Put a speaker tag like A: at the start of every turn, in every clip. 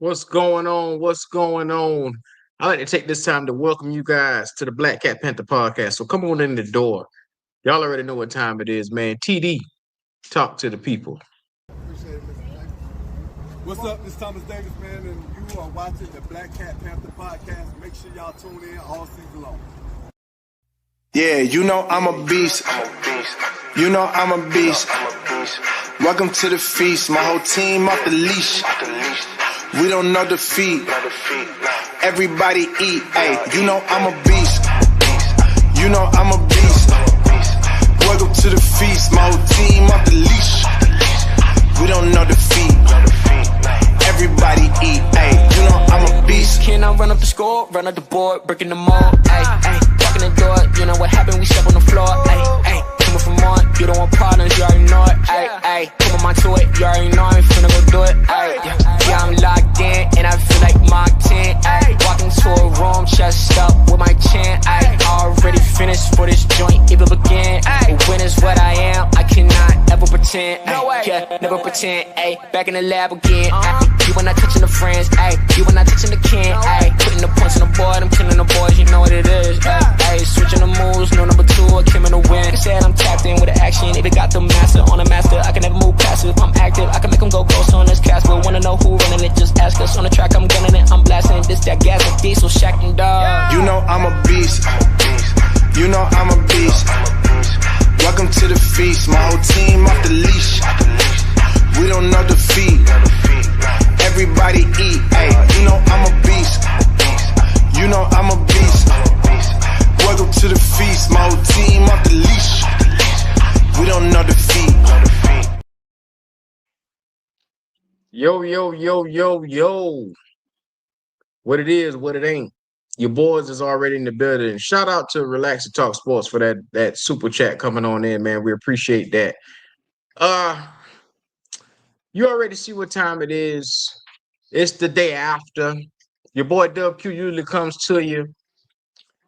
A: What's going on? What's going on? I like to take this time to welcome you guys to the Black Cat Panther podcast. So come on in the door. Y'all already know what time it is, man. TD, talk to the people.
B: Appreciate it, Mr. Davis. What's up? It's Thomas Davis, man, and you are watching the Black Cat Panther podcast. Make sure y'all tune in all season long.
C: Yeah, you know I'm a beast. You know I'm a beast. Welcome to the feast. My whole team off the leash. We don't know defeat. Everybody eat. Hey, you know I'm a beast. You know I'm a beast. Welcome to the feast. My whole team off the leash. We don't know defeat. Everybody eat. Hey, you know I'm a beast.
D: Can I run up the score, run up the board, breaking the mold? Ay, ay, walking the door, you know what happened? We step on the floor. Ay, ay, coming from on, you don't want problems, you already know it. Ay, ay, come on to it, you already know I'm finna go do it. Ay, yeah, I'm locked in, and I feel like Mark 10. Ay, walking to a room, chest up with my chin. Ay, already finished for this joint, even begin. Ay, when is what I am, I cannot ever pretend. Ay, yeah, never pretend. Ay, back in the lab again. Ay, you were not touching the friends, ayy. You were not touching the can, ayy. Putting the points on the board, I'm killing the boys, you know what it is, ayy. Switching the moves, no number two, I came in the win. They said I'm tapped in with the action, either got the master on the master. I can never move passive, I'm active, I can make them go ghost on this cast. But wanna know who running it, just ask us. On the track, I'm gunning it, I'm blasting. This, that gas, and diesel, Shack and dog.
C: You know I'm a beast. You know I'm a beast. Welcome to the feast. My whole team off the leash. We don't know defeat. Everybody eat. Hey, you know I'm a beast. You know I'm a beast. Welcome to the feast. My whole team off the leash. We don't know defeat.
A: Yo. What it is, what it ain't. Your boys is already in the building. Shout out to Relax and Talk Sports for that super chat coming on in, man. We appreciate that. You already see what time it is. It's the day after. Your boy Dub Q usually comes to you.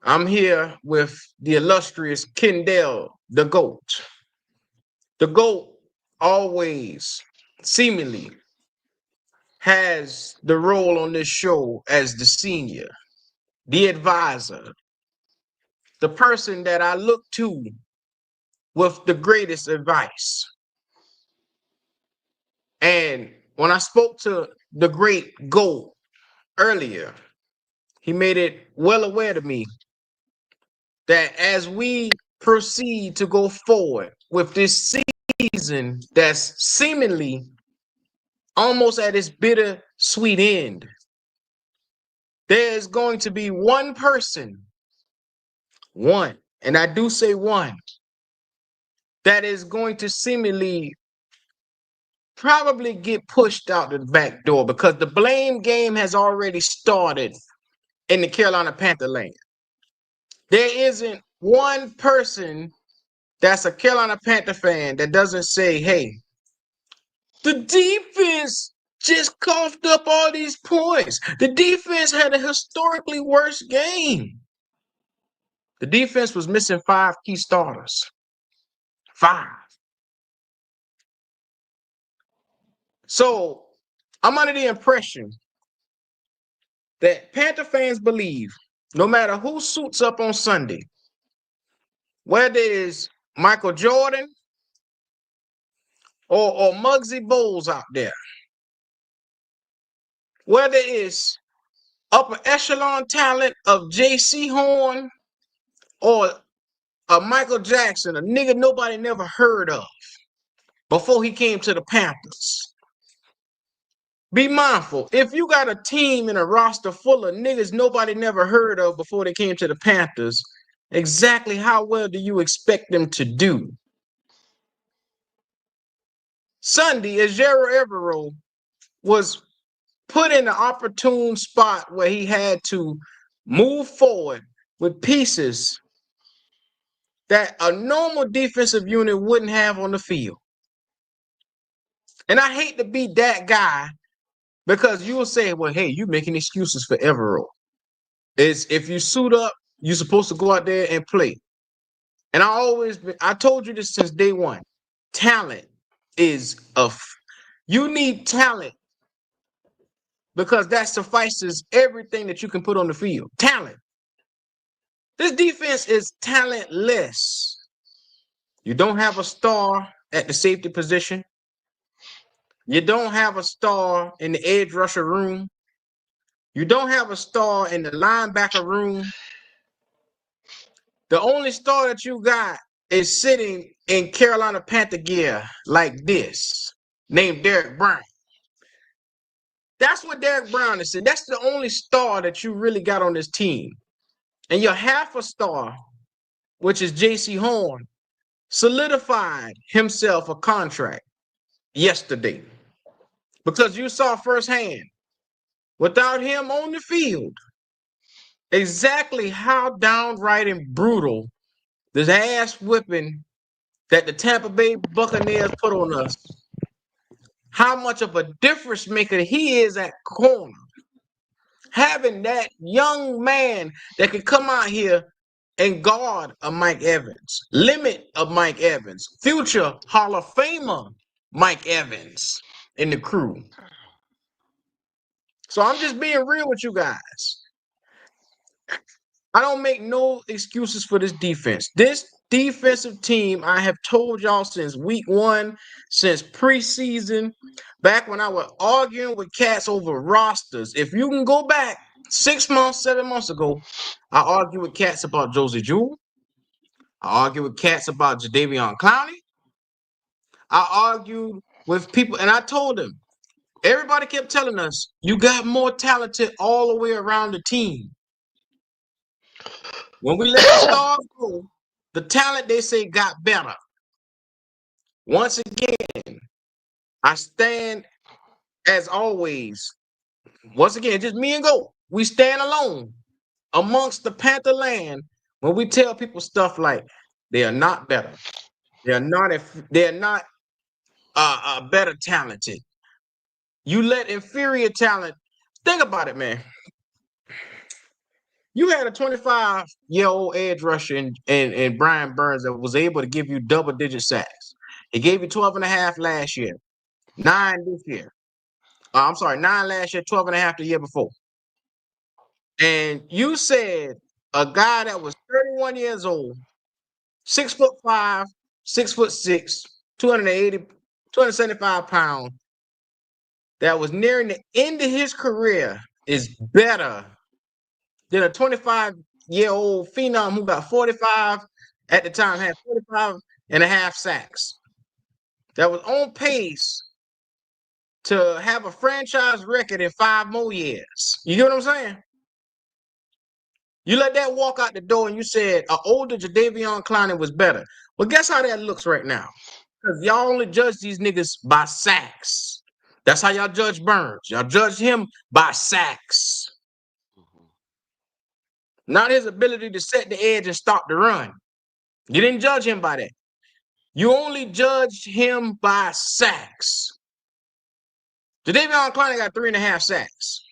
A: I'm here with the illustrious Kendall, the GOAT. The GOAT always, seemingly, has the role on this show as the senior, the advisor, the person that I look to with the greatest advice. And when I spoke to the great GOAT earlier, he made it well aware to me that as we proceed to go forward with this season that's seemingly almost at its bitter sweet end, there's going to be one person, and I do say one, that is going to seemingly probably get pushed out the back door because the blame game has already started in the Carolina Panther land. There isn't one person that's a Carolina Panther fan that doesn't say, hey, the defense just coughed up all these points. The defense had a historically worse game. The defense was missing 5 key starters. 5. So I'm under the impression that Panther fans believe no matter who suits up on Sunday, whether it's Michael Jordan or Muggsy Bowles out there, whether it's upper echelon talent of J.C. Horn or a Michael Jackson, a nigga nobody never heard of before he came to the Panthers. Be mindful. If you got a team and a roster full of niggas nobody never heard of before they came to the Panthers, exactly how well do you expect them to do? Sunday, Jaden Evero was put in an opportune spot where he had to move forward with pieces that a normal defensive unit wouldn't have on the field. And I hate to be that guy because you'll say, well, hey, you're making excuses for Evero. It's if you suit up, you're supposed to go out there and play. And I told you this since day one. Talent is you need talent because that suffices everything that you can put on the field. Talent. This defense is talentless. You don't have a star at the safety position. You don't have a star in the edge rusher room. You don't have a star in the linebacker room. The only star that you got is sitting in Carolina Panther gear like this, named Derek Brown. That's what Derek Brown is saying. That's the only star that you really got on this team. And your half a star, which is J.C. Horn, solidified himself a contract yesterday. Because you saw firsthand, without him on the field, exactly how downright and brutal this ass whipping that the Tampa Bay Buccaneers put on us, how much of a difference maker he is at corner. Having that young man that can come out here and guard a Mike Evans, limit a Mike Evans, future Hall of Famer Mike Evans in the crew. So I'm just being real with you guys. I don't make no excuses for this defense. This defensive team, I have told y'all since week 1, since preseason, back when I was arguing with cats over rosters. If you can go back 6 months, 7 months ago, I argued with cats about Josie Jewell. I argued with cats about Jadeveon Clowney. I argued with people, and I told them, everybody kept telling us, you got more talented all the way around the team. When we let the stars go, the talent, they say, got better. Once again, I stand, as always, once again, just me and Go. We stand alone amongst the Panther land when we tell people stuff like they are not better. They're not better talented. You let inferior talent. Think about it, man. You had a 25-year-old edge rusher in Brian Burns that was able to give you double-digit sacks. He gave you 12 and a half last year, 9 this year. I'm sorry, 9 last year, 12 and a half the year before. And you said a guy that was 31 years old, 6'5", 6'6", 275 pounds, that was nearing the end of his career is better than a 25-year-old phenom who got 45 at the time, had 45 and a half sacks. That was on pace to have a franchise record in 5 more years. You get what I'm saying? You let that walk out the door and you said an older Jadeveon Clowney was better. Well, guess how that looks right now? Because y'all only judge these niggas by sacks. That's how y'all judge Burns. Y'all judge him by sacks. Not his ability to set the edge and stop the run. You didn't judge him by that. You only judged him by sacks. Jadeveon Clowney got 3.5 sacks.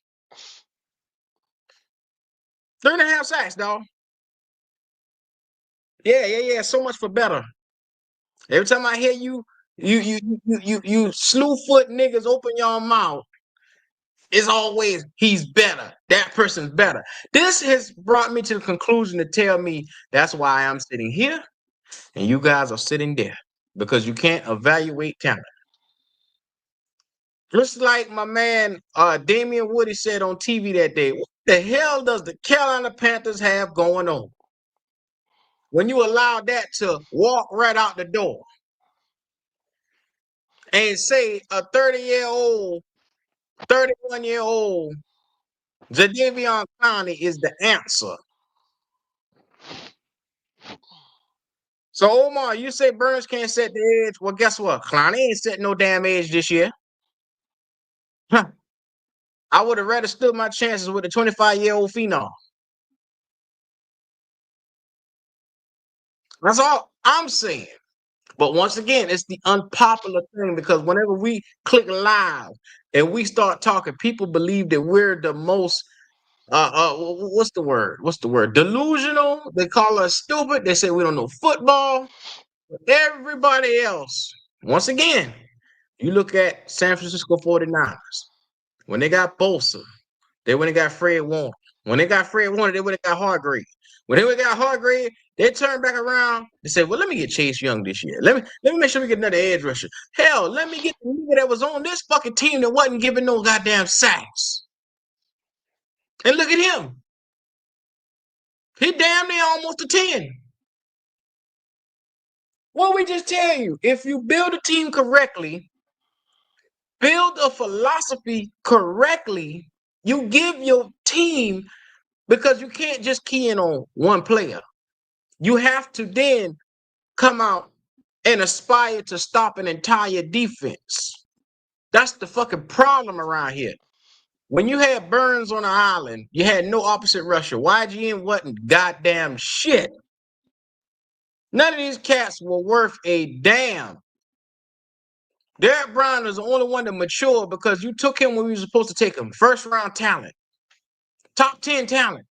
A: 3.5 sacks, dog. Yeah. So much for better. Every time I hear you slew foot niggas open your mouth, it's always he's better. That person's better. This has brought me to the conclusion to tell me that's why I'm sitting here and you guys are sitting there, because you can't evaluate talent. Just like my man Damian Woody said on TV that day, what the hell does the Carolina Panthers have going on? When you allow that to walk right out the door and say a 30-year-old, 31-year-old Jadeveon Clowney is the answer. So, Omar, you say Burns can't set the edge. Well, guess what? Clowney ain't setting no damn edge this year. Huh. I would have rather stood my chances with a 25-year-old phenom. That's all I'm saying. But once again, it's the unpopular thing, because whenever we click live and we start talking, people believe that we're the most what's the word? Delusional. They call us stupid. They say we don't know football. But everybody else, once again, you look at San Francisco 49ers. When they got Bosa, they went and got Fred Warner. When they got Fred Warner, they went and got Hargrave. When they went and got Hargrave, they turned back around and said, well, let me get Chase Young this year. Let me make sure we get another edge rusher. Hell, let me get the nigga that was on this fucking team that wasn't giving no goddamn sacks. And look at him. He damn near almost a 10. What we just tell you, if you build a team correctly, build a philosophy correctly, you give your team, because you can't just key in on one player. You have to then come out and aspire to stop an entire defense. That's the fucking problem around here. When you had Burns on the island, you had no opposite rusher. YGN wasn't goddamn shit. None of these cats were worth a damn. Derek Brown is the only one that matured because you took him when we were supposed to take him. First round talent. Top 10 talent.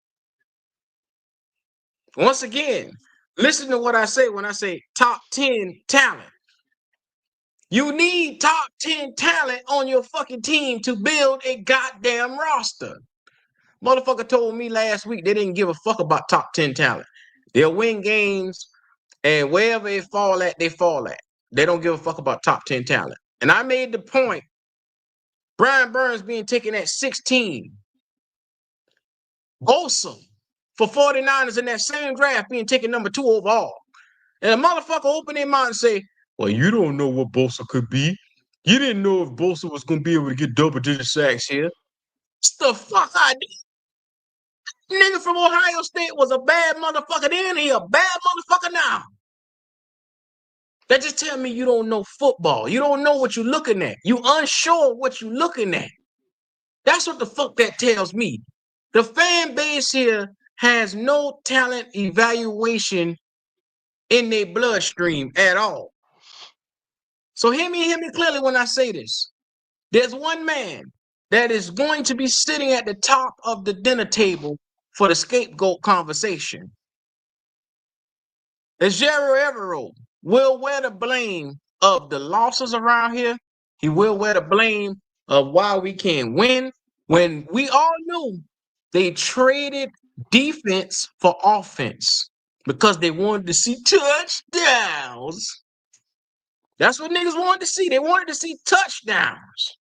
A: Once again, listen to what I say when I say top 10 talent. You need top 10 talent on your fucking team to build a goddamn roster. Motherfucker told me last week they didn't give a fuck about top 10 talent. They'll win games, and wherever they fall at, they fall at. They don't give a fuck about top 10 talent. And I made the point, Brian Burns being taken at 16. Bosa for 49ers in that same draft being taken number 2 overall. And a motherfucker open their mouth and say, well, you don't know what Bosa could be. You didn't know if Bosa was going to be able to get double-digit sacks here. It's the fuck I did. Nigga from Ohio State was a bad motherfucker then. He a bad motherfucker now. That just tell me you don't know football. You don't know what you're looking at. You unsure what you're looking at. That's what the fuck that tells me. The fan base here has no talent evaluation in their bloodstream at all. So hear me clearly when I say this. There's one man that is going to be sitting at the top of the dinner table for the scapegoat conversation. It's Jaden Evero will wear the blame of the losses around here. He will wear the blame of why we can't win. When we all knew they traded defense for offense because they wanted to see touchdowns. That's what niggas wanted to see. They wanted to see touchdowns.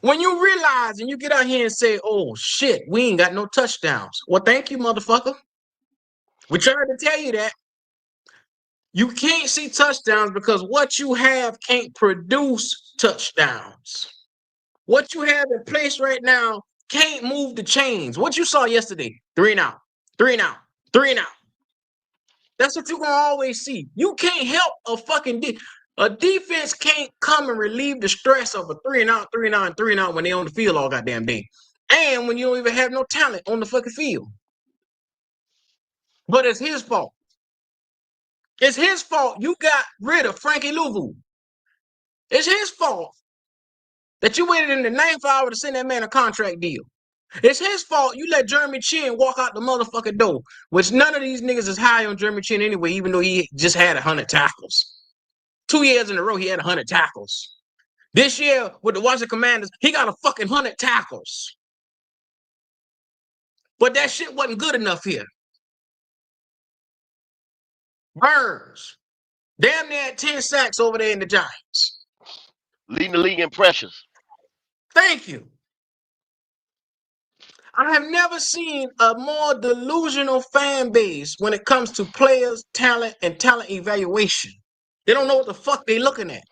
A: When you realize and you get out here and say, oh, shit, we ain't got no touchdowns. Well, thank you, motherfucker. We tried to tell you that. You can't see touchdowns because what you have can't produce touchdowns. What you have in place right now can't move the chains. What you saw yesterday, 3 and out, 3 and out, 3 and out. That's what you're going to always see. You can't help a fucking a defense can't come and relieve the stress of a 3 and out, 3 and out, 3 and out when they on the field all goddamn day. And when you don't even have no talent on the fucking field. But it's his fault. It's his fault you got rid of Frankie Louvu. It's his fault that you waited in the 9th hour to send that man a contract deal. It's his fault you let Jeremy Chin walk out the motherfucking door, which none of these niggas is high on Jeremy Chin anyway, even though he just had 100 tackles. 2 years in a row, he had 100 tackles. This year, with the Washington Commanders, he got a fucking 100 tackles. But that shit wasn't good enough here. Burns, damn near 10 sacks over there in the Giants.
E: Leading the league in pressures.
A: Thank you. I have never seen a more delusional fan base when it comes to players, talent, and talent evaluation. They don't know what the fuck they looking at.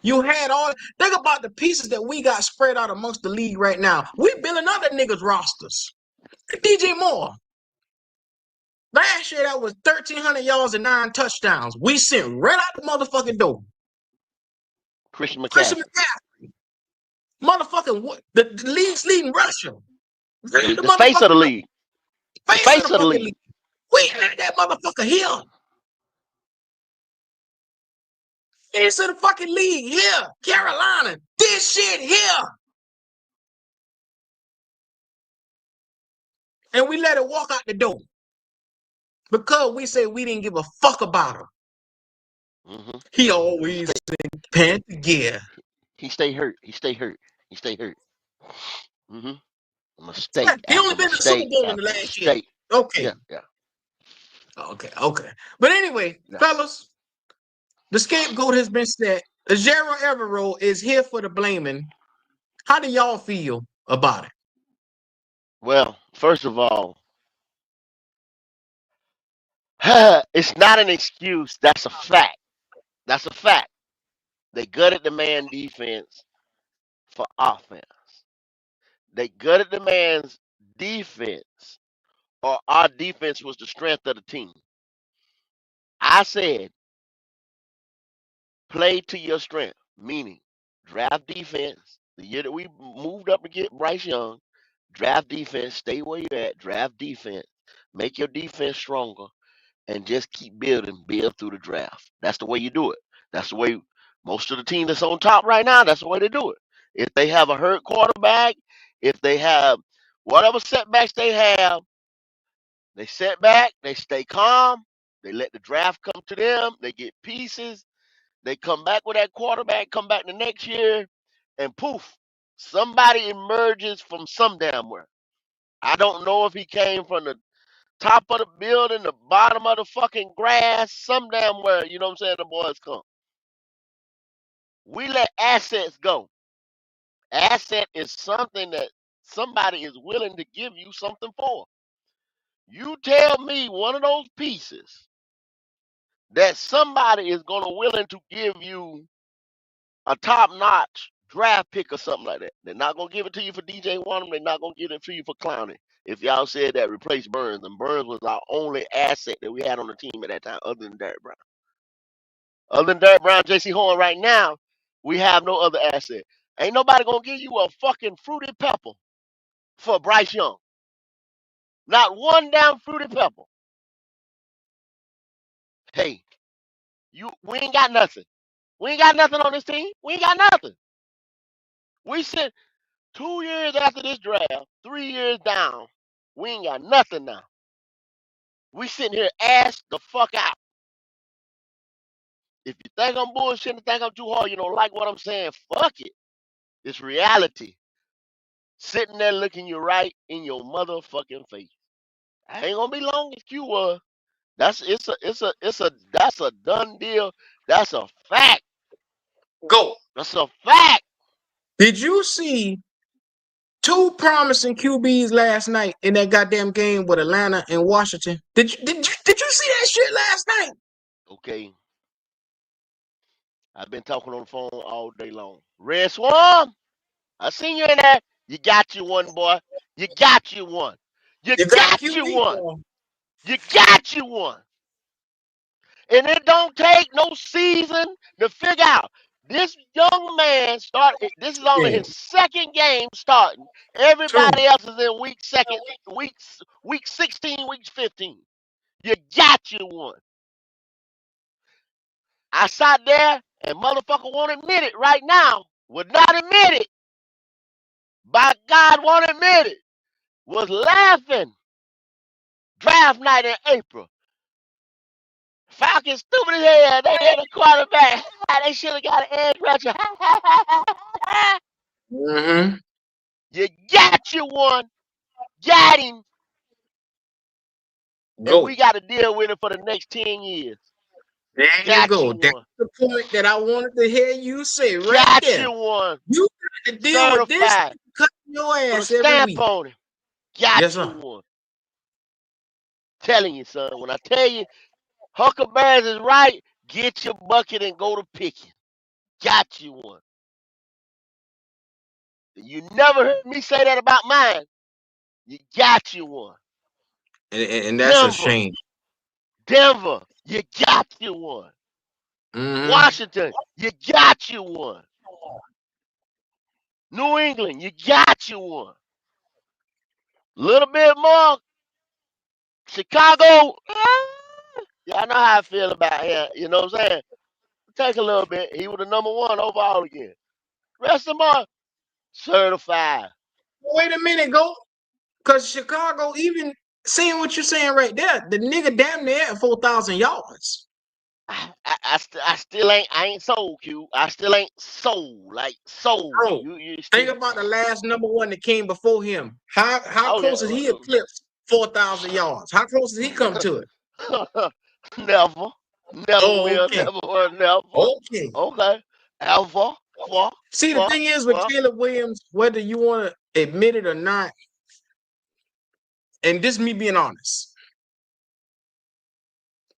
A: You had all, think about the pieces that we got spread out amongst the league right now. We building other niggas' rosters. DJ Moore. Last year, that was 1,300 yards and 9 touchdowns. We sent right out the motherfucking door.
E: Christian McCaffrey.
A: Motherfucking, the league's leading rusher.
E: The face of the league.
A: Face of the league. We had that motherfucker here. Face of the fucking league here. Carolina. This shit here. And we let it walk out the door. Because we say we didn't give a fuck about him.
E: Mm-hmm.
A: He always in panther gear.
E: He stay hurt. He stay hurt. He stay hurt. Mm-hmm. Mistake
A: He only
E: after
A: been to the Super
E: mistake
A: Bowl in the
E: after
A: last year.
E: mistake.
A: Okay.
E: Yeah, yeah.
A: Okay. But anyway,
E: Yeah.
A: fellas, the scapegoat has been set. Jaden Evero is here for the blaming. How do y'all feel about it?
E: Well, first of all, it's not an excuse. That's a fact. That's a fact. They gutted the man defense for offense. They gutted the man's defense, or our defense was the strength of the team. I said, play to your strength, meaning draft defense. The year that we moved up to get Bryce Young, draft defense, stay where you're at, draft defense, make your defense stronger, and just keep building, build through the draft. That's the way you do it. That's the way most of the team that's on top right now, that's the way they do it. If they have a hurt quarterback, if they have whatever setbacks they have, they set back, they stay calm, they let the draft come to them, they get pieces, they come back with that quarterback, come back the next year, and poof, somebody emerges from some damn where. I don't know if he came from the top of the building, the bottom of the fucking grass, some damn where, you know what I'm saying, the boys come. We let assets go. Asset is something that somebody is willing to give you something for. You tell me one of those pieces that somebody is going to willing to give you a top-notch draft pick or something like that. They're not going to give it to you for DJ Wanham. They're not going to give it to you for Clowney. If y'all said that replace Burns, and Burns was our only asset that we had on the team at that time, other than Derrick Brown. Other than Derrick Brown, J.C. Horn, right now, we have no other asset. Ain't nobody going to give you a fucking fruity pepper for Bryce Young. Not one damn fruity pepper. Hey, we ain't got nothing. We ain't got nothing on this team. We ain't got nothing. We sit 2 years after this draft, 3 years down. We ain't got nothing now. We sitting here ass the fuck out. If you think I'm bullshitting, think I'm too hard, you don't like what I'm saying, fuck it. It's reality. Sitting there looking you right in your motherfucking face. I ain't gonna be long as Q was. That's a done deal. That's a fact.
A: Go.
E: That's a fact.
A: Did you see two promising QBs last night in that goddamn game with Atlanta and Washington? Did you see that shit last night?
E: Okay. I've been talking on the phone all day long. Red Swarm, I seen you in there. You got you one, boy. You got you one. You
A: got
E: got you
A: QB
E: one.
A: for him.
E: You got you one. And it don't take no season to figure out. This young man started. This is only
A: Yeah,
E: his second game starting.
A: true.
E: Everybody else is in week 16, week 15. You got you one. I sat there and motherfucker won't admit it right now. Would not admit it. By God, won't admit it. Was laughing. Draft night in April. Falcons stupid as hell. They had a quarterback. They should have got an edge rusher.
A: Mm-hmm.
E: You got you one. Got him. And
A: Go.
E: we got to deal with it for the next 10 years.
A: There you
E: Got
A: go.
E: you
A: That's
E: one.
A: the point that I wanted to hear you say right
E: Got
A: there.
E: you one.
A: You got to deal with this
E: Certified.
A: cutting your
E: Put a
A: ass every
E: stamp
A: week.
E: on it. Got
A: Yes,
E: you
A: sir.
E: one. Telling you, son. When I tell you Huckleberries is right, get your bucket and go to picking. Got you one. You never heard me say that about mine. You got you one.
A: And that's a shame.
E: Denver, you got you one.
A: Mm-hmm.
E: Washington, you got you one. New England, you got you one. Little bit more. Chicago, y'all know how I feel about him. You know what I'm saying? Take a little bit. He was the number one overall again. Rest of them are certified.
A: Wait a minute, go. Because Chicago, even seeing what you're saying right there, the nigga damn near at 4,000 yards.
E: I still ain't sold, Q. I still ain't sold. Like sold.
A: Bro,
E: You
A: think
E: still.
A: about the last number one that came before him. How
E: Oh
A: close has he eclipsed 4,000 yards? How close has he come to it?
E: yeah. Never. Never
A: Oh,
E: will.
A: okay.
E: Never will. Never.
A: Okay.
E: Okay. Ever. For.
A: See, the
E: For.
A: thing is with
E: For.
A: Caleb Williams, whether you want to admit it or not, and this me being honest,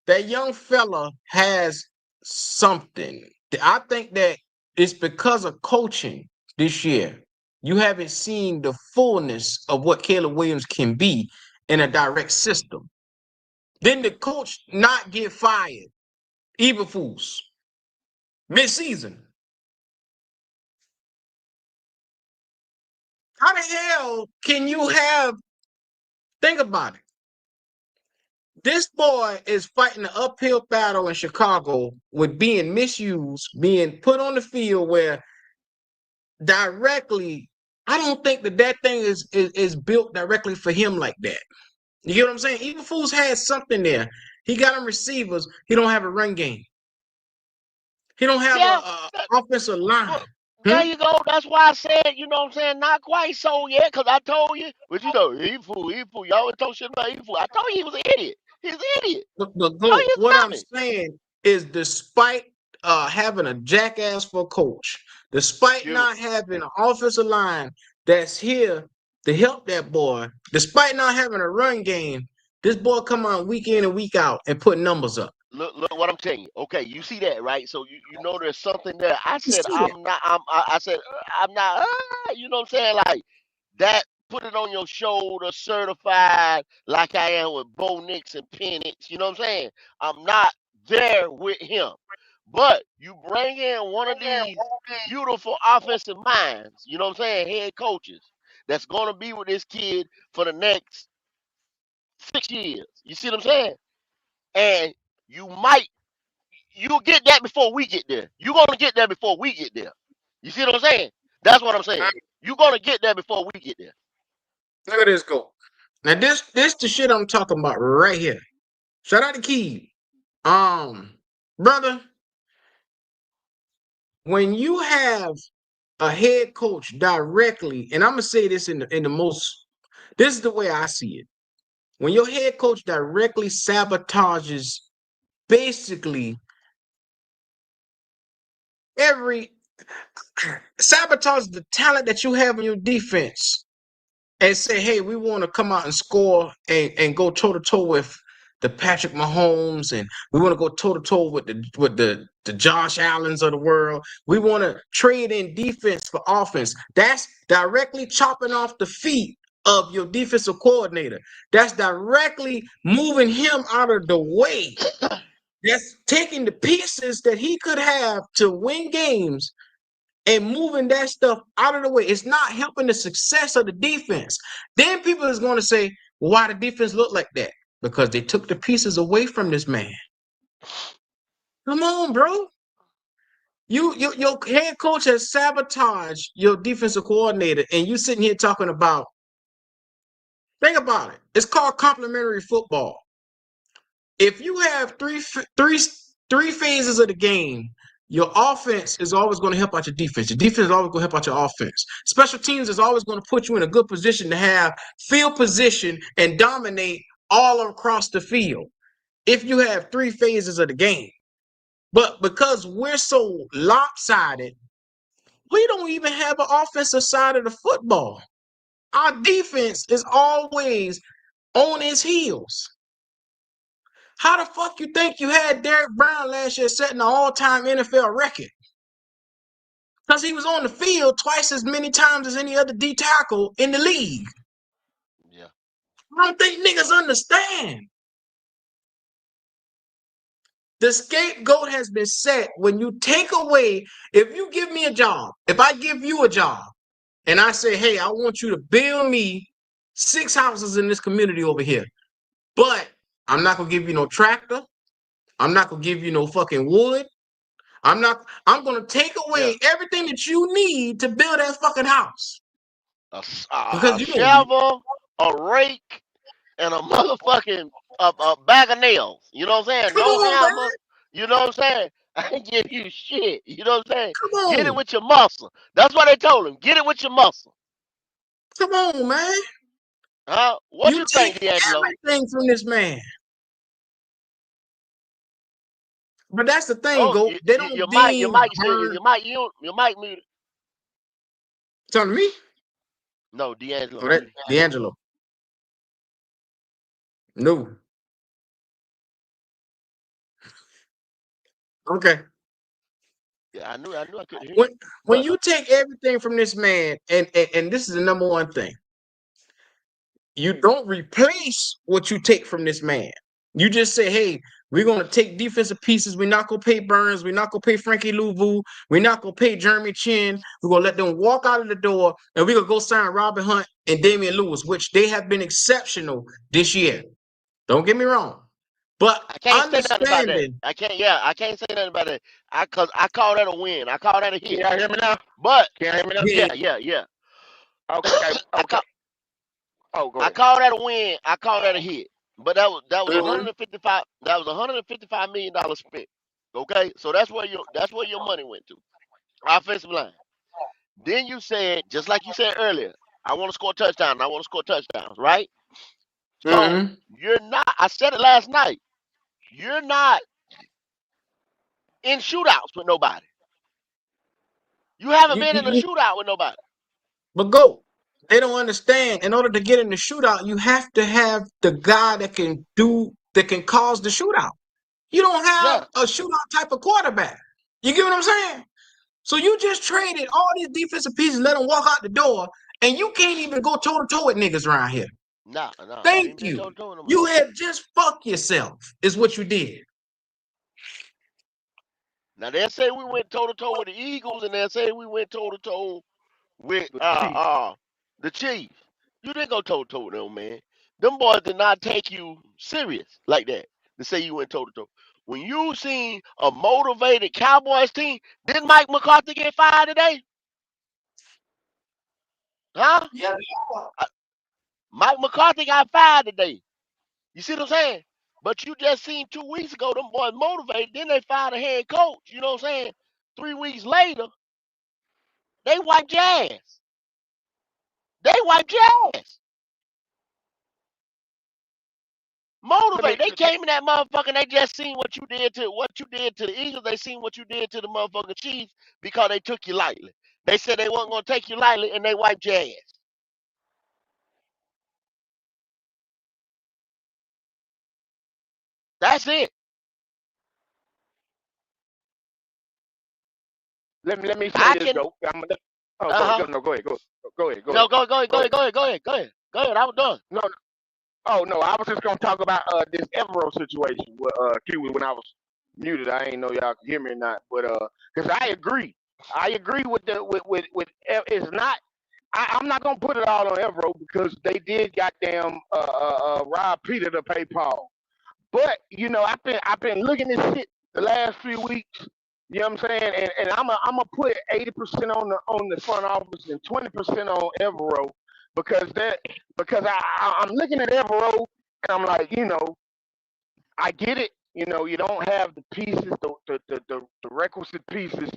A: that young fella has something. I think that it's because of coaching this year. You haven't seen the fullness of what Caleb Williams can be in a direct system. Then the coach not get fired, even fools, mid-season. How the hell can you have, think about it. This boy is fighting an uphill battle in Chicago with being misused, being put on the field where directly, I don't think that thing is built directly for him like that. You get what I'm saying? Even Fools has something there. He got him receivers. He don't have a run game. He don't have
E: Yeah.
A: a
E: That,
A: offensive line.
E: well, there
A: Hmm?
E: you go. That's why I said, you know what I'm saying, not quite so yet, because I told you. But you know, he fool, he fool. Y'all always talk shit about he fool. I told you he was an idiot. He's an idiot.
A: But
E: Told
A: go.
E: you
A: What I'm
E: something.
A: saying is, despite having a jackass for coach, despite
E: Q.
A: not having an offensive line that's here to help that boy, despite not having a run game, this boy come on week in and week out and put numbers up.
E: Look what I'm telling you. Okay, you see that, right? So you know there's something there. I
A: You
E: said
A: see that?
E: I'm not. I said I'm not. You know what I'm saying? Like that. Put it on your shoulder, certified, like I am with Bo Nix and Penix. You know what I'm saying? I'm not there with him. But you bring in one of these beautiful offensive minds. You know what I'm saying? Head coaches that's gonna be with this kid for the next 6 years. You see what I'm saying? And you might you'll get that before we get there. You're gonna get there before we get there. You see what I'm saying? That's what I'm saying. You're gonna get there before we get there.
A: Look at this go. Now this the shit I'm talking about right here. Shout out to Key. Um, brother, when you have a head coach directly, and I'm gonna say this in the most, this is the way I see it. When your head coach directly sabotages basically every sabotage the talent that you have in your defense and say, hey, we want to come out and score and go toe to toe with the Patrick Mahomes, and we want to go toe to toe with the Josh Allens of the world. We want to trade in defense for offense. That's directly chopping off the feet of your defensive coordinator. That's directly moving him out of the way. That's taking the pieces that he could have to win games and moving that stuff out of the way. It's not helping the success of the defense. Then people is going to say, well, why the defense look like that? Because they took the pieces away from this man. Come on, bro. Your head coach has sabotaged your defensive coordinator, and you sitting here talking about. Think about it. It's called complementary football. If you have three phases of the game, your offense is always going to help out your defense. Your defense is always going to help out your offense. Special teams is always going to put you in a good position to have field position and dominate all across the field if you have three phases of the game. But because we're so lopsided, we don't even have an offensive side of the football. Our defense is always on its heels. How the fuck you think you had Derek Brown last year setting the all-time NFL record? Because he was on the field twice as many times as any other D tackle in the league.
E: Yeah.
A: I don't think niggas understand. The scapegoat has been set when you take away, if you give me a job, if I give you a job, and I say, hey, I want you to build me 6 houses in this community over here, but I'm not going to give you no tractor. I'm not going to give you no fucking wood. I'm gonna take
E: Yeah.
A: away everything that you need to build that fucking house.
E: A
A: Because you don't need
E: shovel, a rake, and a motherfucking a bag of nails. You know what I'm saying?
A: come
E: No
A: on,
E: hammer,
A: man.
E: You know what I'm saying? I ain't give you shit. You know what I'm saying?
A: Come
E: Get it
A: on.
E: with your muscle. That's what they told him. Get it with your muscle.
A: Come on, man.
E: Huh? What
A: You
E: you
A: take
E: think, D'Angelo?
A: everything from this man. But that's the thing,
E: Oh,
A: Go. They don't deem Burn.
E: your mic muted.
A: Talking to me?
E: No, D'Angelo
A: Oh, that
E: muted.
A: D'Angelo. No. Okay.
E: Yeah, I knew I couldn't hear you.
A: When
E: But
A: you take everything from this man, and this is the number one thing, you don't replace what you take from this man. You just say, hey, we're gonna take defensive pieces. We're not gonna pay Burns. We're not gonna pay Frankie Louvu. We're not gonna pay Jeremy Chin. We're gonna let them walk out of the door, and we're gonna go sign Robin Hunt and Damian Lewis, which they have been exceptional this year. Don't get me wrong. But
E: I can't say nothing about that.
A: understanding,
E: I can't say nothing about that. Cause I call that a win. I call that a
F: Can
E: hit.
F: y'all hear me now?
E: But
F: Can y'all hear me now?
A: yeah,
E: yeah.
F: Okay,
E: I
F: okay.
E: call
F: Oh, go
E: I
F: ahead.
E: call that a win. I call that a hit. But that was
A: mhm,
E: 155. That was $155 million spent. Okay, so that's where your money went to. Offensive line. Then you said, just like you said earlier, I want to score touchdowns. I want to score touchdowns, right? So
A: mhm.
E: you're not. I said it last night. You're not in shootouts with nobody. You haven't been in a
A: You
E: shootout with nobody.
A: but Go. They don't understand. In order to get in the shootout, you have to have the guy that can cause the shootout. You don't have
E: Yeah.
A: a shootout type of quarterback. You get what I'm saying? So you just traded all these defensive pieces, let them walk out the door, and you can't even go toe to toe with niggas around here.
E: Nah. We ain't
A: Thank
E: been
A: you.
E: toe to toe with
A: You
E: nobody.
A: have just fucked yourself, is what you did.
E: Now they'll say we went toe to toe with the Eagles, and they'll say we went toe to toe with
F: The Chiefs.
E: the Chiefs. You didn't go toe to toe with them, man. Them boys did not take you serious like that to say you went toe to toe. When you seen a motivated Cowboys team, didn't Mike McCarthy get fired today? Huh?
A: Yeah.
E: Uh, Mike McCarthy got fired today. You see what I'm saying? But you just seen 2 weeks ago them boys motivated, then they fired a head coach. You know what I'm saying? 3 weeks later, they wiped your ass. They wiped your ass.
F: Let me
E: Motivate. They came in that motherfucker and they just seen what you did to the Eagles. They seen what you did to the motherfucking Chiefs because they took you lightly. They said they weren't gonna take you lightly and they wiped your ass. That's it.
F: let me say
E: I
F: this,
E: can
F: go. Oh, go ahead.
E: uh-huh.
F: Go ahead. Go
E: No,
F: ahead.
E: go
F: Go
E: ahead,
F: ahead.
E: go ahead, go ahead, go ahead. Go ahead, I was done.
F: No, no. Oh no, I was just gonna talk about this Evero situation with Q when I was muted. I ain't know y'all could hear me or not, but because I agree. I agree with it's not. I'm not gonna put it all on Evero because they did goddamn rob Peter to pay Paul. But I've been looking at shit the last few weeks. You know what I'm saying? And I'm gonna put 80% on the front office and 20% on Evero because I'm looking at Evero and I'm like, I get it. You don't have the pieces, the requisite pieces,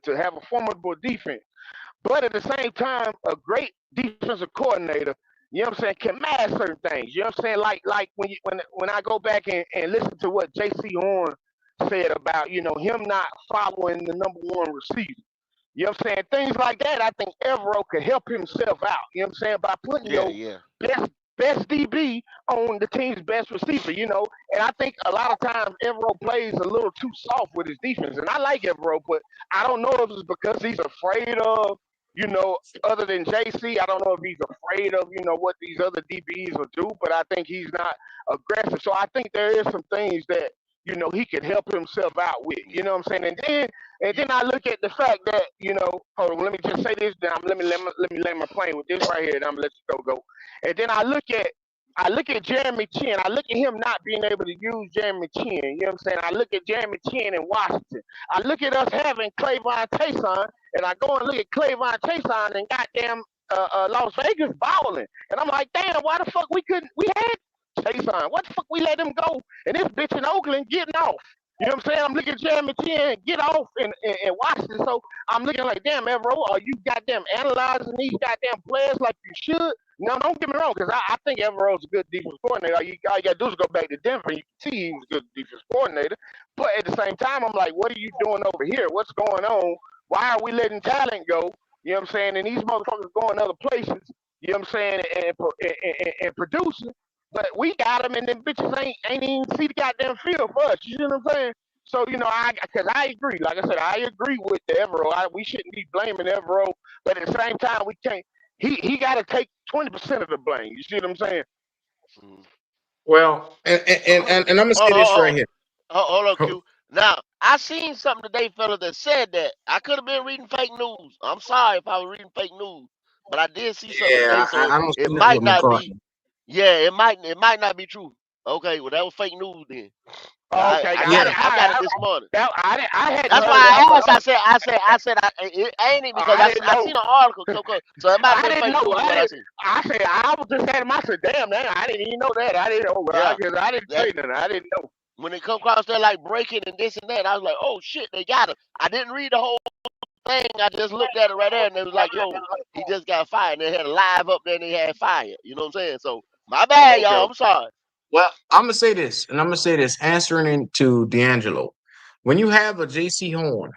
F: to have a formidable defense. But at the same time, a great defensive coordinator, can mask certain things. You know what I'm saying? Like when I go back and listen to what J.C. Horn said about, him not following the number one receiver. You know what I'm saying? Things like that, I think Evero could help himself out. You know what I'm saying? By putting
E: Yeah,
F: your
E: yeah.
F: best DB on the team's best receiver. And I think a lot of times Evero plays a little too soft with his defense. And I like Evero, but I don't know if it's because he's afraid of, other than JC, I don't know if he's afraid of, what these other DBs will do, but I think he's not aggressive. So I think there is some things that, he could help himself out with. You know what I'm saying? And then I look at the fact that, hold on, let me just say this down. Let me land my plane with this right here, and I'm gonna let you go. And then I look at Jeremy Chin. I look at him not being able to use Jeremy Chin. You know what I'm saying? I look at Jeremy Chin in Washington. I look at us having Clavon Chason, and I go and look at Clavon Chason and goddamn Las Vegas balling. And I'm like, damn, why the fuck we had Chason? What the fuck we let him go? And this bitch in Oakland getting off. You know what I'm saying? I'm looking at Jeremy Chin get off and watch this. So I'm looking like, damn, Evero, are you goddamn analyzing these goddamn players like you should? No, don't get me wrong, because I think Evero's a good defense coordinator. All you got to do is go back to Denver. You can see he was a good defense coordinator. But at the same time, I'm like, what are you doing over here? What's going on? Why are we letting talent go? You know what I'm saying? And these motherfuckers going other places, you know what I'm saying, and producing. But we got them, and them bitches ain't even see the goddamn field for us. You see what I'm saying? So because I agree. Like I said, I agree with the Evero. We shouldn't be blaming Evero, but at the same time, we can't. He got to take 20% of the blame. You see what I'm saying?
E: Mm.
A: Well, and I'm gonna say this right
E: Oh,
A: here.
E: hold on,
A: Oh,
E: Q. Now, I seen something today, fella, that said that. I could have been reading fake news. I'm sorry if I was reading fake news, but I did see something today,
A: yeah,
E: so
A: I don't
E: it
A: see that
E: might
A: with
E: not be.
A: McCarthy.
E: Yeah, it might not be true. Okay, well that was fake news then.
F: Oh, okay,
E: I
F: I,
E: got
A: Yeah,
E: it. I got it
F: I,
E: this morning.
F: I hadn't
E: That's why
F: heard that,
E: I
F: but
E: asked. I said, it ain't it because
F: I didn't
E: I
F: know.
E: seen an article. So it might have
F: I
E: been
F: didn't
E: fake
F: know.
E: news what I seen.
F: I said I was just at him. I said, "Damn, man, I didn't even know that. I didn't know.
E: Yeah,
F: Because I didn't
E: that
F: say nothing. I didn't know."
E: when it come across there like breaking and this and that, I was like, oh shit, they got him. I didn't read the whole thing. I just looked at it right there, and it was like, yo, he just got fired. And they had a live up there, and they had fire. You know what I'm saying? So my bad,
F: Okay.
E: y'all. I'm sorry.
A: well, I'm gonna say this, and I'm gonna say this, answering into D'Angelo. When you have a J.C. Horn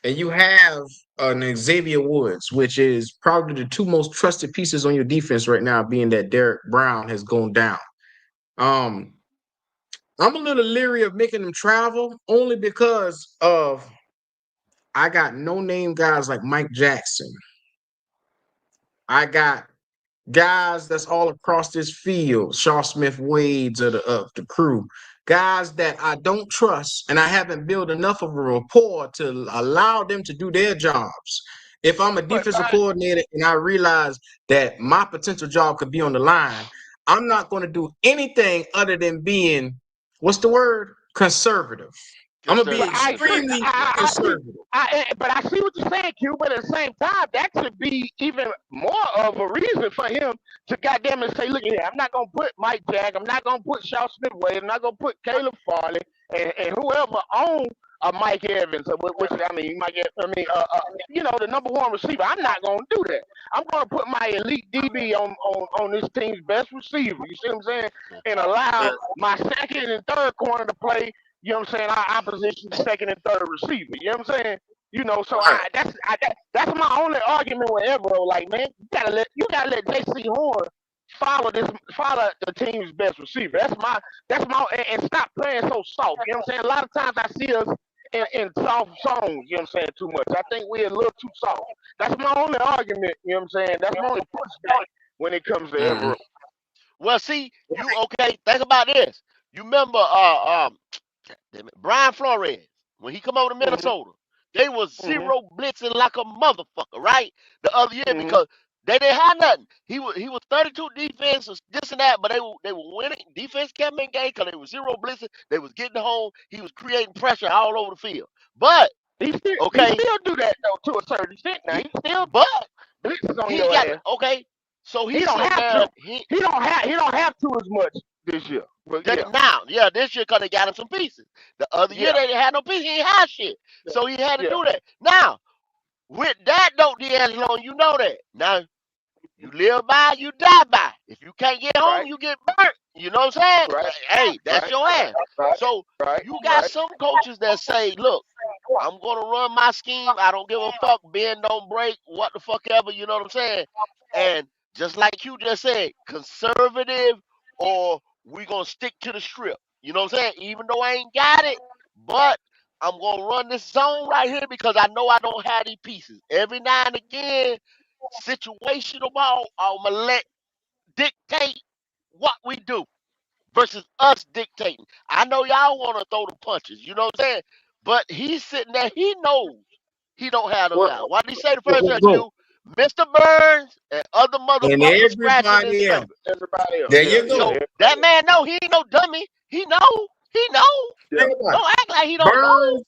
A: and you have an Xavier Woods, which is probably the two most trusted pieces on your defense right now, being that Derek Brown has gone down. Um, I'm a little leery of making them travel only because of I got no name guys like Mike Jackson. I got guys that's all across this field, Shaw Smith Wade's of the crew, guys that I don't trust and I haven't built enough of a rapport to allow them to do their jobs. If I'm a
F: But
A: defensive coordinator and I realize that my potential job could be on the line, I'm not going to do anything other than being, what's the word? Conservative. I'm gonna be
F: but I
E: Conservative,
F: agree.
E: conservative.
A: extremely
E: Yeah.
F: I see.
A: conservative.
F: But I see what you're saying, Q. But at the same time, that should be even more of a reason for him to goddamn it say, "Look here, I'm not gonna put Mike Jack. I'm not gonna put Shaw Smith Wade. I'm not gonna put Caleb Farley and whoever on Mike Evans, which I mean, the number one receiver. I'm not gonna do that. I'm gonna put my elite DB on this team's best receiver. You see what I'm saying? And allow
A: Uh,
F: my second and third corner to play. You know what I'm saying? I position second and third receiver. You know what I'm saying? So
A: right.
F: that's my only argument with Evero. Like, man, you gotta let JC Horn follow the team's best receiver. That's my and stop playing so soft. You know what I'm saying? A lot of times I see us in soft songs, you know what I'm saying, too much. I think we're a little too soft. That's my only argument, you know what I'm saying? That's my only pushback when it comes to
A: Mhm.
F: Evero.
E: Well, see, you okay? Think about this. You remember damn it, Brian Flores, when he come over to
F: Mm-hmm.
E: Minnesota, they was
F: Mm-hmm.
E: zero blitzing like a motherfucker, right? The other year
F: Mm-hmm.
E: because they didn't have nothing. He was 32 defense, this and that, but they were winning. Defense kept in game because they was zero blitzing. They was getting home. He was creating pressure all over the field. But
F: He
E: okay,
F: still do that though to a certain extent. Now
E: he
F: he still
E: but
F: blitzes on
E: he
F: your
E: got
F: ass.
E: okay. So
F: He
E: he's
F: don't
E: sitting
F: have
E: there.
F: to. He don't have to as much this year. But yeah,
E: Now, yeah, this year because they got him some pieces. The other year
F: yeah,
E: they didn't have no pieces. He ain't had shit. So he had to
F: yeah.
E: do that. Now, with that though, D'Angelo, you know that. Now, you live by, you die by. If you can't get home,
F: Right,
E: you get burnt. You know what I'm saying?
F: right,
E: Hey, that's
F: right,
E: your ass.
F: right,
E: So
F: right,
E: you got
F: right.
E: some coaches that say, look, I'm gonna run my scheme. I don't give a fuck. Bend don't break. What the fuck ever. You know what I'm saying? And just like you just said, conservative or we gonna stick to the strip. You know what I'm saying? Even though I ain't got it, but I'm gonna run this zone right here because I know I don't have these pieces. Every now and again, situational ball, I'm gonna let dictate what we do versus us dictating. I know y'all want to throw the punches, you know what I'm saying? But he's sitting there, he knows he don't have them
A: Well,
E: guys. What did he say the
A: well,
E: first
A: well,
E: time,
A: go.
E: Q? Mr. Burns and other
A: And
E: motherfuckers scratching his
A: everybody else.
E: paper.
F: Everybody else,
A: There
F: yeah,
A: you
F: yeah,
A: go.
E: So
F: everybody
E: that
F: else,
E: man know he ain't no dummy. He know. He know.
F: yeah.
A: Think about it.
E: Don't act like he don't know.
A: Burns,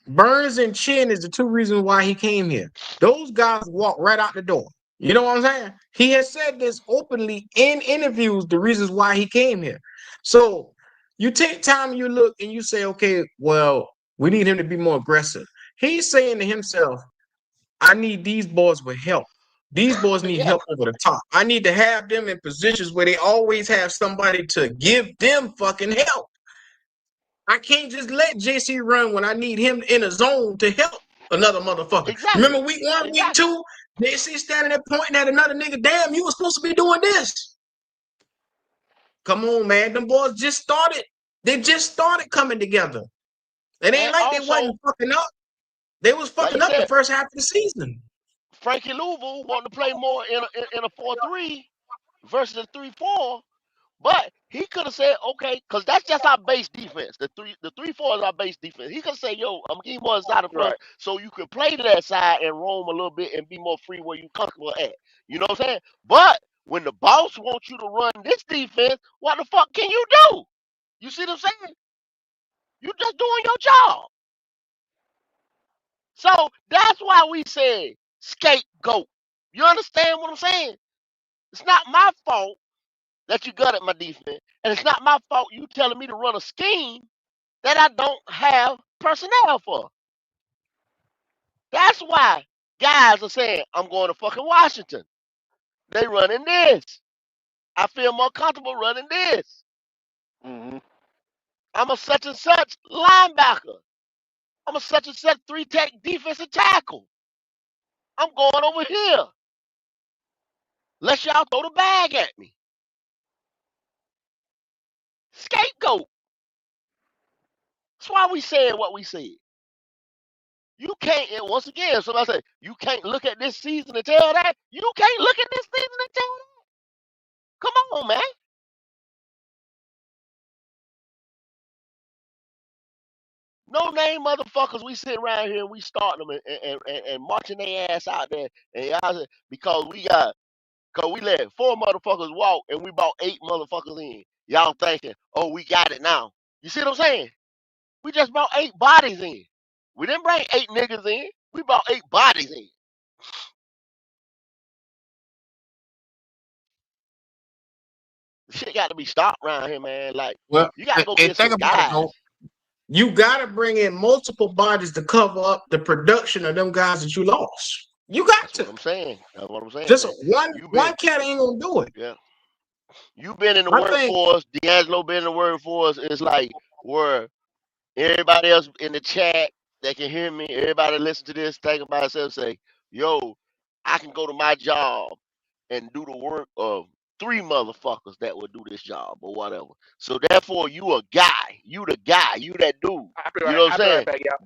A: Burns and Chin is the two reasons why he came here. Those guys walk right out the door. You know what I'm saying? He has said this openly in interviews, the reasons why he came here. So You take time, you look, and you say, okay, well, we need him to be more aggressive. He's saying to himself, I need these boys with help. These boys need
E: Yeah,
A: help over the top. I need to have them in positions where they always have somebody to give them fucking help. I can't just let JC run when I need him in a zone to help another motherfucker.
E: exactly.
A: Remember week 1, week
E: Exactly.
A: 2, JC standing there pointing at another nigga, damn, you were supposed to be doing this. Come on, man. Them boys just started. They just started coming together. It ain't
E: And
A: like they
E: also,
A: wasn't fucking up. They was
E: like you
A: fucking up the
E: said,
A: first half of the season.
E: Frankie Louisville wanted to play more in a 4-3 versus a 3-4. But he could have said, okay, because that's just our base defense. The 3-4 is our base defense. He could say, yo, I'm getting more inside of front
F: Right.
E: so you can play to that side and roam a little bit and be more free where you comfortable at. You know what I'm saying? But when the boss wants you to run this defense, what the fuck can you do? You see what I'm saying? You just doing your job. So that's why we said scapegoat. You understand what I'm saying? It's not my fault that you gutted my defense, and it's not my fault you telling me to run a scheme that I don't have personnel for. That's why guys are saying, I'm going to fucking Washington. They running this. I feel more comfortable running this.
F: Mm-hmm.
E: I'm a such and such linebacker. I'm a such and such 3-tech defensive tackle. I'm going over here. Let y'all throw the bag at me. Scapegoat. That's why we said what we said. You can't, and once again, somebody say, you can't look at this season and tell that. You can't look at this season and tell that. Come on, man. No name motherfuckers, we sit around here and we start them and marching their ass out there. And y'all say, because we let 4 motherfuckers walk and we brought 8 motherfuckers in. Y'all thinking, oh, we got it now. You see what I'm saying? We just brought 8 bodies in. We didn't bring 8 niggas in. We brought 8 bodies in. Shit got to be stopped around here, man. Like,
A: Well,
E: you got to go
A: and
E: get
A: think
E: some
A: about it
E: guys.
A: though. You gotta bring in multiple bodies to cover up the production of them guys that you lost. You got
E: That's what
A: to.
E: I'm saying. That's what I'm saying,
A: Just
E: man.
A: one
E: You
A: one
E: been,
A: cat ain't gonna do it.
E: yeah. You been in the
A: I think
E: workforce. D'Angelo been in the workforce. It's like where everybody else in the chat that can hear me, everybody listen to this, think about itself, say, yo, I can go to my job and do the work of 3 motherfuckers that would do this job or whatever. So therefore, you a guy. You the guy. You that dude. You know what I'm
F: I'll be right
E: saying?
F: back, y'all.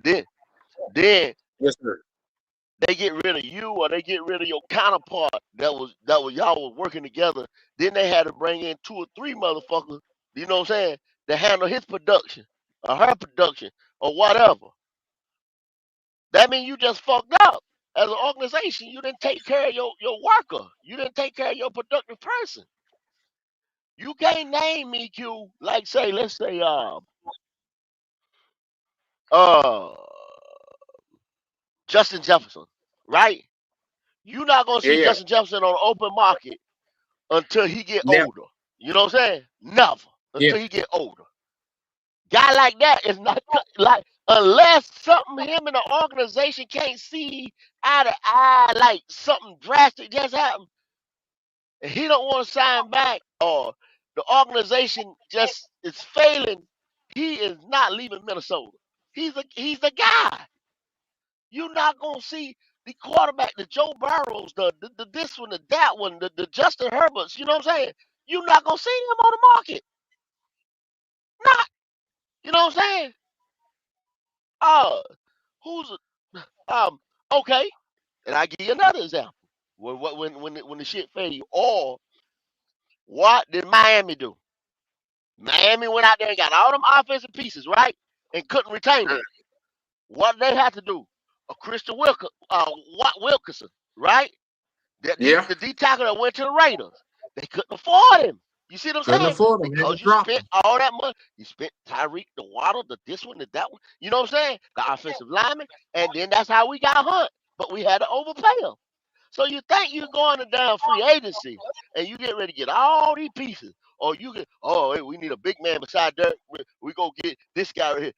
E: Then
A: yes, sir.
E: they get rid of you or they get rid of your counterpart that was y'all was working together. Then they had to bring in 2 or 3 motherfuckers, you know what I'm saying, to handle his production or her production or whatever. That means you just fucked up. As an organization, you didn't take care of your worker. You didn't take care of your productive person. You can't name me Q like say, let's say uh Justin Jefferson, right? You're not gonna
A: Yeah,
E: see
A: yeah.
E: Justin Jefferson on the open market until he get
A: Never.
E: older. You know what I'm saying? Never
A: Yeah.
E: until he get older. Guy like that is not like unless something him and the organization can't see eye to eye, like something drastic just happened, and he don't want to sign back, or the organization just is failing. He is not leaving Minnesota. He's a guy. You're not gonna see the quarterback, the Joe Burrows, the this one, the that one, the Justin Herberts. You know what I'm saying? You're not gonna see him on the market. Not. You know what I'm saying? Uh, who's okay? And I give you another example. When the shit failed, or what did Miami do? Miami went out there and got all them offensive pieces, right? And couldn't retain them. What did they have to do? A Christian Watt Wilkerson, right?
A: Yeah.
E: The D tackle that went to the Raiders. They couldn't afford him. You see what I'm
A: Couldn't
E: saying?
A: afford them. Had to
E: Because you
A: drop
E: spent
A: them.
E: all that money. You spent Tyreek, the Waddle, the this one, the that one. You know what I'm saying? The offensive lineman. And then that's how we got Hunt. But we had to overpay him. So you think you're going to down free agency and you get ready to get all these pieces, or you get, oh, hey, we need a big man beside Dirk. We go get this guy right here.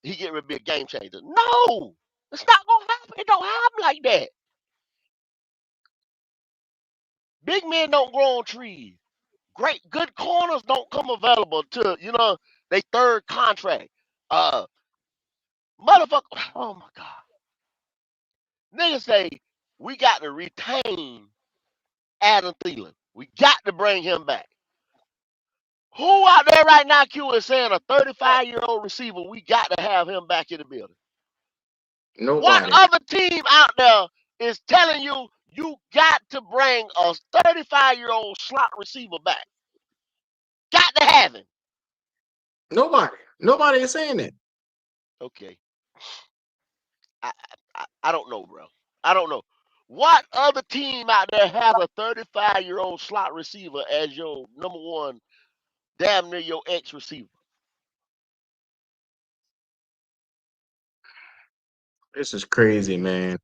E: He get ready to be a game changer. No, it's not gonna happen. It don't happen like that. Big men don't grow on trees. Good corners don't come available to they third contract. Uh, motherfucker. Oh my god. Niggas say we got to retain Adam Thielen. We got to bring him back. Who out there right now, Q, is saying a 35-year-old receiver, we got to have him back in the building? What
A: Nobody.
E: other team out there is telling you you got to bring a 35-year-old slot receiver back? Got to have him.
A: Nobody. Nobody is saying that.
E: Okay. I don't know, bro. I don't know. What other team out there has a 35-year-old slot receiver as your number one, damn near your ex receiver?
A: This is crazy, man.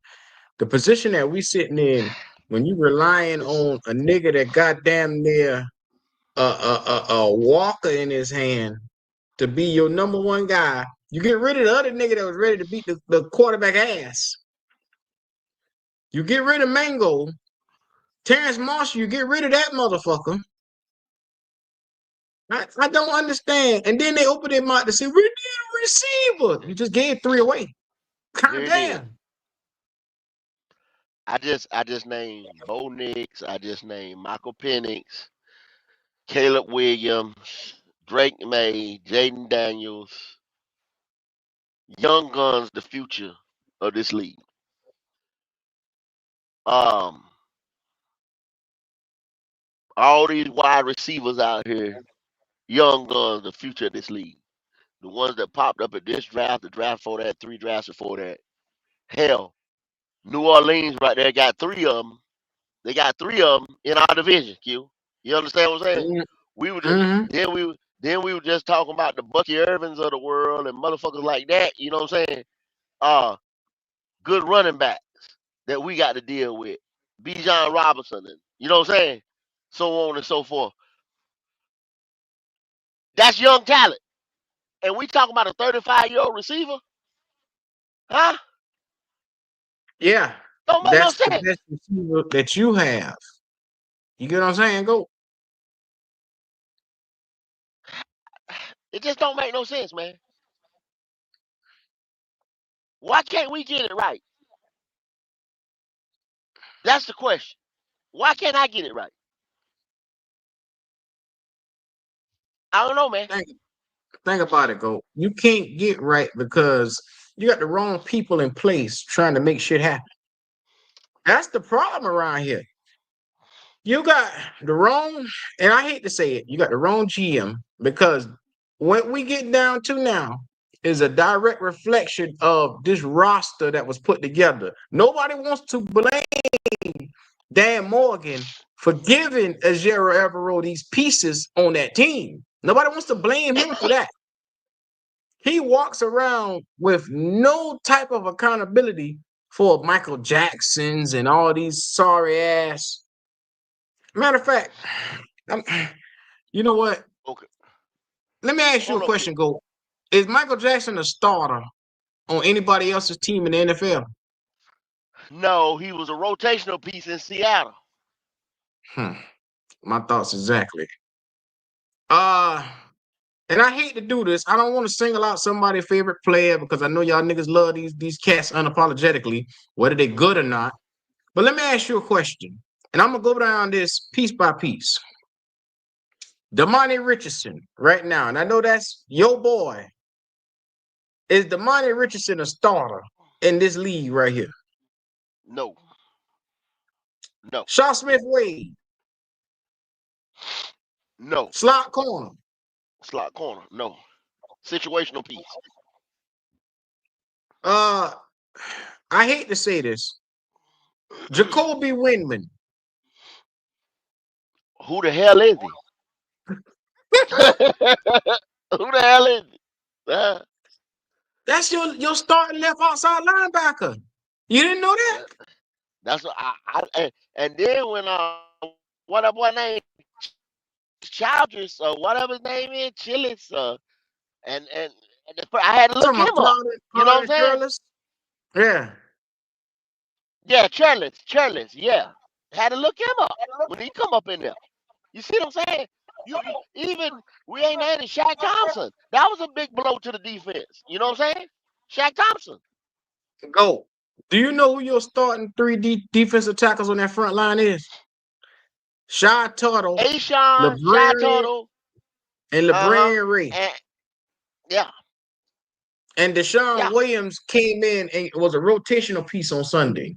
A: The position that we sitting in, when you relying
E: It's
A: on a nigga that goddamn near a walker in his hand to be your number one guy, you get rid of the other nigga that was ready to beat the quarterback ass. You get rid of Mango, Terrence Marshall, you get rid of that motherfucker. I don't understand. And then they open their mouth to say, we need a receiver. You just gave 3 away.
E: here it is.
A: Goddamn.
E: I just named Bo Nix. I just named Michael Penix, Caleb Williams, Drake May, Jaden Daniels. Young guns, the future of this league. Um, all these wide receivers out here, young guns, the future of this league. The ones that popped up at this draft, the draft before that, 3 drafts before that. Hell, New Orleans right there got 3 of them. They got 3 of them in our division. Q, you understand what I'm saying? We were just
A: Mm-hmm.
E: then we were just talking about the Bucky Irvins of the world and motherfuckers like that. You know what I'm saying? Good running backs that we got to deal with. Bijan Robinson, and you know what I'm saying? So on and so forth. That's young talent. And we talking about a 35-year-old receiver? Huh?
A: Yeah.
E: Don't make no
A: That's the
E: sense.
A: best receiver that you have. You get what I'm saying? Go.
E: It just don't make no sense, man. Why can't we get it right? That's the question. Why can't I get it right? I don't know, man.
A: Think about it, Go. You can't get right because you got the wrong people in place trying to make shit happen. That's the problem around here. You got the wrong, and I hate to say it, you got the wrong GM because what we get down to now is a direct reflection of this roster that was put together. Nobody wants to blame Dan Morgan for giving Ajero Evero these pieces on that team. Nobody wants to blame him for that. He walks around with no type of accountability for Michael Jacksons and all these sorry ass. Matter of fact, you know what?
E: Okay.
A: Let me ask you
E: Hold
A: a
E: up, Q.
A: question, Go. Is Michael Jackson a starter on anybody else's team in the NFL?
E: No, he was a rotational piece in Seattle.
A: My thoughts exactly. And I hate to do this. I don't want to single out somebody's favorite player because I know y'all niggas love these cats unapologetically, whether they good or not. But let me ask you a question, and I'm gonna go down this piece by piece. Damani Richardson, right now, and I know that's your boy. Is Damani Richardson a starter in this league right here?
E: No. No.
A: Shaw Smith Wade,
E: No.
A: slot corner.
E: Slot corner. No. Situational piece.
A: I hate to say this. Jacoby Windman.
E: Who the hell is he? Who the hell is he?
A: That's your starting left outside linebacker. You didn't know that?
E: That's what and then when what that boy name Childress or whatever his name is, Chillis, I had to look
A: Talking about
E: him up. You know what I'm
A: Claudia
E: saying?
A: Shirless? Yeah.
E: Yeah, Churlish, yeah. Had to look him up when he come up in there. You see what I'm saying? You even we ain't added Shaq Thompson. That was a big blow to the defense. You know what I'm saying? Shaq Thompson.
A: Go. Do you know who your starting three defensive tackles on that front line is? Shy Tuttle,
E: Ashawn, Shy
A: LeBron,
E: Tuttle,
A: and
E: uh-huh.
A: LeBron Ray.
E: And yeah,
A: And Deshaun
E: yeah,
A: Williams came in and was a rotational piece on Sunday.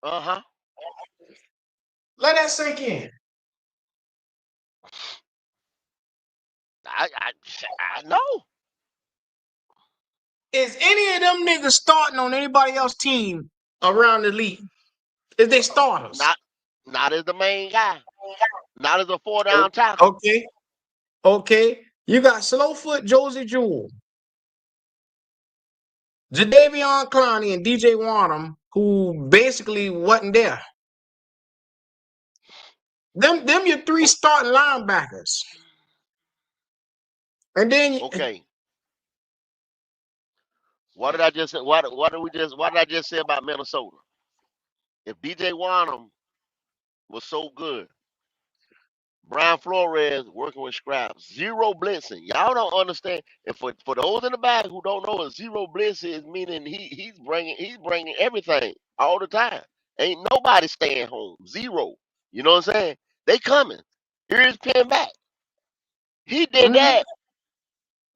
E: uh-huh.
A: Let that sink in.
E: I I, I know.
A: Is any of them niggas starting on anybody else's team around the league? Is they starters?
E: Not not as the main guy. Not as a 4 down tackle.
A: Okay. Okay. You got Slowfoot Josie Jewell, Jadeveon Clowney, and DJ Wanham, who basically wasn't there. Them your three starting linebackers. And then
E: Okay. What did I just say? What did I just say about Minnesota? If DJ Wanham was so good, Brian Flores working with scraps, zero blitzing. Y'all don't understand. And for those in the back who don't know, zero blitzing is meaning he's bringing everything all the time. Ain't nobody staying home. Zero. You know what I'm saying? They coming. Here's pin back. He did that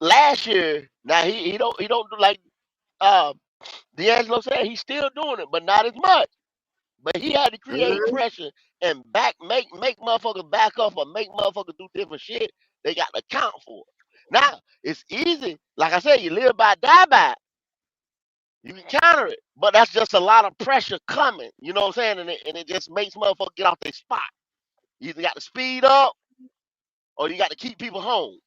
E: last year. Now he don't do like uh D'Angelo said. He's still doing it, but not as much. But he had to create pressure and make motherfuckers back up or make motherfuckers do different shit. They got to count for it. Now it's easy. Like I said, you live by, die by. You can counter it, but that's just a lot of pressure coming. You know what I'm saying? And it just makes motherfuckers get off their spot. You either got to speed up or you got to keep people home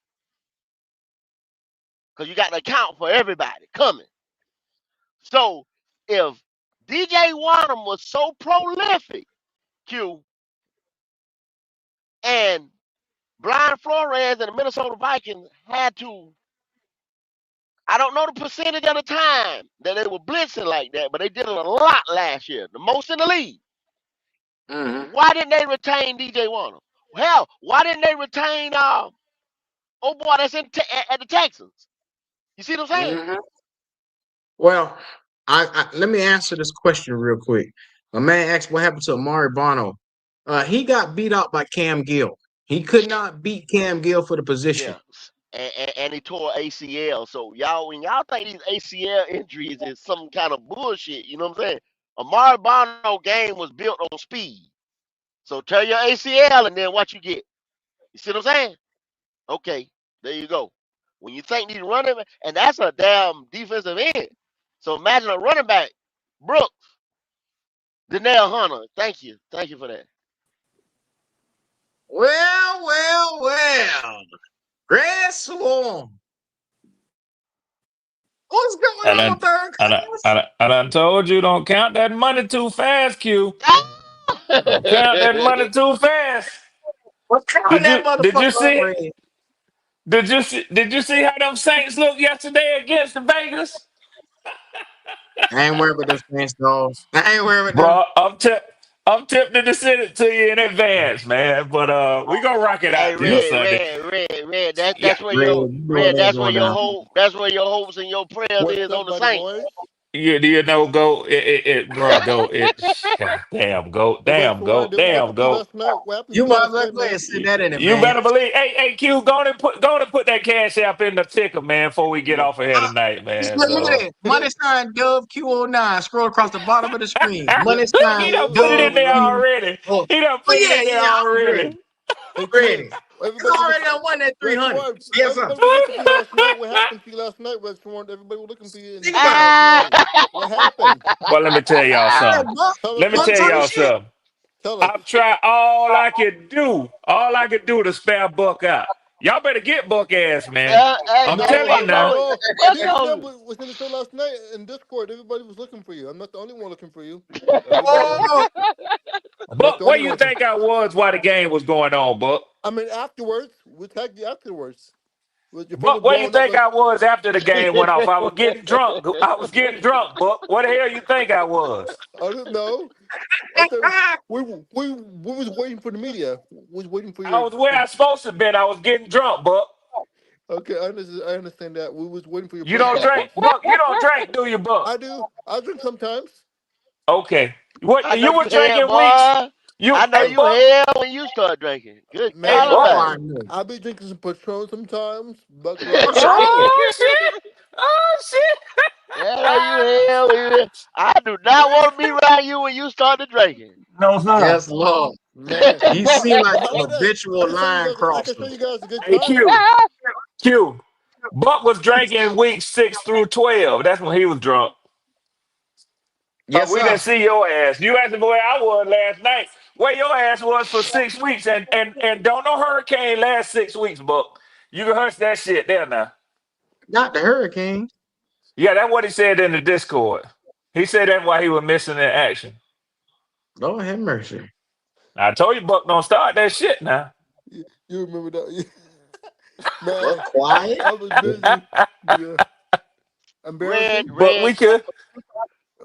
E: because you got to account for everybody coming. So if DJ Wanham was so prolific, Q, and Brian Flores and the Minnesota Vikings had to, I don't know the percentage of the time that they were blitzing like that, but they did it a lot last year, the most in the league. Why didn't they retain DJ Warner? Hell, why didn't they retain oh boy that's at the Texans? You see what I'm saying?
A: Well, I let me answer this question real quick. My man asked what happened to Amari Bono. He got beat out by Cam Gill. He could not beat Cam Gill for the position.
E: Yeah. And he tore ACL. So y'all, when y'all think these ACL injuries is some kind of bullshit, you know what I'm saying? Amari Bono game was built on speed. So tear your ACL and then what you get. You see what I'm saying? Okay, there you go. When you think these running and that's a damn defensive end. So imagine a running back, Brooks, Danielle Hunter. Thank you. Thank you for that.
A: Well. Grass Swarm. What's going on, third class?
G: I done told you don't count that money too fast, Q. Don't count that money too fast.
A: What's counting
G: Did
A: that
G: you did you
A: motherfucker up,
G: see
A: Red?
G: did you see how them Saints looked yesterday against the Vegas?
A: I ain't worried about those fans, dogs. I ain't worried about them.
G: Bro, I'm tempted to send it to you in advance, man. But we gonna rock it
E: Hey,
G: out till
E: Red,
G: Sunday.
E: Red, Red, Red.
G: Yeah.
E: That's where
A: Red,
E: your
A: you know what
E: Red.
A: that
E: That's where
A: going
E: your
A: down.
E: hope. That's where your hopes and your prayers
B: What's
E: is
B: up,
E: on the
B: buddy
E: Saints.
B: boy?
G: You know, go bro, go it. God damn, go,
B: Hey, Red
G: damn,
B: Swan,
G: go,
B: did what
G: damn,
B: happened to you
G: go.
B: last night? What happened
A: You
B: to you
A: might as
B: last
A: well
B: night,
A: go ahead
B: man?
A: and send that in
G: You better
A: advance.
G: believe. Hey, Q, go and put that cash app in the ticker, man, before we get off of here tonight, man.
A: Look at
G: So
A: that. Money sign Dove Q09. Scroll across the bottom of the screen. Money
G: he
A: sign
G: done put it
A: Dove
G: in there
A: Q.
G: already.
A: Oh,
G: He done
A: oh
G: put it
A: yeah,
G: in there
A: I'm ready.
G: already.
B: Hey,
A: Ready.
B: Q,
A: It's
B: everybody was
A: already done won that
B: Red
A: 300.
B: Swan.
A: Yes, sir.
B: Everybody was looking for you last night. What happened to you last night, Red Swan? Everybody was looking for you in the
A: Think
B: game
A: about it.
B: last
E: Ah!
B: night. What happened?
G: Well, let me tell y'all
A: Yeah,
G: something.
A: Buck,
B: Tell us,
G: Let me
A: Buck
G: tell
B: man.
A: talking
G: y'all
A: shit.
G: something.
B: Tell us.
G: I've tried all I could do to spare Buck out. Y'all better get Buck ass, man.
E: Hey,
G: I'm
E: hey,
G: telling
B: No,
G: you
E: Buck
G: now.
E: told
B: no.
E: Buck
B: Big Snap
E: told
B: was in the show last night in Discord. Everybody was looking for you. I'm not the only one looking for you.
E: me.
B: Everybody,
A: Oh,
B: I'm not
G: Buck,
B: the
G: where
B: only
G: you
B: one.
G: think I was while the game was going on, Buck?
B: I mean, afterwards, we tagged you afterwards. With your phone
G: Buck,
B: was
G: where you
B: blowing up
G: think
B: like
G: I was after the game went off? I was getting drunk. I was getting drunk, Buck. Where the hell you think I was?
B: I didn't know. I said we was waiting for the media. We was waiting for
G: I
B: your.
G: was where I supposed to been. I was getting drunk, Buck.
B: Okay, I understand that. We was waiting for your
G: You
B: press
G: don't drink,
B: conference.
G: Buck. You don't drink, do you, Buck?
B: I do. I drink sometimes.
G: Okay. What
E: I know
G: you was
E: you hell,
G: drinking weeks?
E: boy.
G: You,
E: I know
G: hey,
E: you
G: Buck.
E: hell when you start drinking. Good
G: Hey,
E: God
B: Man,
A: oh,
G: Buck.
A: I
E: Almighty.
A: know.
B: I be drinking some Patron sometimes. Bud
A: Oh,
B: Light.
A: shit.
G: Oh shit! Oh shit!
E: I know you hell when you. I do not want to be around you when you started drinking.
G: No sir.
A: Yes, Lord.
B: Man,
A: He seemed like
B: how
A: an
B: about that?
A: habitual line
B: I can show
A: crosser.
B: you guys a good
G: Hey
B: time.
G: Q. Buck was drinking weeks 6 through 12. That's when he was drunk.
A: Yes,
G: We
A: sir.
G: didn't see your ass. You asked me where I was last night. Where your ass was for 6 weeks, and don't know hurricane last 6 weeks, Buck. You can hush that shit there now.
A: Not the Hurricane.
G: Yeah, that's what he said in the Discord. He said that's why he was missing in action.
A: Lord have mercy.
G: I told you, Buck, don't start that shit now.
B: You remember that?
A: But
B: Man,
A: quiet.
B: I was busy. Yeah.
E: Red,
B: Embarrassing.
G: But
E: red.
G: we could.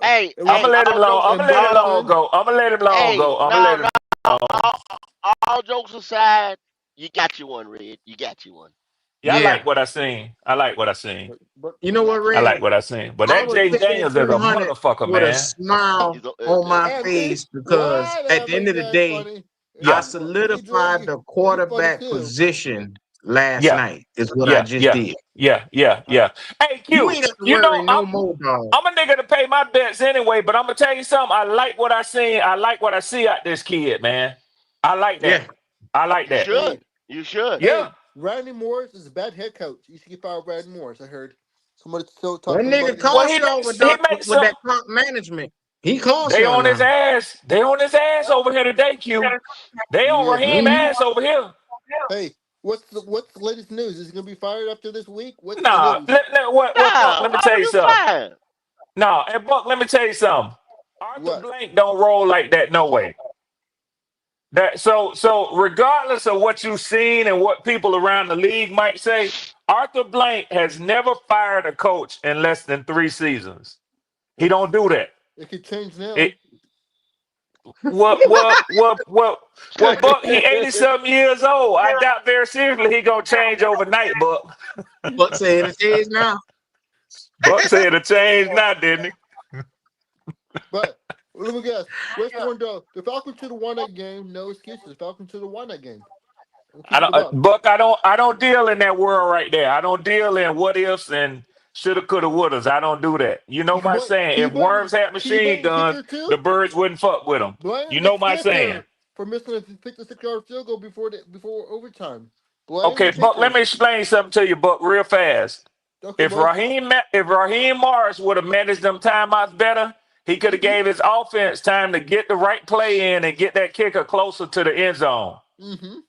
E: Hey,
B: It
G: I'm
B: was
G: gonna
E: hey,
G: let him
E: all
G: long.
E: jokes,
G: I'm gonna let it
E: all,
G: long
B: embarrassing.
G: go. I'm gonna let him long
E: hey,
G: go. I'm gonna
E: no,
G: let him
E: no,
G: long.
E: all, all jokes aside, you got you one, Red. You got you one.
G: Yeah, I
A: Yeah.
G: like what I seen. I like what I seen.
B: But
A: You know
E: You
A: what,
E: got you
G: I
E: one.
A: Red?
G: like what I seen. But
A: I
G: that
A: would
G: Jaden
A: take that
G: Daniels is a
A: 300
G: motherfucker,
A: with a
G: man.
A: smile
E: He's
A: on my
B: and see,
A: face because at the
B: whatever,
A: end of the
B: that's
A: day,
B: funny.
A: I
G: Yeah,
A: solidified the
B: He's funny
A: quarterback
B: too.
A: position last
G: yeah,
A: night, is what I
G: yeah,
A: just
G: yeah,
A: did.
G: yeah, yeah,
B: I,
G: yeah. Hey,
A: You
G: Q,
A: ain't got to
G: you know
A: worry no more, dog.
G: I'm a nigga to pay my bets anyway, but I'm gonna tell you something. I like what I seen. I like what I see out this kid, man. I like that.
A: Yeah.
G: I like
E: You
G: that.
B: hey,
E: should. You should.
G: Yeah.
B: Randy Morris is a bad head coach. You should get fired, Randy Morris. I heard somebody still
A: That
B: talking about
A: nigga
B: him.
G: Well,
A: cost y'all
G: he makes
A: with that
G: some.
A: clock management. He cost
G: They
A: y'all
G: on his
A: now.
G: ass. They on his ass over here today, Q. They on
B: Yeah.
G: Raheem
A: Mhm.
G: ass over here.
B: Hey, what's the latest news? Is he gonna be fired after this week? What's the
G: Nah,
B: news?
G: what Buck?
E: Nah,
G: Let me
E: why
G: tell
E: would
G: you
E: you
G: something.
E: fire?
G: Nah, and Buck, let me tell you something. Arthur
B: What?
G: Blank don't roll like that, no way. That so regardless of what you've seen and what people around the league might say, Arthur Blank has never fired a coach in less than 3 seasons. He
B: It's,
G: don't do that.
B: it could change
G: It
B: now.
G: Buck, he 80 something years old. I doubt very seriously he gonna change overnight, Buck.
A: Buck saying it is now.
G: Buck said a change now, didn't he?
B: But let me guess. West one though. The Falcons to the one night game. No excuses. Falcons to the one night game. I'm
G: I
B: keeping
G: don't,
B: the buck.
G: Buck. I don't deal in that world right there. I don't deal in what ifs and shoulda, coulda, wouldas. I don't do that. You know my saying.
B: Can you
G: If worms had
B: can you
G: machine
B: blame the
G: guns,
B: kicker
G: the
B: too?
G: birds wouldn't fuck with them.
B: Blame
G: You
B: the
G: know my saying.
B: kicker for missing a 56-yard field goal before overtime. Blame the
G: Okay, Buck. Let
B: kicker.
G: me explain something to you, Buck, real fast.
B: Okay,
G: If
B: boy.
G: Raheem Morris would have managed them timeouts better, he could have
B: Mm-hmm.
G: gave his offense time to get the right play in and get that kicker closer to the end zone.
B: Mm-hmm.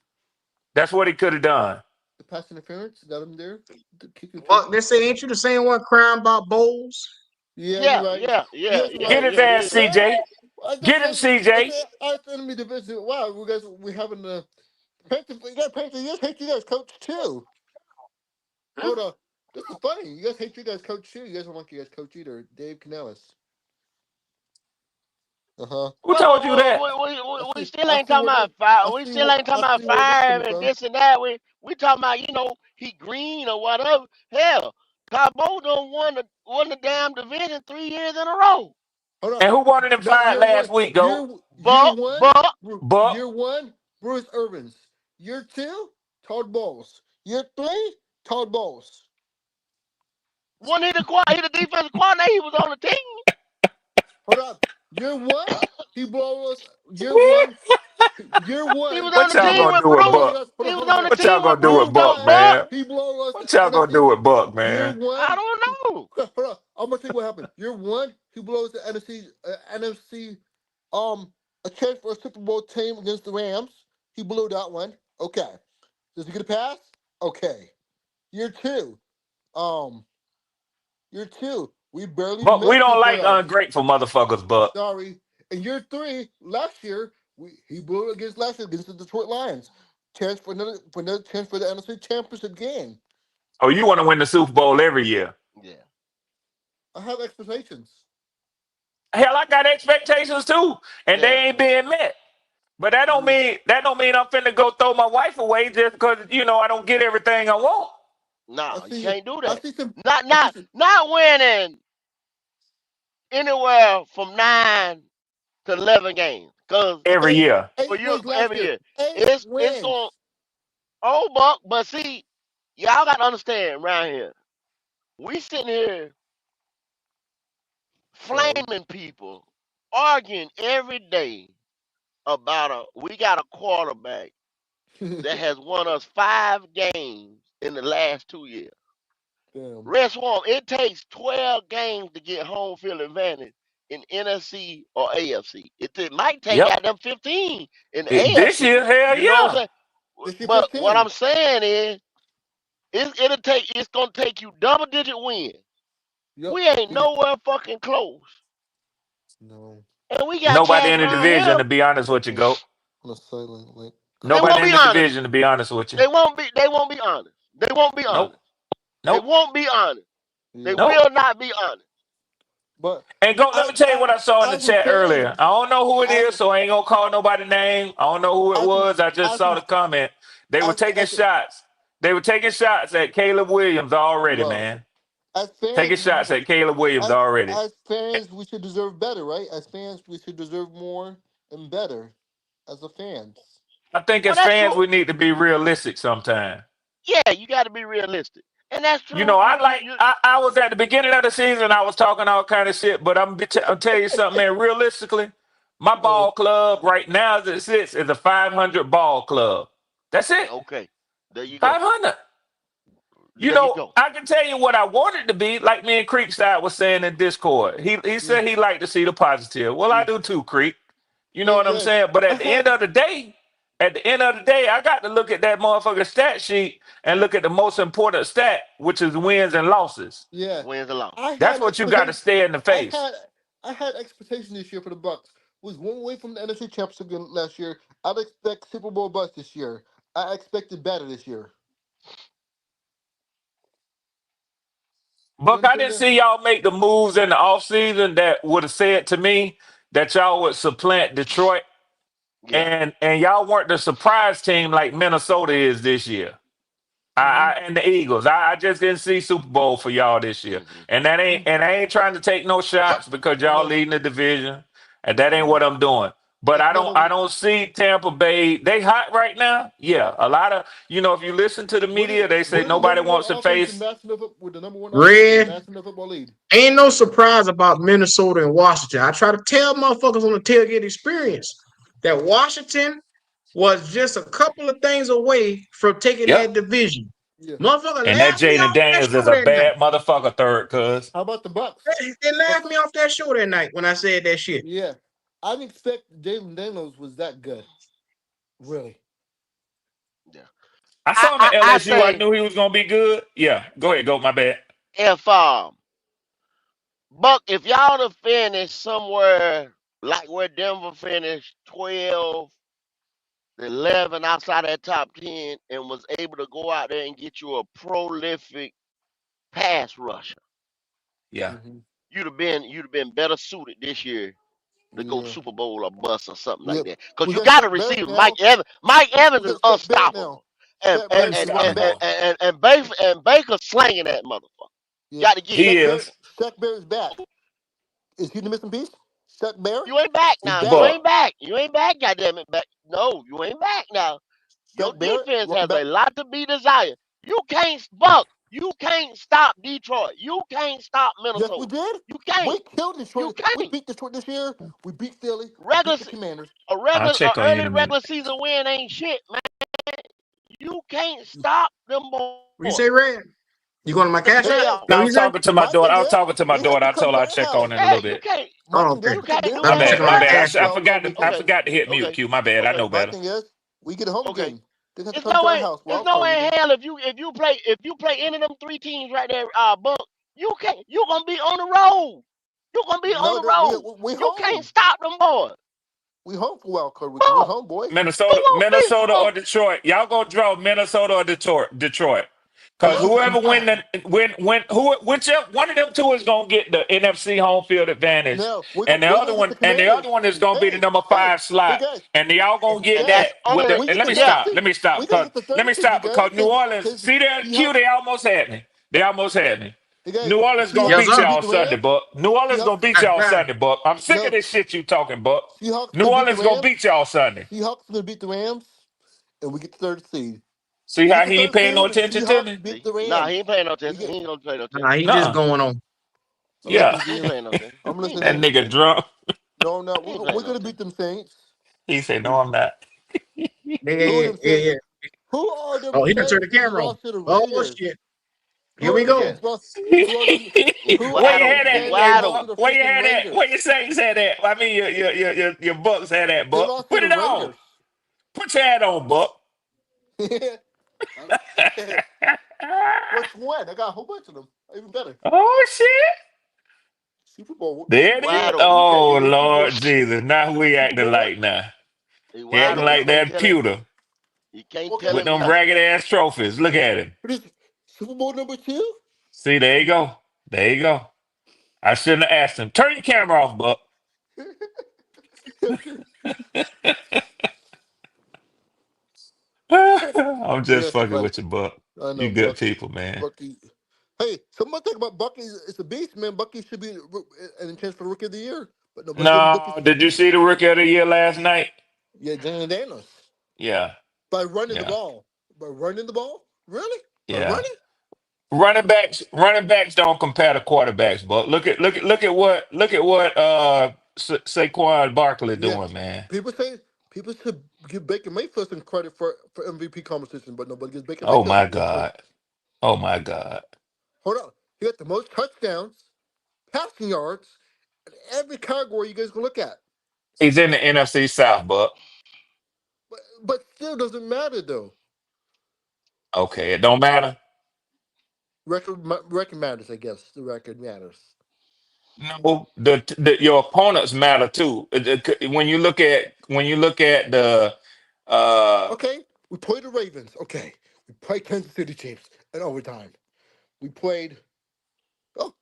G: That's what he could have done.
B: The pass interference got him there. The kicker
A: Buck,
B: taken.
A: they say, ain't you the same one crying about bowls?
B: Yeah, you're
E: Yeah,
B: right.
E: yeah, yeah,
B: Yes, you're
E: yeah,
G: Get
B: right.
G: his
E: yeah.
G: ass,
E: He is.
G: CJ.
B: I just
G: Get him,
B: said,
G: CJ.
B: I said enemy division. Wow, we having the Panther. You got Panther. You guys hate you guys coach too.
A: Huh?
B: Hold on. This is funny. You guys hate you guys coach too. You guys don't like you guys coach either. Dave Canales. Uh huh.
G: Who told you that?
E: We still
B: I
E: ain't
B: see
E: talking
B: where this.
E: about fire.
B: I
E: We
B: see.
E: still ain't talking
B: I
E: about
B: see where this
E: fire
B: coming
E: and
B: from.
E: this and that. We talking about he green or whatever. Hell, Cabo done won the damn division 3 years in a row.
B: Hold on.
G: And who wanted him
B: Not
G: fired
B: year one.
G: last week, go?
B: Year
E: Buck,
B: one.
E: Buck,
G: Buck.
B: Year one. Bruce Irvins. Year two. Todd Bowles. Year three. Todd Bowles.
E: when he the defensive coordinator, he was on the team.
B: Hold up. Year one. He blow us. Year one. Year
E: He
B: one.
E: was on
G: What
E: the
B: He
G: y'all
E: team
B: blow.
G: gonna
E: with
G: do
B: He
G: with
E: Bruce.
B: blowing
G: Buck?
B: us.
E: He was
B: Hold
E: on
B: on.
E: the
G: What
E: team
G: y'all
E: with
G: gonna do
B: Year
E: Bruce
G: with
E: called
G: Buck,
B: one.
E: Buck.
G: man?
B: He blow us
G: What
B: the
G: y'all gonna do
B: NFC.
G: with Buck,
B: Year
G: man?
E: I
B: one.
E: don't know.
B: Hold on. I'm gonna tell you what happened. Year one. He blows the NFC. A chance for a Super Bowl team against the Rams. He blew that one. Okay. Does he get a pass?
H: Okay. Year 2. Year 2. We barely
G: But we
H: missed the
G: don't like
H: playoffs.
G: ungrateful motherfuckers, but
H: Sorry. In year 3, last year, he blew it against the Detroit Lions. Chance for another chance for the NFC Championship game.
G: oh, you want to win the Super Bowl every year.
E: Yeah.
H: I have expectations.
G: Hell, I got expectations too, and they
E: Yeah.
G: ain't being met. But that don't mean I'm finna go throw my wife away just because I don't get everything I want
E: No, you
H: see.
E: can't do
H: I
E: that.
H: see some.
E: Not
H: I see
E: not
H: some.
E: not winning anywhere from 9 to 11 games. Cause
G: every
H: Eight,
G: year.
E: for
H: eight
E: you
H: wins last
E: every
H: year.
E: year,
H: 8
E: it's
H: wins.
E: going Buck. But see, y'all got to understand around here. We sitting here
H: Sorry.
E: flaming people, arguing every day about we got a quarterback that has won us 5 games in the last 2 years.
H: Damn.
E: Rest warm. It takes 12 games to get home field advantage in NFC or AFC. It might take
G: Yep.
E: out them 15 in the
G: This year,
E: AFC.
G: hell
E: You know what I'm
G: yeah.
E: saying?
H: This year
E: But what
H: 15.
E: I'm saying is, it's gonna take you double digit wins.
H: Yep.
E: We ain't
H: We
E: nowhere fucking close,
H: no
E: and we got
G: Nobody
E: cats
G: in the
E: around
G: division,
E: here.
G: to be honest with you, go.
H: on a silent link.
E: They
G: Nobody
E: won't
G: in
E: be
G: the
E: honest.
G: division, to be honest with you.
E: They won't be. They won't be honest. They won't be
G: Nope.
E: honest. They
G: Nope.
E: won't be honest. They
H: Yeah.
G: Nope.
E: will not be honest.
H: But
G: And go, let me tell you what I saw in the
H: as a
G: chat
H: fan,
G: earlier. I don't know who it
H: as
G: is, so I ain't gonna call nobody name. I don't know who it
H: as a,
G: was. I just
H: as
G: saw
H: a,
G: the comment. They were taking
H: as a,
G: shots. They were taking shots at Caleb Williams already,
H: well,
G: man.
H: as
G: Taking
H: fans,
G: shots at Caleb Williams already.
H: as fans, we should deserve better, right? As fans, we should deserve more and better. As a fans.
G: I think
E: Well,
G: as
E: that's
G: fans,
E: true.
G: we need to be realistic sometimes.
E: Yeah, you got to be realistic, and that's true.
G: I was at the beginning of the season, I was talking all kind of shit, but I'm tell you something, man. Realistically, my
H: Uh,
G: ball club right now as it sits is a 500 ball club. That's it.
E: Okay, there you go.
G: 500.
E: There you go.
G: I can tell you what I wanted to be, like me and Creekside was saying in Discord. He
H: yeah,
G: said he liked to see the positive. Well, I
H: yeah,
G: do too, Creek. You know
H: yeah,
G: what I'm
H: yeah.
G: saying? But
H: I had,
G: at the end of the day, I got to look at that motherfucking stat sheet and look at the most important stat, which is wins and losses.
H: yeah.
E: Wins and losses.
H: I
G: That's
H: had
G: what you got to
H: expectations.
G: stare in the
H: I
G: face.
H: had, I had expectations this year for the Bucks. Was one away from the NFC Championship again last year. I'd expect Super Bowl Bucks this year. I expected better this year. You
G: Buck, I
H: understand
G: didn't
H: that?
G: see y'all make the moves in the offseason that would have said to me that y'all would supplant Detroit.
E: Yeah.
G: And y'all weren't the surprise team like Minnesota is this year.
H: Mm-hmm.
G: And the Eagles. I just didn't see Super Bowl for y'all this year.
E: Hmm.
G: And I ain't trying to take no shots because y'all
H: No,
G: leading the division. And that ain't
H: no.
G: what I'm doing. But
H: It's not
G: I
H: only.
G: don't see Tampa Bay. They hot right now. Yeah. A lot of if you listen to the media, they say
H: We're the
G: nobody
H: number one
G: wants to
H: offense in
G: face.
H: National Football. We're the number one offense in the
A: Red,
H: National Football League.
A: ain't no surprise about Minnesota and Washington. I try to tell motherfuckers on the tailgate experience that Washington was just a couple of things away from taking
G: Yep.
A: that division.
H: Yeah.
A: Motherfucker
G: And that
A: laughed me
G: Jaden
A: off that
G: Daniels
A: show
G: is a
A: that night.
G: bad motherfucker third, cuz.
H: How about the Bucks?
A: They laughed me off that show that night when I said that shit.
H: Yeah. I didn't expect Jaden Daniels was that good. Really.
E: Yeah.
G: I
E: I,
G: saw him at
E: I I
G: LSU. I
E: say
G: knew he was gonna be good. Yeah. Go ahead, go. My bad.
E: if Buck, if y'all to finish somewhere like where Denver finished 12, 11 outside that top 10 and was able to go out there and get you a prolific pass rusher,
G: Yeah.
H: Mm-hmm.
E: you'd have been better suited this year to go
H: Yeah.
E: Super Bowl or bust or something like
H: Yep.
E: that. Because
H: We
E: you
H: got
E: got to
H: Shaq Barrett
E: receive
H: now.
E: Mike Evans. Mike
H: We
E: Evans is
H: got Shaq Barrett now.
E: unstoppable. And
H: Shaq
E: and
H: Barrett is
E: and
H: running
E: and
H: back.
G: Unstoppable.
E: and, and, Baker slanging that motherfucker.
H: Yeah.
E: Got to give
G: He
E: you that.
G: is.
H: Shaq Barrett's back. Is he the missing piece? Shaq Barrett
E: You ain't back
H: is
E: now. You
H: back.
G: But
E: ain't back. You ain't back, goddamn it. Back. No, you ain't back now. Your
H: Shaq Barrett,
E: defense
H: welcome
E: has
H: back.
E: a lot to be desired. You can't Buck. You can't stop Detroit. You can't stop
H: Yes, we
E: Minnesota.
H: did.
E: You
H: We
E: can't.
H: killed
E: You
H: Detroit. We
E: can't.
H: beat Detroit this year. We beat Philly. We
E: Regular
H: beat the
E: se-
H: Commanders.
G: I'll
E: a
G: check on you in
E: early
G: a minute.
E: regular season win ain't shit, man. You can't stop them
A: What you
E: boys.
A: say, Red? You going to my
E: The
A: cash app?
E: playoffs.
A: That
G: I
A: what
G: was
A: you say?
G: talking to my
H: My
G: daughter.
H: thing
G: I was
H: is,
G: talking to my
H: they have
G: daughter.
H: to
G: I
H: come
G: told
H: to
G: her
H: our
G: I'd check on
H: house.
G: it in a
E: Yeah,
G: little
E: you
G: bit.
E: can't.
H: My
A: Oh,
H: thing
A: okay.
E: You
H: is,
E: can't.
H: they
E: You
H: don't
A: I'm
H: come
E: can't
H: to
A: checking
H: our
A: my
E: hurt.
H: house
A: cash
H: for
A: app.
H: our
G: I
H: for our
G: forgot to
H: weekend.
G: hit mute.
E: Okay.
G: Q. My bad. I
E: Okay.
G: know better.
H: My
E: Okay.
H: thing is, we get a home
E: Okay.
H: game. They have to
E: It's
H: come to
E: no
H: our
E: way.
H: house.
E: It's
H: Wild
E: no
H: card
E: way in
H: weekend.
E: hell if you play any of them three teams right there, Buck. You gonna be on the road. You gonna be on
H: No,
E: the road.
H: we
E: You can't
H: home.
E: stop them boys.
H: We home for wild card weekend. We
E: Buck,
H: home, boy.
E: you
G: Minnesota,
E: gonna be
G: Minnesota or
E: Buck.
G: Detroit. Y'all gonna draw Minnesota or Detroit. Because
H: Unless it's
G: whoever whichever one of them two is gonna get the NFC home field advantage,
H: now
G: and the
H: we're
G: other
H: gonna get the
G: one and the other
H: Commanders.
G: one is gonna be the
H: Hey,
G: number
H: hey,
G: five
H: hey,
G: slot,
H: guys.
G: and y'all gonna get
E: And that's
G: that with
E: only
G: the.
H: We
G: And
H: get
G: let
H: the
G: me
H: third
E: yeah.
G: stop. Let
H: seed.
G: me stop
H: We gotta
G: because
H: get the
G: let
H: third
G: me
H: seed, you
G: stop
H: guys,
G: because New Orleans.
H: because
G: See there, Q.
H: Seahawks.
G: They almost had me. They almost had me.
H: Hey guys,
G: New Orleans gonna
H: Seahawks
A: Yes,
G: beat
H: gonna
A: sir.
H: beat
G: y'all
H: the
G: Sunday,
H: Rams.
G: Buck. New Orleans
H: Seahawks,
G: gonna beat y'all Sunday, Buck. I'm sick of
H: no,
G: this shit you talking, Buck.
H: Seahawks
G: New
H: gonna beat the
G: Orleans gonna
H: Rams.
G: beat y'all Sunday.
H: Seahawks gonna beat the Rams, and we get the third seed.
G: See
H: We
G: how
H: get the
G: he ain't
H: third
G: paying no
H: seed. The
G: attention to
H: Seahawks
G: me?
H: beat
E: See?
H: the
E: Nah, he
H: Rams.
E: ain't paying no
H: We
E: attention.
H: get.
E: He ain't gonna pay no
A: Nah,
E: attention.
A: he just
G: Nuh.
A: going on.
H: I'm
G: Yeah.
H: listening to
E: He ain't
H: you.
E: paying no attention.
H: I'm
E: He ain't
H: listening
G: That
H: to
E: paying no
H: you.
G: nigga
E: attention.
G: drunk.
H: No, I'm not.
E: He ain't
H: We're
E: paying no
H: gonna beat
E: attention.
H: them Saints.
G: He said, "No,
H: We,
G: I'm not."
A: Yeah,
H: who are
A: yeah,
H: them
A: yeah,
H: Saints?
A: yeah.
H: Who are them
A: Oh, he done turned
H: Saints
A: the
H: that just
A: camera on.
H: lost to the
A: Oh
H: Raiders?
A: shit. Here
H: Who are
A: we
H: them
A: go.
E: Yeah.
H: Saints lost? Who are them?
E: He
H: Who
G: Where
H: are
G: you
E: wide
H: them
G: had
E: open. He
G: that,
H: Saints that
G: hey
E: wide
H: lost to
G: Buck?
E: open.
H: the
G: Where you
H: freaking
G: had that? Where
H: Raiders?
G: your Saints had that? I mean, your Bucks had that,
H: They
G: Buck.
H: lost to
G: Put
H: the
G: it on.
H: Raiders.
G: Put your hat on, Buck.
H: Which one? I got a whole bunch of them. Even better.
G: Oh shit!
H: Super Bowl.
E: He
G: There it is.
E: wide open. You can't.
G: Oh
H: Super Bowl.
G: Lord Jesus! Now who he
H: Super
G: acting
H: Bowl what?
G: like now?
E: He
G: He
E: wide
G: acting
E: open. You
G: like
E: can't
G: that
E: tell him.
G: pewter
E: You can't tell
H: Okay.
G: with
E: him
G: them
E: nothing.
G: ragged ass trophies. Look at him.
H: What is Super Bowl number two?
G: See, there you go. There you go. I shouldn't have asked him. Turn your camera off, Buck.
H: Okay.
G: I'm just
H: Yes,
G: fucking
H: but
G: with you, Buck.
H: I
G: You
H: know
G: good people, man.
H: Bucky. Hey, someone think about Bucky. It's a beast, man. Bucky should be in chance for Rookie of the Year, but nobody gives Bucky.
G: No, did you see the rookie of the year last night?
H: Yeah, Jaden Daniels
G: Yeah,
H: by running the
G: yeah,
H: ball. By running the ball, really? By
G: yeah.
H: running?
G: Running backs don't compare to quarterbacks, but look at what Saquon Barkley
H: Yeah.
G: doing, man.
H: People say people should give Baker Mayfield some credit for MVP conversation, but nobody gives Baker
G: Oh
H: Mayfield
G: my
H: some credit.
G: God. Oh my God.
H: Hold on, he got the most touchdowns, passing yards, in every category you guys can look at.
G: He's in the NFC South, but
H: But still doesn't matter though.
G: okay, it don't matter.
H: Record matters, I guess. The record matters.
G: No, your opponents matter too. When you look at the uh
H: Okay, we played the Ravens. Okay, we played Kansas City Chiefs in overtime. We played. Oh,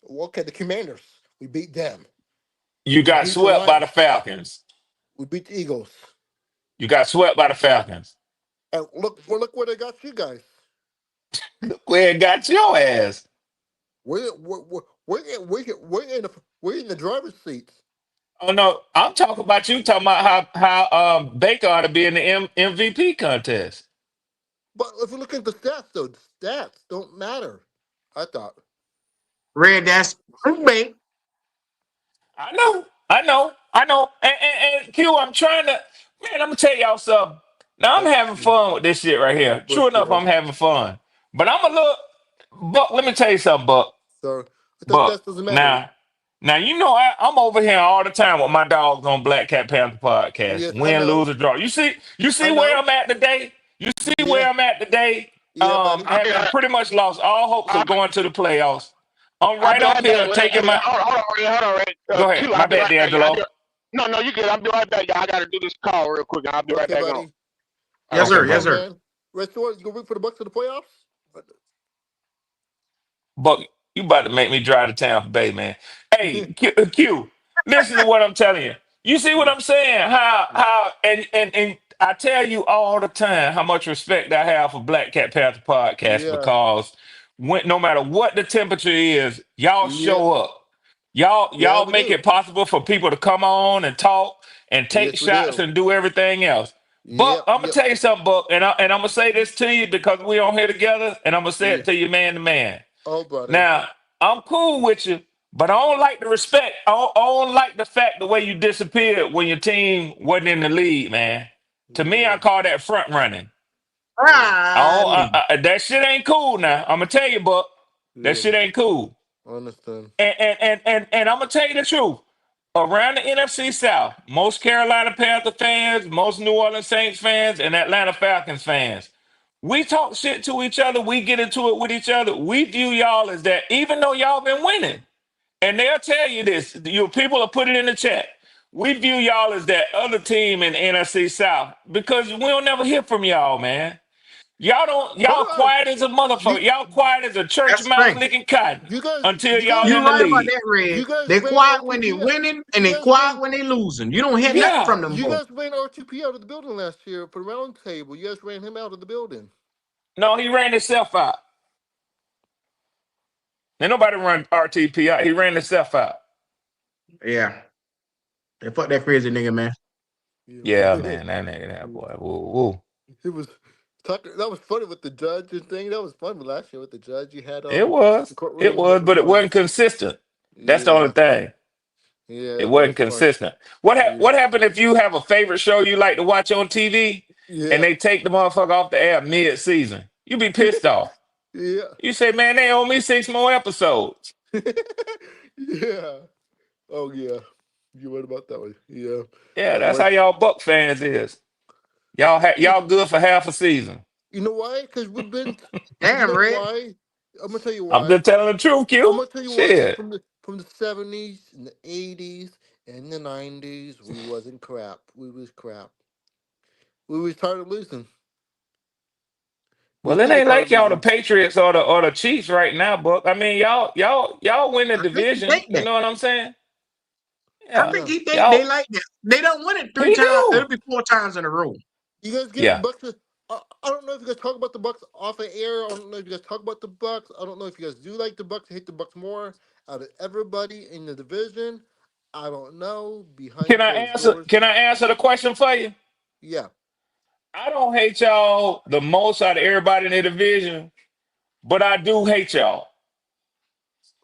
H: okay, the Commanders. We beat them.
G: you
H: We
G: got
H: beat the
G: swept by the
H: Lions.
G: Falcons.
H: We beat the Eagles.
G: You got swept by the Falcons.
H: And look where they got you guys.
G: Look where it got your ass.
H: We're in the driver's seat.
G: Oh no, I'm talking about you talking about how Baker ought to be in the MVP contest.
H: But if you look at the stats, though, the stats don't matter. I thought.
A: Red, that's clickbait.
G: I know. And Q, I'm trying to, man, I'm gonna tell y'all something. Now I'm
H: That's
G: having fun with this shit right here. True enough,
H: bullshit.
G: I'm having fun. But I'm a little Buck, let me tell you something, Buck.
H: So I thought
G: Buck.
H: stats doesn't matter.
G: Now you know I'm over here all the time with my dogs on Black Cat Panther podcast.
H: Yes, I
G: Win,
H: know.
G: lose, or draw. You see
H: I
G: where
H: know.
G: I'm at today? You see
H: Yeah,
G: where I'm at today?
H: yeah, buddy.
F: I'll be
G: Having
F: right.
G: pretty much lost all hopes
F: I'll
G: of
F: be,
G: going to the playoffs. I'm
F: I'll
G: right
F: be
G: up
F: right back.
G: here taking
F: Hey,
G: my
F: hold on, Ray. Hold on, Ray.
G: go ahead.
F: Q,
G: My
F: I'll be
G: bad,
F: right back. Y'all.
G: D'Angelo.
F: No, you good. I'll be right back. Y'all. I got to do this call real quick. I'll be right
H: Okay,
F: back on.
H: buddy.
F: All
A: Yes,
F: right.
G: Okay,
A: sir. Yes,
G: bro.
H: Restaurant
A: sir.
H: man. Restaurant. You gonna root for the Bucks in the playoffs?
G: Buck, you about to make me drive to Tampa Bay, man. Hey, Q, listen to what I'm telling you. You see what I'm saying? And I tell you all the time how much respect I have for Black Cat Panther podcast
H: Yeah,
G: because no matter what the temperature is, y'all
H: yeah,
G: show up. Y'all
H: yeah.
G: y'all
H: We
G: make
H: do.
G: it possible for people to come on and talk and take
H: Yes, we
G: shots
H: do.
G: and do everything else. Buck,
H: Yep,
G: I'm gonna
H: yep.
G: tell you something, Buck, and I'm gonna say this to you because we on here together, and I'm gonna say
H: Yeah.
G: it to you man to man.
H: Oh, buddy.
G: Now, I'm cool with you, but I don't like the respect. I don't like the fact the way you disappeared when your team wasn't in the lead, man. To me,
H: Yeah,
G: I call that front running.
H: yeah,
G: That shit ain't cool now. I'm gonna tell you, Buck. That
H: yeah.
G: shit ain't cool.
H: I understand.
G: And I'm gonna tell you the truth. around the NFC South, most Carolina Panther fans, most New Orleans Saints fans, and Atlanta Falcons fans, we talk shit to each other. We get into it with each other. We view y'all as that, even though y'all been winning. And they'll tell you this. Your people will put it in the chat. We view y'all as that other team in the NFC South because we don't never hear from y'all, man. Y'all
H: Hold on.
G: quiet as a
H: You
G: motherfucker. Y'all quiet as a church
A: That's
G: mouse
A: right.
G: licking cotton
H: you guys
G: until
H: you guys
G: y'all
A: You're
G: in the
A: right about
G: league.
A: that, Red.
H: you guys
A: They
H: ran
A: quiet when they
H: RTP.
A: winning,
H: You
A: and they
H: guys
A: quiet
H: ran
A: when they losing. You don't hear nothing
G: Yeah.
A: from them
H: you
A: boys.
H: guys ran RTP out of the building last year for the round table. You guys ran him out of the building.
G: No, he ran himself out. Ain't nobody run RTP out. He ran himself out.
A: Yeah. They fuck that crazy nigga, man.
G: Yeah, man. That nigga, that boy. Woo, woo.
H: It was that was funny with the judge and thing. That was fun last year with the judge. You had
G: It
H: the
G: was. It
H: courtroom. That
G: was,
H: was
G: but it
H: fun.
G: wasn't consistent. That's the only
H: Yeah,
G: thing. It
H: yeah, that
G: wasn't
H: was fun.
G: consistent.
H: Yeah,
G: What happened if you have a favorite show you like to watch on TV and
H: yeah,
G: they take the motherfucker off the air mid-season? You be pissed off.
H: yeah,
G: You say, man, they owe me 6 more episodes.
H: yeah. Oh yeah, you right about that one. Yeah,
G: Yeah,
H: that
G: that's
H: was.
G: how y'all Buck fans is. Y'all good for half a season.
H: You know why? Because we've been. Because you
A: Damn,
H: know
A: Red.
H: why? I'm gonna tell you
G: I'm
H: why.
G: just telling the truth,
H: I'm
G: Q.
H: gonna tell you why. Because
G: Shit.
H: from the '70s and the '80s and the '90s, we wasn't crap. We was crap. We was tired of losing. We
G: Well, it
H: still get
G: ain't
H: tired
G: like
H: of
G: y'all the
H: losing.
G: Patriots or the Chiefs right now, Buck. I mean, y'all win the
A: I think he
G: division.
A: think
G: You
A: that.
G: know what I'm saying?
A: I
G: Yeah.
A: think
H: Yeah.
A: he think they
G: Y'all,
A: like that. They don't win it three
G: he
A: times.
G: do.
A: It'll be 4 times in a row.
H: You guys give the
G: Yeah.
H: Bucks. I don't know if you guys talk about the Bucks off the air. I don't know if you guys talk about the Bucks. I don't know if you guys do like the Bucks. Hate the Bucks more out of everybody in the division. I don't know. Behind closed doors.
G: Can I answer the question for you?
H: Yeah.
G: I don't hate y'all the most out of everybody in the division, but I do hate y'all.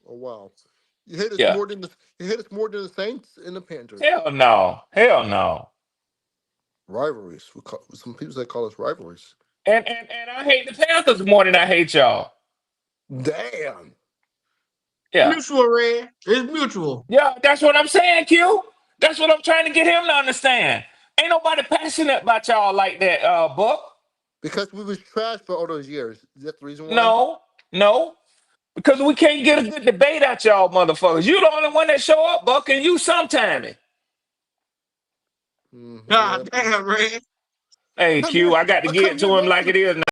H: Oh wow. You hate us
G: Yeah.
H: more than the you hate us more than the Saints and the Panthers.
G: Hell no. Hell no.
H: Rivalries. Some people say call us rivalries.
G: And I hate the Panthers more than I hate y'all.
H: Damn.
G: Yeah.
A: Mutual, Red. It's mutual.
G: Yeah, that's what I'm saying, Q. That's what I'm trying to get him to understand. Ain't nobody passionate about y'all like that, Buck.
H: Because we was trash for all those years. Is that the reason why?
G: No, no. Because we can't get a good debate out y'all motherfuckers. You the only one that show up, Buck, and you sometime.
H: Yeah.
A: God damn, Red.
H: I
G: Hey,
H: come
G: Q,
H: here.
G: I got to
H: I
G: get
H: come
G: it
H: here
G: to him like
H: mostly.
G: it is now.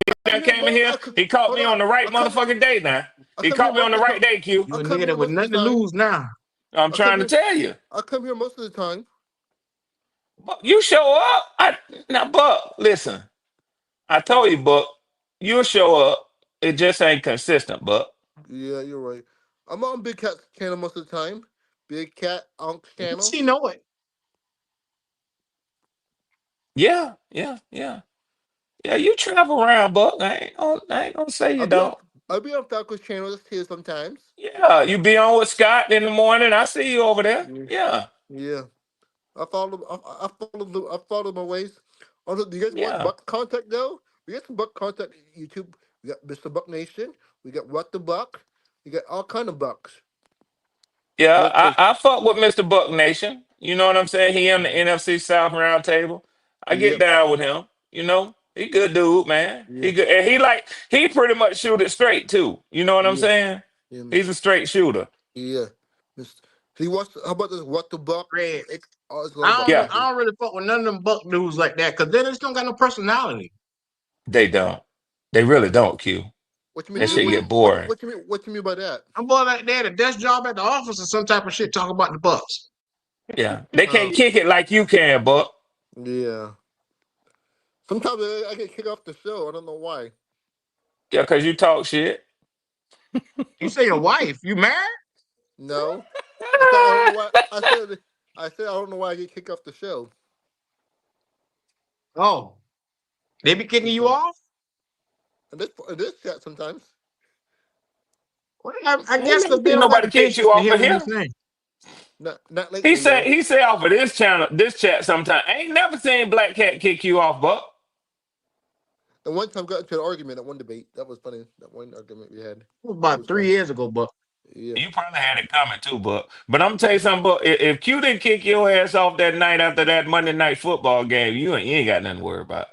H: I come
G: He
H: here
G: came in
H: most.
G: here, he caught
H: Hold
G: me on
H: on.
G: the right motherfucking day now.
H: I
G: He
H: come here
G: caught me on
H: most
G: the
H: of the
G: right
H: time.
G: day, Q.
A: You
H: I
A: a
H: come
A: nigga
H: here
A: that with
H: most of
A: nothing
H: the
A: to
H: time.
A: lose now.
G: I'm
H: I come
G: trying to
H: here.
G: tell you.
H: I come here most of the time.
G: Buck, you show up. Now, Buck, listen. I told you, Buck, you'll show up. It just ain't consistent, Buck.
H: Yeah, you're right. I'm on Big Cat's channel most of the time. Big Cat Unc's channel.
A: She know it.
G: Yeah, yeah, yeah. Yeah, you travel around, Buck. I ain't gonna say you
H: I'll be on
G: don't.
H: I'll be on Falco's channel here sometimes.
G: Yeah, you be on with Scott in the morning. I see you over there.
H: Yeah.
G: Yeah,
H: Yeah. I follow my ways. Also, do you guys want
G: yeah.
H: Buck contact though? We got some Buck contact YouTube. We got Mr. Buck Nation. We got What the Buck. We got all kind of bucks.
G: Yeah,
H: Both places.
G: I fuck with Mr. Buck Nation. You know what I'm saying? He on the NFC South Roundtable. I get
H: Yep.
G: down with him. You know, he good dude, man.
H: Yeah.
G: He good, and he pretty much shoot it straight too. You know what I'm
H: Yeah.
G: saying?
H: Yeah.
G: He's a straight shooter.
H: Yeah. Mr. He wants. How about this? What the Buck?
A: Red.
H: Oh, it's all about
G: Yeah,
A: I don't really fuck with none of them buck dudes like that because they just don't got no personality.
G: they don't. They really don't. Q.
H: What you mean?
G: That shit
A: Mm-hmm.
G: get boring.
H: What you mean? What you mean by that?
A: I'm boy like they had a desk job at the office or some type of shit talking about the Bucks.
G: Yeah, they can't
H: Oh,
G: kick it like you can, Buck.
H: yeah. Sometimes I get kicked off the show. I don't know why.
G: Yeah, cause you talk shit.
A: You say your wife, you married?
H: No, I said I don't know why. I said I don't know why I get kicked off the show.
A: Oh, they be kicking you
H: Sometimes.
A: off?
H: And this chat sometimes.
A: Well, I
G: Ain't
A: guess
G: never
A: because they
G: seen
A: don't got
G: nobody
A: the
G: kick you
A: patience to
G: off
A: hear
G: of
A: what you
G: here.
A: saying.
H: Not
G: He
H: lately
G: said
H: though.
G: he said off of this channel, this chat sometime. I ain't never seen Black Cat kick you off, Buck.
H: And one time got into an argument at one debate. That was funny. That one argument we had.
A: It was
H: It
A: about
H: was
A: three
H: fun.
A: years ago, but
H: Yeah.
G: You probably had it coming too, but I'm gonna tell you something. But if Q didn't kick your ass off that night after that Monday night football game, you ain't got nothing to worry about.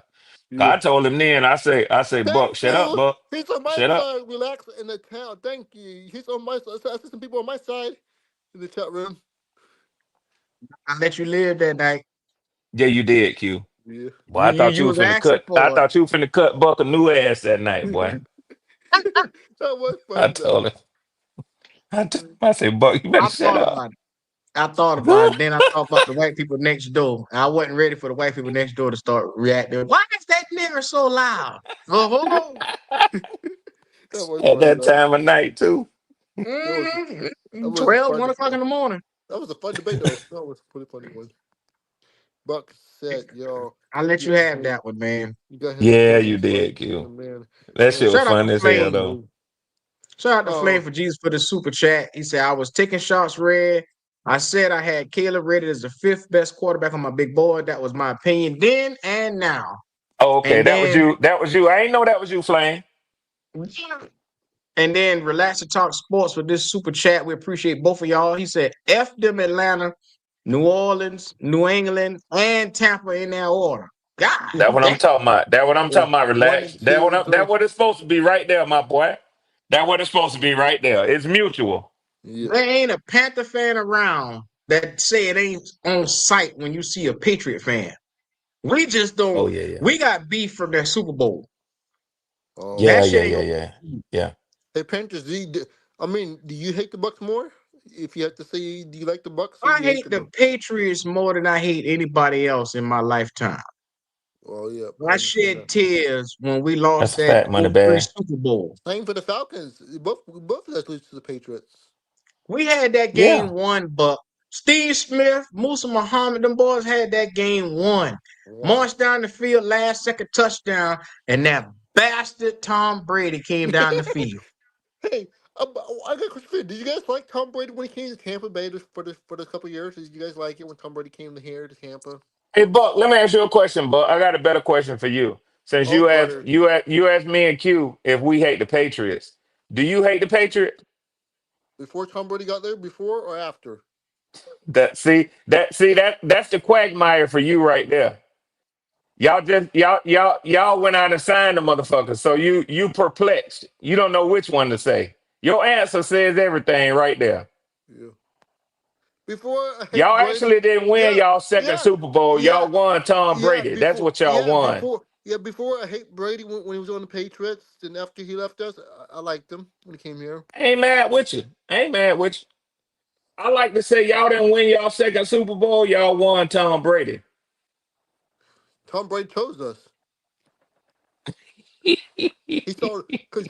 G: 'Cause
H: Yeah.
G: I told him then. I say, Buck,
H: Thank
G: shut up,
H: you.
G: Buck,
H: He's on my
G: shut up.
H: side. Relax in the town. Thank you. He's on my side. I see some people on my side in the chat room.
A: I let you live that night.
G: Yeah, you did, Q.
H: Yeah.
G: Boy,
A: You
G: I
A: you,
G: thought
A: you
G: you was
A: was
G: finna
A: asking
G: cut. I
A: for it.
G: thought you was finna cut Buck a new ass that night, boy.
H: That was
G: I
H: funny though.
G: told him. I said, Buck, you better
A: I
G: shut
A: thought
G: up.
A: about it. I thought about it. Then I thought about the white people next door. I wasn't ready for the white people next door to start reacting. Why is that nigger so loud? Oh,
H: That was
G: At
H: funny
G: that
H: though.
G: time of night too.
H: That was that
A: 12, 1 o'clock in the morning.
H: that was a fun debate though. That was a pretty funny one. Buck said, "Yo,
A: I let
H: you
A: you
H: got
A: have
H: him.
A: that one, man.
H: You got him
G: Yeah,
H: explaining
G: you
H: stuff.
G: did,
H: He's a
G: Q.
H: man.
G: That
H: Man,
G: shit was
A: Shout out
G: fun
A: to
G: as hell
A: Flame.
G: though.
H: funny.
A: Shout out to Flame
H: Um,
A: for Jesus for the super chat. He said, I was taking shots red. I said I had Caleb rated as the fifth best quarterback on my big board. That was my opinion then and now.
G: Oh, okay,
A: And
G: that was
A: then
G: you. That was you. I ain't know that was you, Flame.
A: And then relax to talk sports with this super chat. We appreciate both of y'all. He said, F them Atlanta, New Orleans, New England, and Tampa in that order. God
G: That what I'm
A: damn.
G: talking about. That what I'm
H: yeah,
G: talking about.
H: one
G: Relax.
H: and two and
G: That
H: three.
G: what it's supposed to be right there, my boy. That what it's supposed to be right there. It's mutual.
H: Yeah.
A: There ain't a Panther fan around that say it ain't on site when you see a Patriot fan. We just
G: Oh
A: don't.
G: yeah, yeah,
A: We got beef from that Super Bowl.
H: Oh,
A: That
G: yeah,
A: shit
G: yeah,
A: ain't
G: yeah,
A: gonna.
G: yeah, yeah.
H: hey Panthers, I mean, do you hate the Bucks more? If you have to say, do you like the Bucks or
A: I
H: do you hate
A: hate
H: the
A: the
H: Bucks?
A: Patriots more than I hate anybody else in my lifetime.
H: Oh yeah, I
A: I
H: understand
A: shed
H: that.
A: tears when we lost
G: That's a
A: that
G: fact, money
A: '03
G: bag.
A: Super Bowl.
H: Same for the Falcons. Both of us lose to the Patriots.
A: We had that
G: Yeah.
A: game won, but Steve Smith, Musa Muhammad, them boys had that game won.
H: One.
A: Marched down the field, last second touchdown, and that bastard Tom Brady came down the field.
H: Hey, I got a question for you. Did you guys like Tom Brady when he came to Tampa Bay for the couple of years? Did you guys like it when Tom Brady came here to Tampa?
G: Hey, Buck. Let me ask you a question, Buck. I got a better question for you. Since
H: Oh, Carter,
G: you asked me and Q if we hate the Patriots. Do you hate the Patriots?
H: before Tom Brady got there, before or after?
G: That's the quagmire for you right there. Y'all went out and signed the motherfucker. So you perplexed. You don't know which one to say. Your answer says everything right there.
H: Yeah. Before I hate
G: Y'all
H: Brady.
G: actually didn't win
H: Yeah,
G: y'all second
H: yeah,
G: Super Bowl.
H: yeah,
G: Y'all won Tom
H: yeah.
G: Brady. That's what y'all won.
H: Before I hate Brady when he was on the Patriots, and after he left us, I liked him when he came here.
G: I ain't mad with you. I ain't mad with you. I like to say y'all didn't win y'all second Super Bowl. Y'all won Tom Brady.
H: Tom Brady chose us.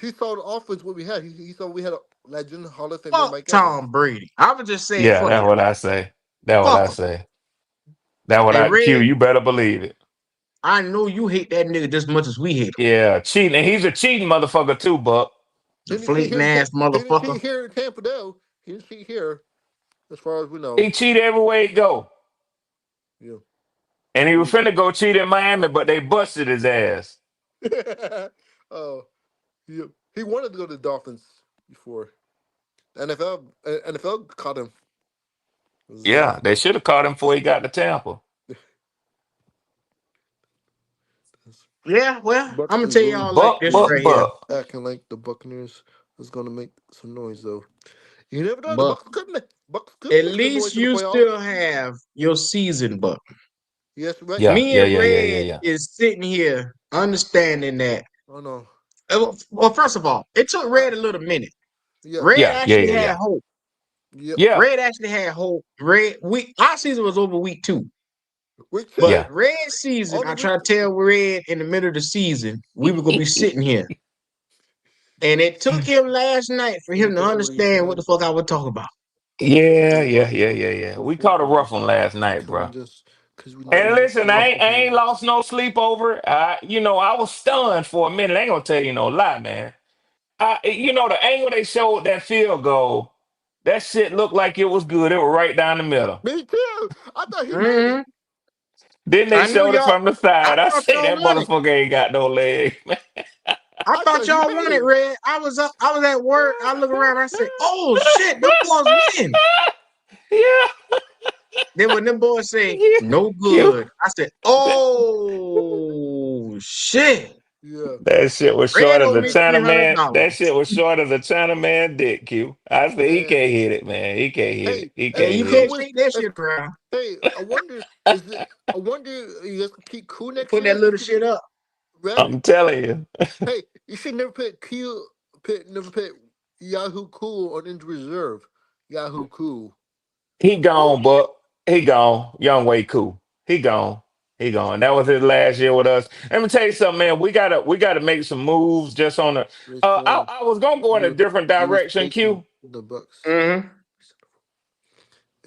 H: He saw the offense what we had. He saw we had a legend, Hall of Famer,
A: Fuck
H: Mike Evans.
A: Tom Brady. I would just say
G: Yeah,
A: fuck
G: that's
A: him.
G: what I say. That's what I
A: Fuck him.
G: say. That's what
A: And
G: I Q.
A: Red,
G: You better believe it.
A: I know you hate that nigga just as much as we hate him.
G: Yeah, cheating. And he's a cheating motherfucker too, Buck.
A: The flaking ass
H: He didn't
A: motherfucker.
H: cheat here in Tampa, though. He didn't cheat here, as far as we know.
G: He cheat every way he go.
H: Yeah.
G: And he was finna go cheat in Miami, but they busted his ass.
H: Oh, he wanted to go to the Dolphins before. NFL caught him. It was,
G: Yeah, they should have caught him before he got to Tampa.
A: Yeah, well,
H: Bucks
A: I'm gonna
H: is
A: tell
H: really
A: y'all like
G: Buck,
A: this
G: buck,
A: right here.
G: buck.
H: acting like the Buccaneers was gonna make some noise though. You never know. The
A: But
H: Bucks could
A: at
H: make some noise
A: least
H: in the
A: you
H: playoffs.
A: still have your season, Buck.
H: Yes, right.
G: Yeah,
A: Me
G: yeah,
A: and
G: yeah, yeah, yeah,
A: Red
G: yeah.
A: is sitting here understanding that.
H: Oh no.
A: Well, first of all, it took
H: Uh,
A: Red a little minute.
H: yeah.
A: Red
G: Yeah, yeah,
A: actually
G: yeah,
A: had
G: yeah.
A: hope.
H: Yep.
G: Yeah,
A: Red actually had hope. Red our season was over week 2.
H: Week
A: But
H: two.
G: yeah.
A: Red season,
H: All the
A: I
H: week.
A: tried to tell Red in the middle of the season, we were gonna be sitting here. And it took him last night for
H: Let me
A: him to
H: tell you what he
A: understand what
H: said.
A: the fuck I was talking about.
G: Yeah,
H: Hold
G: yeah,
H: on.
G: yeah, yeah, yeah. We
H: Before
G: caught a rough one last night,
H: can we
G: bro.
H: just because we
G: And
H: know
G: listen,
H: most of
G: I
H: you.
G: ain't lost no sleep over it. I was stunned for a minute. I ain't gonna tell you no lie, man. The angle they showed that field goal, that shit looked like it was good. It was right down the middle.
H: Me too. I thought he made it.
A: Hmm
G: Then they
A: I knew
G: showed it
A: y'all.
G: from the
A: I
G: side. I
A: thought
G: say
A: y'all
G: that
A: won it.
G: motherfucker ain't got no leg.
A: I
H: I
A: thought
H: thought he
A: y'all
H: made
A: wanted
H: it.
A: red. I was up. I was at work. I look around. I said, "Oh shit, them boys win."
G: Yeah.
A: Then when them boys say
G: Yeah.
A: no
G: Q.
A: good, I said, "Oh shit."
H: Yeah.
G: That shit was short
A: Red
G: as
A: owed
G: a
A: me
G: China man.
A: $300.
G: That shit was short as a China man dick, Q. I said he
H: Man.
G: can't hit it, man. He can't hit it.
H: Hey,
G: He
A: Yeah,
H: hey,
G: can't
A: you
H: if it
G: hit
A: can't
G: it.
H: was,
A: shake that
H: if,
A: shit around.
H: hey, I wonder, is it? I wonder, you guys can keep cool next
A: Put
H: year.
A: that little shit up.
H: Red.
G: I'm telling you.
H: Hey, you should never never put Yahoo Cool on injury reserve. Yahoo Cool.
G: He gone, but he gone. Young way cool. He gone. He gone. That was his last year with us. Let me tell you something, man. We gotta make some moves just on the
H: Rich one.
G: I was gonna go in a different
H: You was
G: direction,
H: taking
G: Q.
H: the Bucks.
A: Mm-hmm.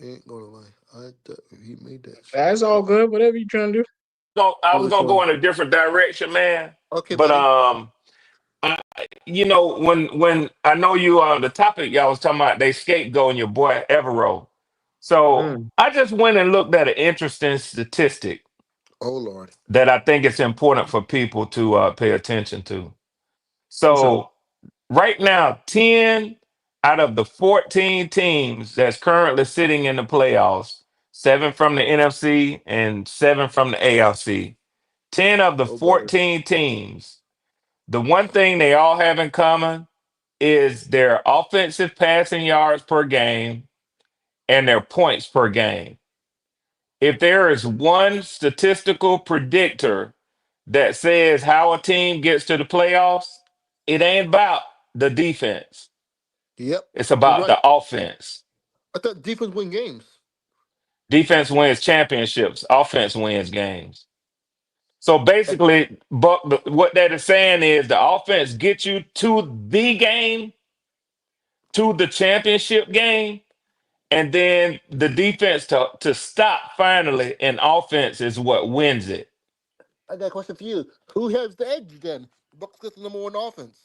H: Ain't gonna lie. I thought he made that shit.
A: That's all good. Whatever you trying to do.
G: I
H: Oh,
G: was
H: which
G: gonna go
H: one?
G: in a different direction, man.
H: Okay,
G: But
H: buddy.
G: when I know you on the topic, y'all was talking about they scapegoating your boy Evero. So
A: Mm.
G: I just went and looked at an interesting statistic
H: Oh Lord.
G: that I think it's important for people to pay attention to.
A: What's up?
G: So right now, 10 out of the 14 teams that's currently sitting in the playoffs, 7 from the NFC and 7 from the ALC. 10 of the
H: Oh God.
G: 14 teams, the one thing they all have in common is their offensive passing yards per game and their points per game. If there is one statistical predictor that says how a team gets to the playoffs, it ain't about the defense.
H: Yep.
G: It's
H: You're
G: about
H: right.
G: the offense.
H: I thought defense win games.
G: Defense wins championships, offense wins games. So basically, but what that is saying is the offense gets you to the game, to the championship game, and then the defense to stop finally, and offense is what wins it.
H: I got a question for you. Who has the edge then? The Bucks got the number one offense.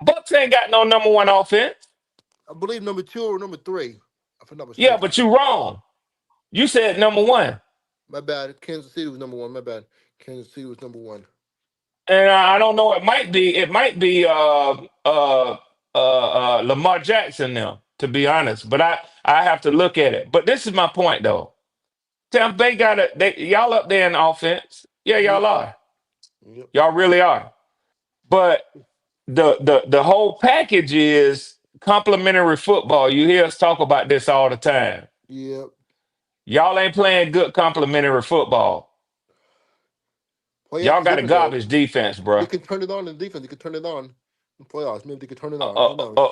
G: Bucks ain't got no number one offense.
H: I believe number two or number three, if I'm not
G: Yeah,
H: mistaken.
G: but you wrong. You said number one.
H: My bad. Kansas City was number one. My bad. Kansas City was number one.
G: And I don't know. It might be Lamar Jackson now, to be honest. But I have to look at it. But this is my point though. Tampa Bay y'all up there in offense. Yeah,
H: Yep.
G: y'all are.
H: Yep.
G: Y'all really are. But the whole package is complementary football. You hear us talk about this all the time.
H: Yep.
G: Y'all ain't playing good complementary football.
H: Playoffs
G: Y'all
H: is
G: got a
H: different though.
G: garbage defense,
H: They
G: bruh.
H: can turn it on in defense. They can turn it on in playoffs. Maybe they can turn it
G: Uh,
H: on. Who
G: uh,
H: knows?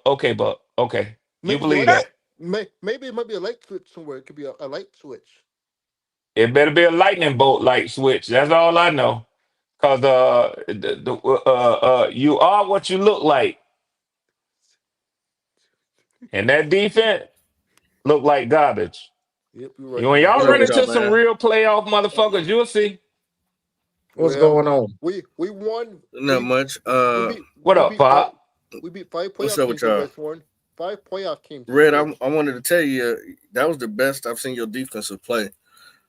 G: okay, but okay. You
H: Maybe the
G: believe
H: light.
G: that?
H: Maybe it might be a light switch somewhere. It could be a light switch.
G: It better be a lightning bolt light switch. That's all I know. Cause you are what you look like, and that defense look like garbage.
H: Yep, you're right.
G: When
H: You're right.
G: y'all
B: What's up
G: run
B: with y'all,
G: into some
B: man?
G: real playoff motherfuckers, you'll see.
A: What's
H: Well,
A: going on?
H: we won.
B: Not much.
H: We beat
G: What
H: we
G: up,
H: beat five.
G: Pop?
H: We beat five
B: What's
H: playoff
B: up with
H: teams. You
B: y'all?
H: guys won 5 playoff teams. You
B: Red,
H: guys.
B: I wanted to tell you that was the best I've seen your defensive play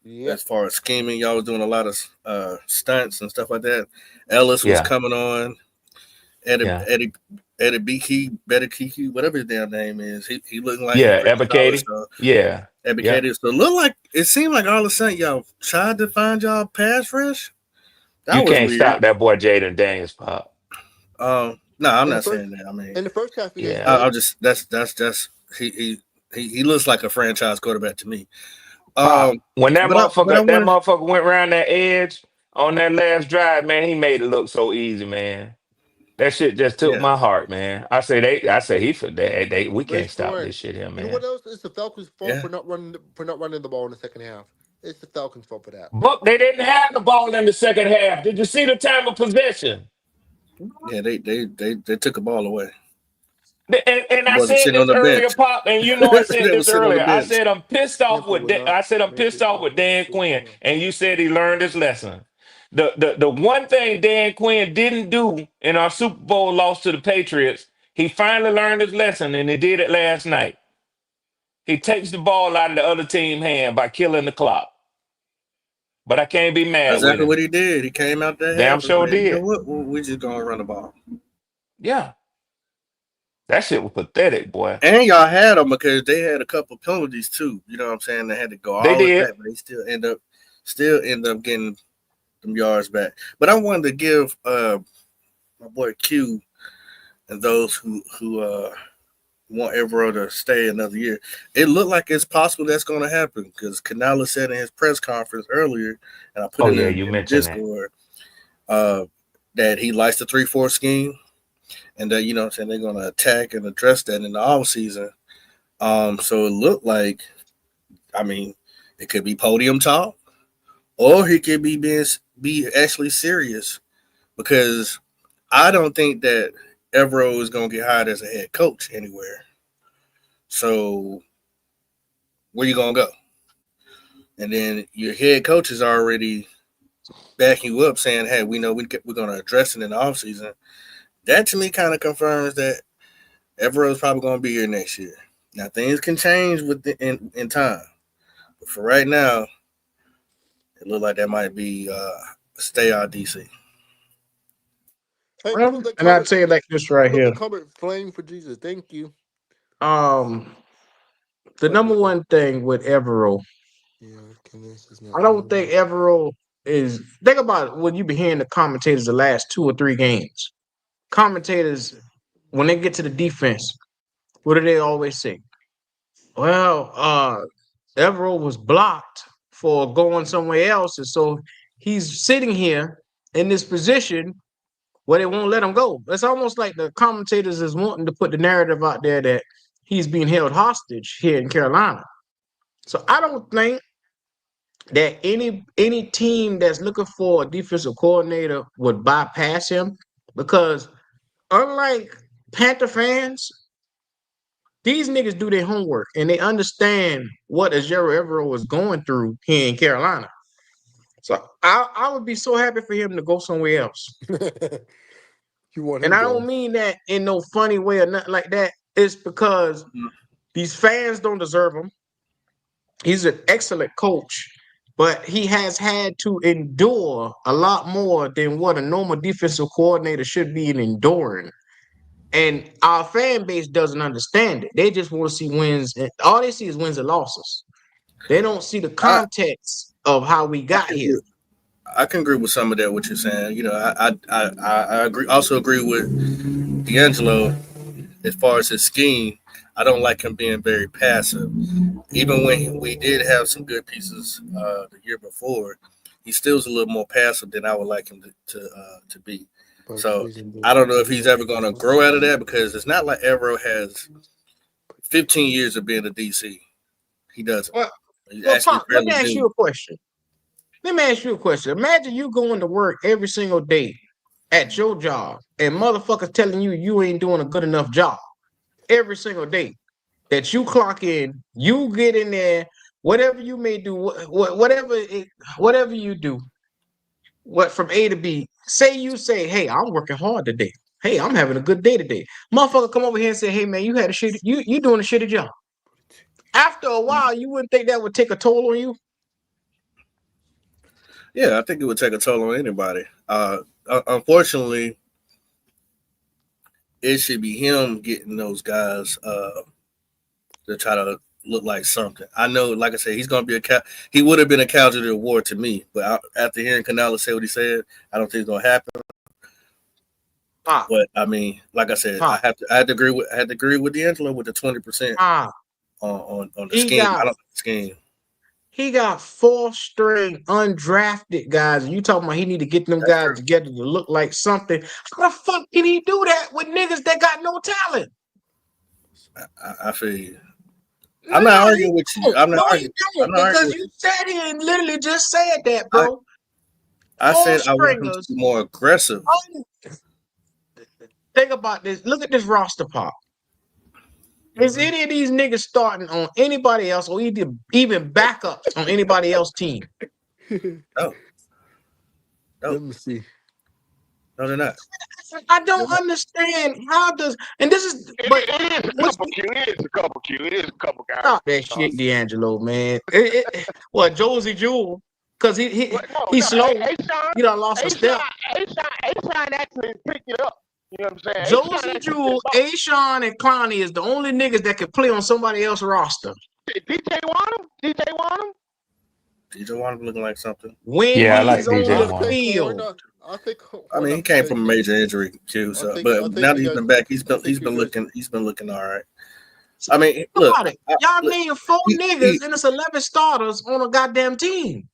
H: Yep.
B: as far as scheming. Y'all was doing a lot of stunts and stuff like that. Ellis was
G: Yeah,
B: coming on. Eddie
G: yeah,
B: Eddie Eddie Beakey, Better Kiki, whatever his damn name is. He looking like he
G: yeah.
B: pretty solid.
G: Advocating.
B: So
G: Yeah, yeah.
B: advocated. So look like it seemed like all of a sudden y'all tried to find y'all pass rush. That
G: You
B: was
G: can't
B: weird.
G: stop that boy Jaden Daniels, Pop.
B: No, I'm
H: In the
B: not
H: first
B: saying that. I mean,
H: in the first half, you guys
G: Yeah.
B: I'll
H: did.
B: just that's just he looks like a franchise quarterback to me.
G: Pop.
B: Um,
G: When that
B: but I wanted
G: motherfucker went around that edge on that last drive, man, he made it look so easy, man. That shit just took
B: yeah
G: my heart, man. I say he for that. We can't
H: Rich
G: stop
H: Warren.
G: this shit here,
H: You know what
G: man.
H: else? It's the Falcons' fault
B: yeah
H: for not running the ball in the second half. It's the Falcons' fault for that.
G: Buck, they didn't have the ball in the second half. Did you see the time of possession?
B: yeah they took a ball away.
G: And I
B: Wasn't
G: said
B: sitting on
G: this
B: the
G: earlier,
B: bench.
G: Pop, and you know I said
B: They
G: this
B: was sitting on the
G: earlier. I
B: bench.
G: said I'm pissed off
H: Tampa
G: with.
H: would not.
G: I said I'm
H: Make
G: pissed
H: it
G: off with
H: open.
G: Dan
H: Make
G: Quinn,
H: it
G: and you said he learned his lesson. The one thing Dan Quinn didn't do in our Super Bowl loss to the Patriots, he finally learned his lesson, and he did it last night. He takes the ball out of the other team hand by killing the clock. but I can't be mad
I: Exactly
G: with
I: what
G: him.
I: he did. He came out there
G: Damn
I: half and
G: sure
I: said, you know
G: did.
I: what? We just gonna run the ball.
G: Yeah, that shit was pathetic, boy.
I: And y'all had them because they had a couple penalties too. You know what I'm saying? They had to go
G: They
I: all the way
G: did.
I: back, but they still end up getting them yards back. But I wanted to give my boy Q and those who want Evero to stay another year. It looked like it's possible that's going to happen because Canales said in his press conference earlier, and I put
G: Oh
I: it
G: yeah,
I: in
G: you
I: the
G: mentioned that.
I: Discord, that he likes the 3-4 scheme, and that, you know what I'm saying, they're going to attack and address that in the offseason. So it looked like, I mean, it could be podium talk, or he could be actually serious, because I don't think that Evero is going to get hired as a head coach anywhere. So where you going to go? And then your head coach is already backing you up, saying, hey, we know we're going to address it in the offseason. That to me kind of confirms that Evero is probably going to be here next year. Now, things can change in time. But for right now, it looks like that might be stay out DC.
H: Hey,
A: Well, and I'll tell you like this right
H: put
A: here.
H: the comment flame for Jesus. Thank you.
A: The
H: What
A: number
H: is that?
A: one thing with Evero,
H: Yeah, Canales is
A: I
H: not
A: don't think
H: on.
A: Evero is. Think about when you be hearing the commentators the last 2 or 3 games. Commentators, when they get to the defense, what do they always say? Well, Evero was blocked for going somewhere else, and so he's sitting here in this position where they won't let him go. It's almost like the commentators is wanting to put the narrative out there that he's being held hostage here in Carolina. So I don't think that any team that's looking for a defensive coordinator would bypass him, because unlike Panther fans, these niggas do their homework and they understand what Ajero Evero was going through here in Carolina. So I would be so happy for him to go somewhere else.
H: You want
A: And
H: him
A: I don't
H: gone?
A: mean that in no funny way or nothing like that. It's because these fans don't deserve him. He's an excellent coach, but he has had to endure a lot more than what a normal defensive coordinator should be enduring. And our fan base doesn't understand it. They just want to see wins. And all they see is wins and losses. They don't see the
I: I,
A: context of how we
I: I
A: got
I: can
A: here.
I: agree. I can agree with some of that. What you're saying, you know, I agree. Also agree with D'Angelo as far as his scheme. I don't like him being very passive. Even when we did have some good pieces the year before, he still was a little more passive than I would like him to be. So I don't know if he's ever going to grow out of that, because it's not like Evero has 15 years of being a DC. He doesn't.
A: Well,
I: He
A: well,
I: actually
A: Pop, let me
I: barely
A: ask you
I: do.
A: a question. Let me ask you a question. Imagine you going to work every single day at your job and motherfuckers telling you you ain't doing a good enough job every single day. That you clock in, you get in there, whatever you may do, whatever you do, what from A to B. Say, hey, I'm working hard today. Hey, I'm having a good day today. Motherfucker come over here and say, hey man, you doing a shitty job. After a while, you wouldn't think that would take a toll on you.
I: Yeah, I think it would take a toll on anybody. Unfortunately, it should be him getting those guys to try to look like something. I know, like I said, he's going to be he would have been a casualty of war to me, but after hearing Canales say what he said, I don't think it's going to happen.
A: Pop,
I: But I mean, like I said,
A: pop,
I: I had to agree with D'Angelo with the 20%
A: pop.
I: on the
A: He
I: scheme.
A: got
I: I don't think the scheme.
A: he got 4 string undrafted guys, and you talking about he need to get them
I: That's
A: guys
I: true.
A: together to look like something. How the fuck can he do that with niggas that got no talent?
I: I feel you. I'm not
A: No, he
I: arguing with you.
A: don't. No, he
I: I'm
A: don't.
I: not arguing
A: Because
I: with
A: you
I: you.
A: sat here and literally just said that,
I: I,
A: bro.
I: I
A: Four
I: said I want him to
A: stringers.
I: be more aggressive.
A: Un- Think about this. Look at this roster pop. Is any of these niggas starting on anybody else or even backups on anybody else team?
I: No, no,
H: Let me see.
I: no, they're not.
A: I
I: They're
A: don't
I: not.
A: understand how does and this is but
F: It is a
A: what's
F: couple Q. It is a couple Q. It is a couple guys.
A: stop that shit, D'Angelo, man. What Josie Jewel? because he's slow. He done lost a step.
F: A-Shine actually picked it up. You know what I'm saying?
A: Josie Jewell, A-Shine, and Clowney is the only niggas that can play on somebody else's roster.
F: DJ Wanham?
I: DJ Wanham looking like something.
A: When
G: Yeah, I like
A: he's on
G: DJ
A: the
G: Wanham.
A: field.
I: I mean, he came from a major injury too, so but now that he's been back, he's been looking all right. I mean, look,
A: y'all name 4 niggas and it's 11 starters on a goddamn team.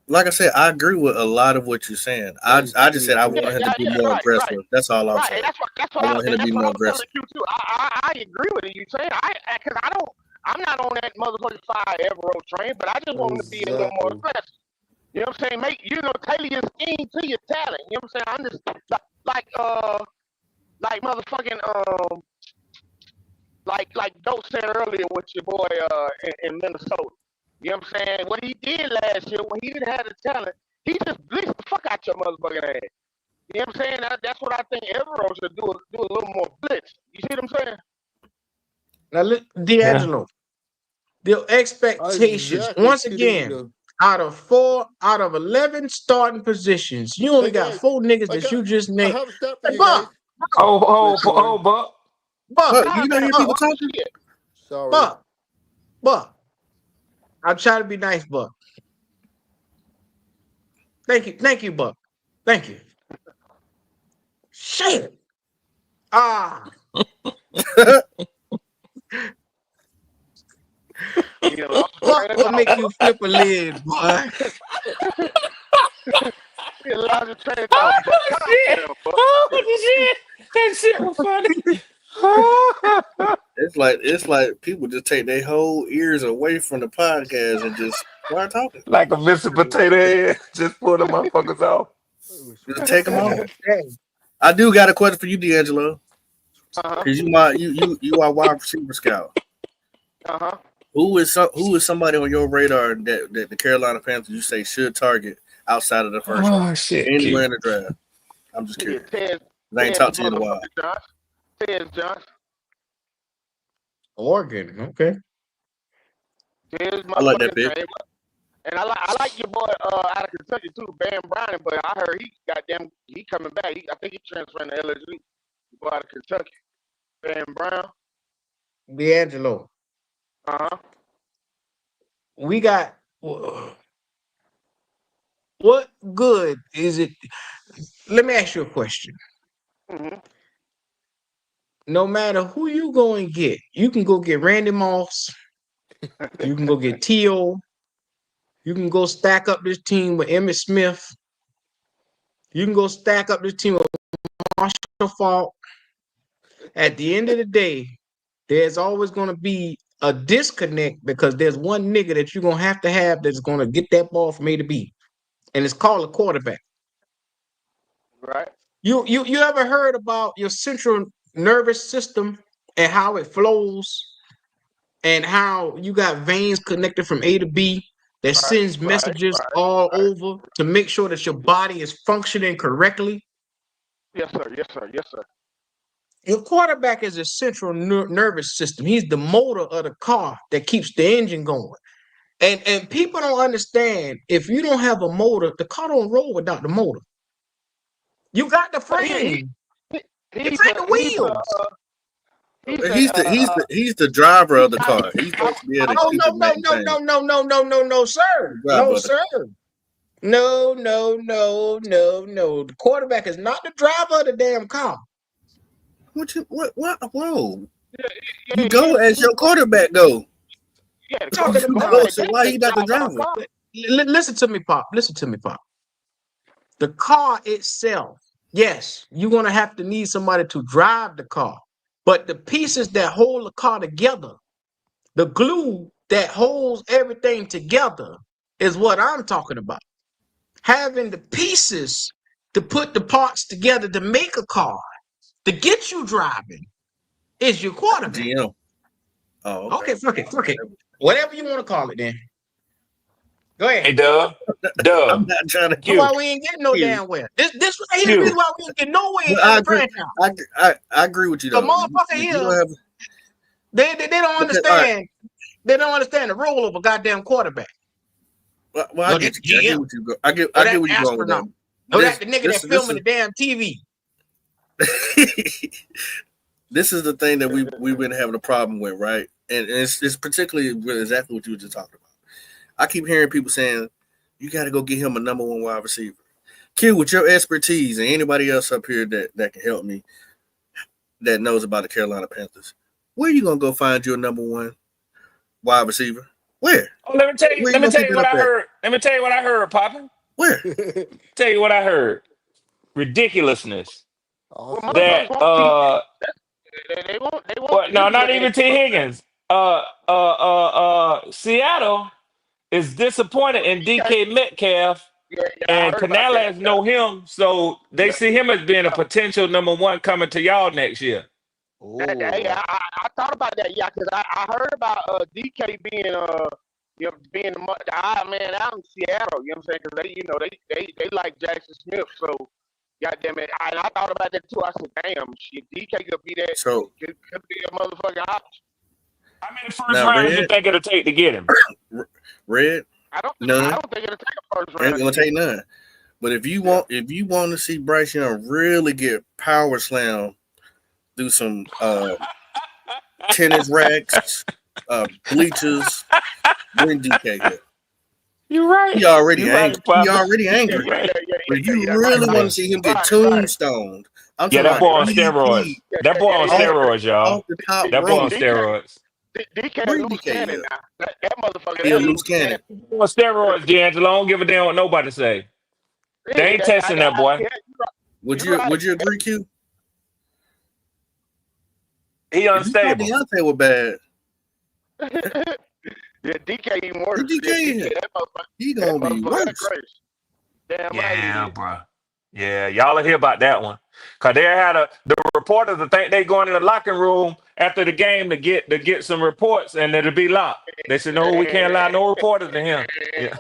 I: Like I said, I agree with a lot of what you're saying. I just said I want him to be more aggressive. Right. That's all I'm saying.
F: That's what I want him to be more aggressive. I agree with you saying because I'm not on that motherfucking fire Evero train, but I just want him to be a little more aggressive. You know what I'm saying? Tailor your scheme to your talent. You know what I'm saying? I'm just like motherfucking like Dope said earlier with your boy in Minnesota. You know what I'm saying? What he did last year when he didn't have the talent, he just blitzed the fuck out your motherfucking ass. You know what I'm saying? That's what I think Evero should do a little more blitz. You see what I'm saying?
A: Now, D'Angelo, the expectations, once again, out of 11 starting positions, you only got 4 niggas that you just named. Hey, Buck.
I: Buck, you don't hear people talking?
A: Sorry. Buck. I'm trying to be nice, Buck. Thank you, Buck. Thank you. Shit. Buck will make you flip a lid, boy.
G: That shit was funny.
I: It's like people just take their whole ears away from the podcast and just start talking.
G: Like a Mr. Potato Head, just pull the motherfuckers off.
I: Just take them off. I do got a question for you, D'Angelo. Because you are wide receiver scout. Who is somebody on your radar that the Carolina Panthers you say should target outside of the first round? Anywhere in the draft? I'm just curious. I ain't talked to you in a while.
F: Johnson.
A: Oregon, okay.
I: I like that pick.
F: And I like your boy out of Kentucky too, Bam Brown, but I heard he coming back. I think he transferring to LSU. Boy out of Kentucky. Bam Brown.
A: D'Angelo. We got what good is it? Let me ask you a question. No matter who you go and get, you can go get Randy Moss, you can go get T.O., you can go stack up this team with Emmitt Smith, you can go stack up this team with Marshall Faulk. At the end of the day, there's always going to be a disconnect because there's one nigga that you're going to have that's going to get that ball from A to B, and it's called a quarterback.
F: Right.
A: You ever heard about your central nervous system and how it flows and how you got veins connected from A to B that sends messages all over to make sure that your body is functioning correctly?
F: Yes, sir.
A: Your quarterback is a central nervous system. He's the motor of the car that keeps the engine going. And people don't understand, if you don't have a motor, the car don't roll without the motor. You got the frame. It's like the wheels.
I: He's the driver of the car. He's supposed to be able to keep it maintained.
A: No, sir. No, sir. No. The quarterback is not the driver of the damn car.
I: What? Whoa. You go as your quarterback, though.
F: Yeah,
I: so why he not the driver?
A: Listen to me, Pop. The car itself, yes, you're going to have to need somebody to drive the car. But the pieces that hold the car together, the glue that holds everything together is what I'm talking about. Having the pieces to put the parts together to make a car, to get you driving, is your quarterback.
I: GM. Oh,
A: okay. Fuck it. Whatever you want to call it then. Go ahead.
G: Hey, Dub.
I: I'm not trying to.
A: That's why we ain't getting no damn well. This right here is why we ain't getting nowhere in the franchise.
I: I agree with you, though.
A: The motherfucker here, they don't understand. They don't understand the role of a goddamn quarterback.
I: Well, I get you. I get what you go. I get where you're going with that.
A: No, that's the nigga that filming the damn TV.
I: This is the thing that we've been having a problem with, right? And it's particularly with exactly what you were just talking about. I keep hearing people saying, you got to go get him a number one wide receiver. Q, with your expertise and anybody else up here that can help me, that knows about the Carolina Panthers, where are you going to go find your number one wide receiver? Where?
G: Oh, let me tell you what I heard. Let me tell you what I heard, Papa.
I: Where?
G: Tell you what I heard. Ridiculousness.
H: Awesome.
F: They won't.
G: No, not even T. Higgins. Seattle is disappointed in DK Metcalf, and Canales know him, so they see him as being a potential number one coming to y'all next year.
F: I thought about that, because I heard about DK being being the odd man out in Seattle. You know what I'm saying? Because they like Jackson Smith, so goddamn it. And I thought about that too. I said, damn, shit, DK could be that.
I: So
F: could be a motherfucking option.
G: How many first rounds you think it'll take to get him?
I: Red?
F: I don't think it'll take a first round.
I: Ain't gonna take none. But if you want to see Bryce Young really get power slam, do some tennis racks, bleachers, bring DK here.
G: You're right.
I: He already angry.
G: Right,
I: he already angry. But if you really want to see him get tombstoned, I'm talking
G: that boy on
I: about
G: steroids. That boy on steroids, y'all.
I: Off the top
G: that boy on steroids.
F: DK a loose cannon now. That motherfucker.
I: He a loose cannon.
G: On steroids, D'Angelo. I don't give a damn what nobody say. They ain't testing that boy.
I: Would you agree, Q?
G: He unstable.
I: Deontay was bad.
F: Yeah, DK even worse.
I: DK, he gonna be worse.
G: Damn, bro. Yeah, y'all will hear about that one. Cause they had the reporters that think they going in the locker room after the game to get some reports, and it'll be locked. They said, no, we can't allow no reporters to him. Yeah.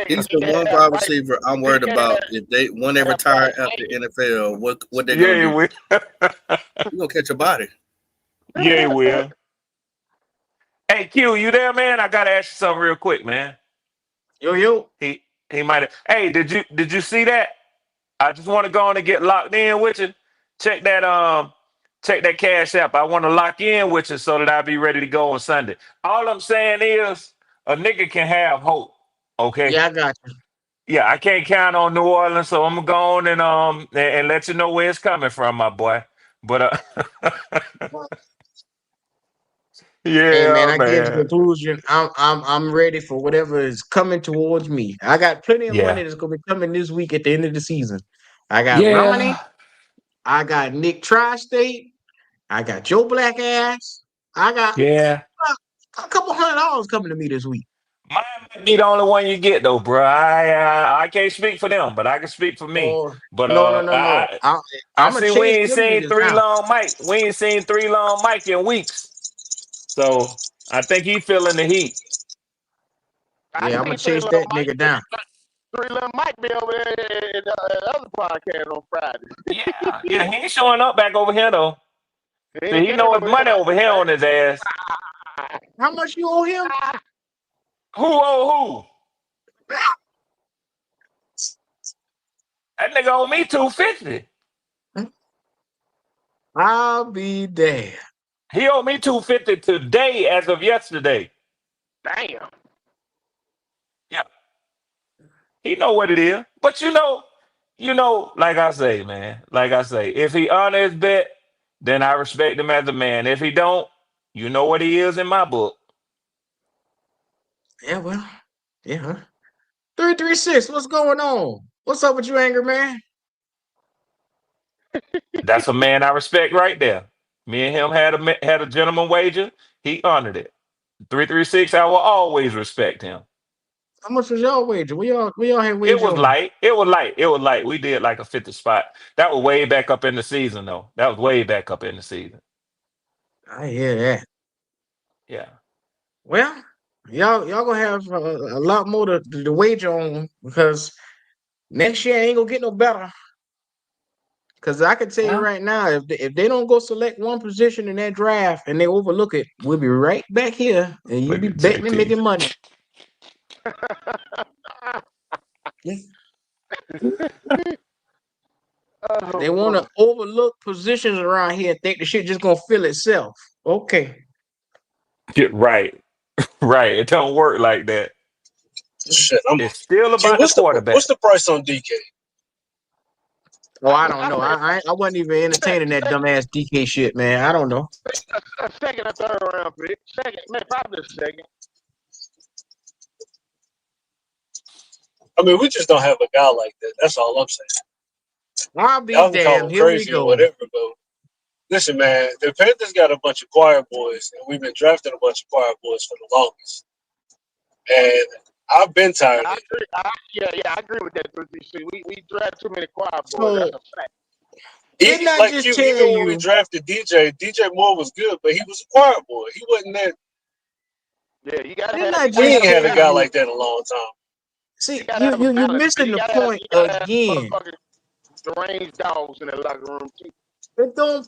I: He's the one wide receiver I'm worried about. If they retire after NFL, what they gonna do? You gonna catch a body.
G: Yeah, he will. Hey, Q, you there, man? I gotta ask you something real quick, man.
A: Yo.
G: He might have. Hey, did you see that? I just want to go on and get locked in with you. Check that Cash App. I want to lock in with you so that I'll be ready to go on Sunday. All I'm saying is a nigga can have hope. Okay.
A: Yeah, I got you.
G: Yeah, I can't count on New Orleans, so I'm gonna go on and let you know where it's coming from, my boy. But yeah,
A: hey, man, I get to the conclusion. I'm ready for whatever is coming towards me. I got plenty of money that's gonna be coming this week at the end of the season. I got Ronnie, I got Nick Tri-State, I got Joe Black Ass, I got a couple $100 coming to me this week.
G: Mine might be the only one you get though, bro. I can't speak for them, but I can speak for me. But
A: no.
G: I see we ain't seen three long Mike. We ain't seen three long Mike in weeks. So I think he's feeling the heat.
A: Yeah, I'm gonna chase that nigga down.
F: Three little Mike be over there in the other podcast on Friday.
G: Yeah, he ain't showing up back over here though. So he know his money over here on his ass.
A: How much you owe him?
G: Who owe who? That nigga owe me $250.
A: I'll be there.
G: He owed me $250 today as of yesterday.
F: Damn.
G: Yeah. He know what it is. But you know, like I say, man, if he honor his bet, then I respect him as a man. If he don't, you know what he is in my book.
A: Yeah, well, yeah. 336, what's going on? What's up with you, Angry Man?
G: That's a man I respect right there. Me and him had a gentleman wager. He honored it. 336, I will always respect him.
A: How much was y'all wager? We all had wager.
G: It was light. We did like a 50 spot. That was way back up in the season, though. That was way back up in the season.
A: I hear that.
G: Yeah.
A: Well, y'all gonna have a lot more to wager on because next year ain't gonna get no better. Because I can tell you right now, if they don't go select one position in that draft and they overlook it, we'll be right back here and you'll be betting and making money. They want to overlook positions around here and think the shit just gonna fill itself. Okay.
G: Right. Right. It don't work like that.
J: Shit,
G: It's still
J: Q,
G: about the
J: what's
G: quarterback.
J: the price on DK?
A: Oh, I don't know. I wasn't even entertaining that dumbass DK shit, man. I don't know.
F: A second or third round pick. Second, man, probably a second.
J: I mean, we just don't have a guy like that. That's all I'm saying.
A: I'll be
J: Y'all can call
A: damned.
J: him
A: Here we
J: crazy or
A: go.
J: whatever, but listen, man, the Panthers got a bunch of choir boys, and we've been drafting a bunch of choir boys for the longest. And I've been tired of it.
F: I agree with that. We draft too many choir boys.
A: So,
F: That's a fact.
A: didn't I
J: Like
A: just
J: you,
A: tell
J: even when we
A: you?
J: drafted DJ Moore was good, but he was a choir boy. He wasn't that.
F: Yeah, you gotta
A: Didn't
F: have.
A: I
J: We ain't
A: just
J: had a
A: tell
J: guy
A: you?
J: like that in a long time.
A: See,
F: You gotta have a
A: you're
F: balance.
A: missing
F: You
A: the
F: gotta have.
A: point
F: You gotta have
A: again.
F: motherfucking deranged dogs in the locker room too.
A: It don't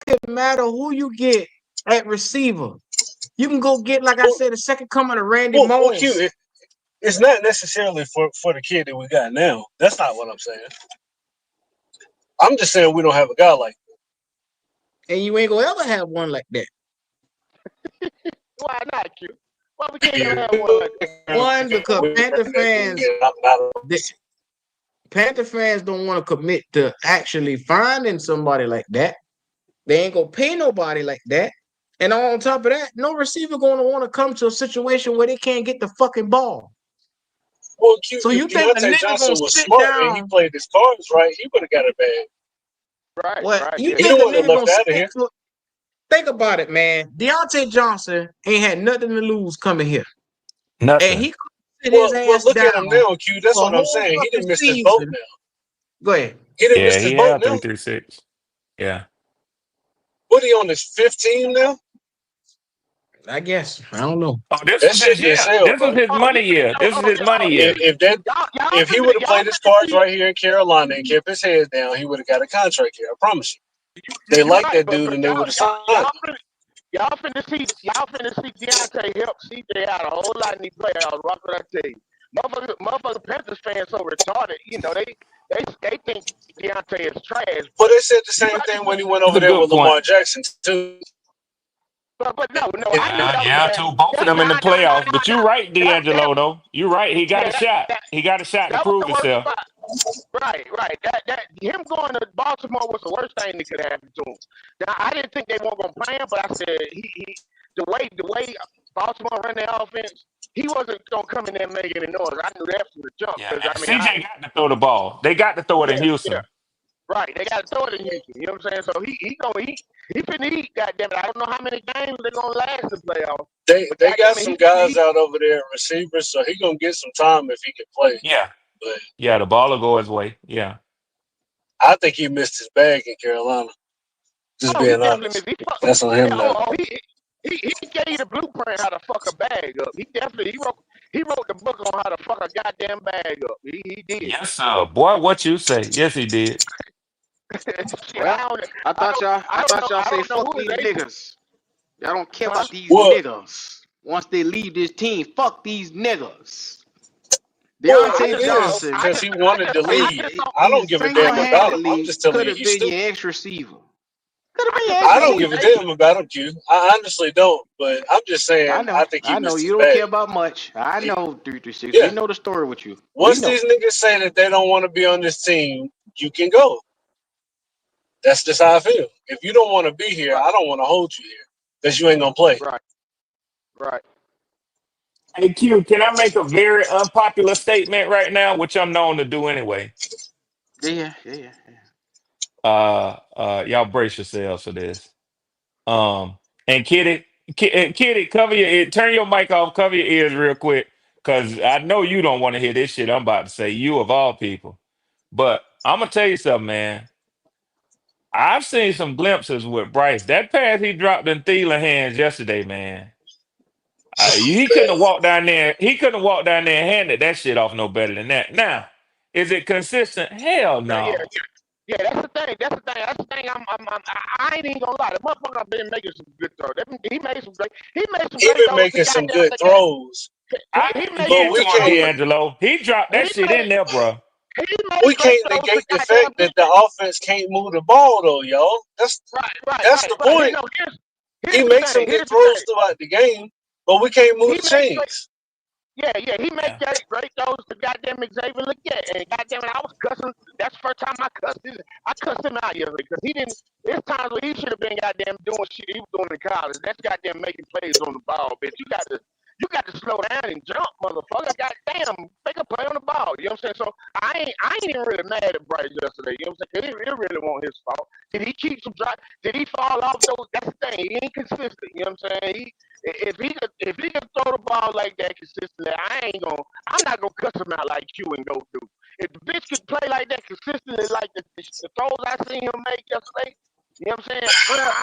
A: fucking matter who you get at receiver. You can go get, like I said, the second coming of Randy
J: Well,
A: Moss.
J: Q, it's not necessarily for the kid that we got now. That's not what I'm saying. I'm just saying we don't have a guy like that.
A: And you ain't gonna ever have one like that.
F: Why not, Q? Why we can't have one like that?
A: One, because Panther fans don't want to commit to actually finding somebody like that. They ain't gonna pay nobody like that. And on top of that, no receiver gonna want to come to a situation where they can't get the fucking ball.
J: Well, Q,
A: So
J: if
A: you think a
J: Deontay
A: nigga
J: Johnson
A: gonna
J: was
A: sit
J: smart and he
A: down?
J: played his cards right, he would have got a bag.
F: Right.
A: You
F: Yeah.
J: He
A: think
J: the
A: a
J: one that
A: nigga gonna
J: left out of
A: sit
J: here.
A: for? Think about it, man. Deontay Johnson ain't had nothing to lose coming here, and
G: Nothing.
A: he could sit his ass
J: Look
A: down
J: at him now, Q. That's
A: for a
J: what I'm
A: whole
J: saying. He
A: fucking
J: didn't miss his boat
A: season.
J: now.
A: Go ahead.
J: He didn't
G: Yeah,
J: miss
G: he
J: his boat
G: had
J: now.
G: 336. Yeah.
J: What he on his 15 now?
A: I guess. I don't know.
G: Oh, this
J: That
G: was his
J: shit didn't
G: year.
J: sell,
G: This was
J: bro.
G: his money year. This is his money year.
J: If he would have played his cards right here in Carolina and kept his head down, he would have got a contract here. I promise you. They like that dude, and they would have signed him.
F: Y'all finna see Deontay help CJ out a whole lot in these playoffs. What I tell you, motherfuckers Panthers fans so retarded. You know they think Deontay is trash.
J: But they said the same thing when he went
G: That's
J: over
G: a
J: there
G: good
J: with
G: point.
J: Lamar Jackson too.
F: But no, I knew that was
G: Yeah,
F: bad.
G: too. Both of them in the playoffs. But you're right, D'Angelo, though. You're right. He got a shot. He got a shot to
F: That was
G: prove
F: the worst
G: himself.
F: spot. Right. That him going to Baltimore was the worst thing that could happen to him. Now I didn't think they weren't gonna play him, but I said he the way Baltimore ran their offense, he wasn't gonna come in there making any noise. I knew that from the jump.
G: Yeah,
F: I mean,
G: CJ got to throw the ball. They got to throw it in Houston.
F: Right, they got to throw it in Houston. You know what I'm saying? So he finna eat. Goddamn it! I don't know how many games they're gonna last the playoffs.
J: They got some guys out over there, receivers, so he gonna get some time if he can play.
G: Yeah,
J: but
G: the ball will go his way. Yeah,
J: I think he missed his bag in Carolina. Just being honest, that's on him now.
F: He gave the blueprint how to fuck a bag up. He wrote the book on how to fuck a goddamn bag up. He did.
G: Yes, sir. Boy, what you say? Yes, he did.
K: Well, I thought y'all say fuck these niggas. Y'all don't care about these niggas. Once they leave this team, fuck these niggas. Deontay Johnson,
J: because he wanted to leave. I don't give a damn about him. I'm just telling you, he's stupid.
K: Could have been your ex receiver.
J: I don't give a damn about him, Q. I honestly don't. But I'm just saying, I think he missed his
K: you don't
J: bag.
K: care about much. I know 336.
J: Yeah.
K: We know the story with you.
J: Once these niggas say that they don't want to be on this team, you can go. That's just how I feel. If you don't want to be here, I don't want to hold you here because you ain't gonna play.
F: Right.
G: Hey, Q, can I make a very unpopular statement right now, which I'm known to do anyway?
K: Yeah.
G: Y'all brace yourselves for this. And Kitty, cover your ear, turn your mic off, cover your ears real quick, because I know you don't want to hear this shit I'm about to say, you of all people. But I'm gonna tell you something, man. I've seen some glimpses with Bryce. That pass he dropped in Thielen hands yesterday, man. He couldn't have walked down there. He couldn't have walked down there and handed that shit off no better than that. Now, is it consistent? Hell no.
F: Yeah, that's the thing. I ain't even gonna lie. The motherfucker been making some good throws. He made some great.
J: He been making some good throws.
G: I
F: He
G: ain't
F: made
G: getting
J: But we
G: to him,
J: can't
G: D'Angelo. He dropped
F: he
G: that shit in
F: made
G: there, bro.
F: he
J: we
F: made great
J: can't
F: throws to
J: negate the
F: goddamn
J: fact that the
F: defense.
J: offense can't move the ball though, y'all. That's the
F: Right. You
J: point.
F: know,
J: He
F: here's the
J: makes some
F: thing.
J: good
F: Here's the
J: throws
F: thing.
J: throughout the game, but we can't move
F: He
J: the
F: made great.
J: chains.
F: Yeah. He made
G: Yeah.
F: great throws to goddamn Xavier Leggett, and goddamn it, I was cussing. That's the first time I cussed. I cussed him out yesterday because he didn't. There's times where he should have been goddamn doing shit he was doing in college. That's goddamn making plays on the ball, bitch. You got to slow down and jump, motherfucker. Goddamn, make a play on the ball. You know what I'm saying? So I ain't even really mad at Bryce yesterday. You know what I'm saying? It really wasn't his fault. Did he keep some drive? Did he fall off those? That's the thing. He ain't consistent. You know what I'm saying? If he could throw the ball like that consistently, I'm not gonna cuss him out like Q and go through. If the bitch could play like that consistently, like the throws I seen him make yesterday, you know what I'm saying?
K: Well,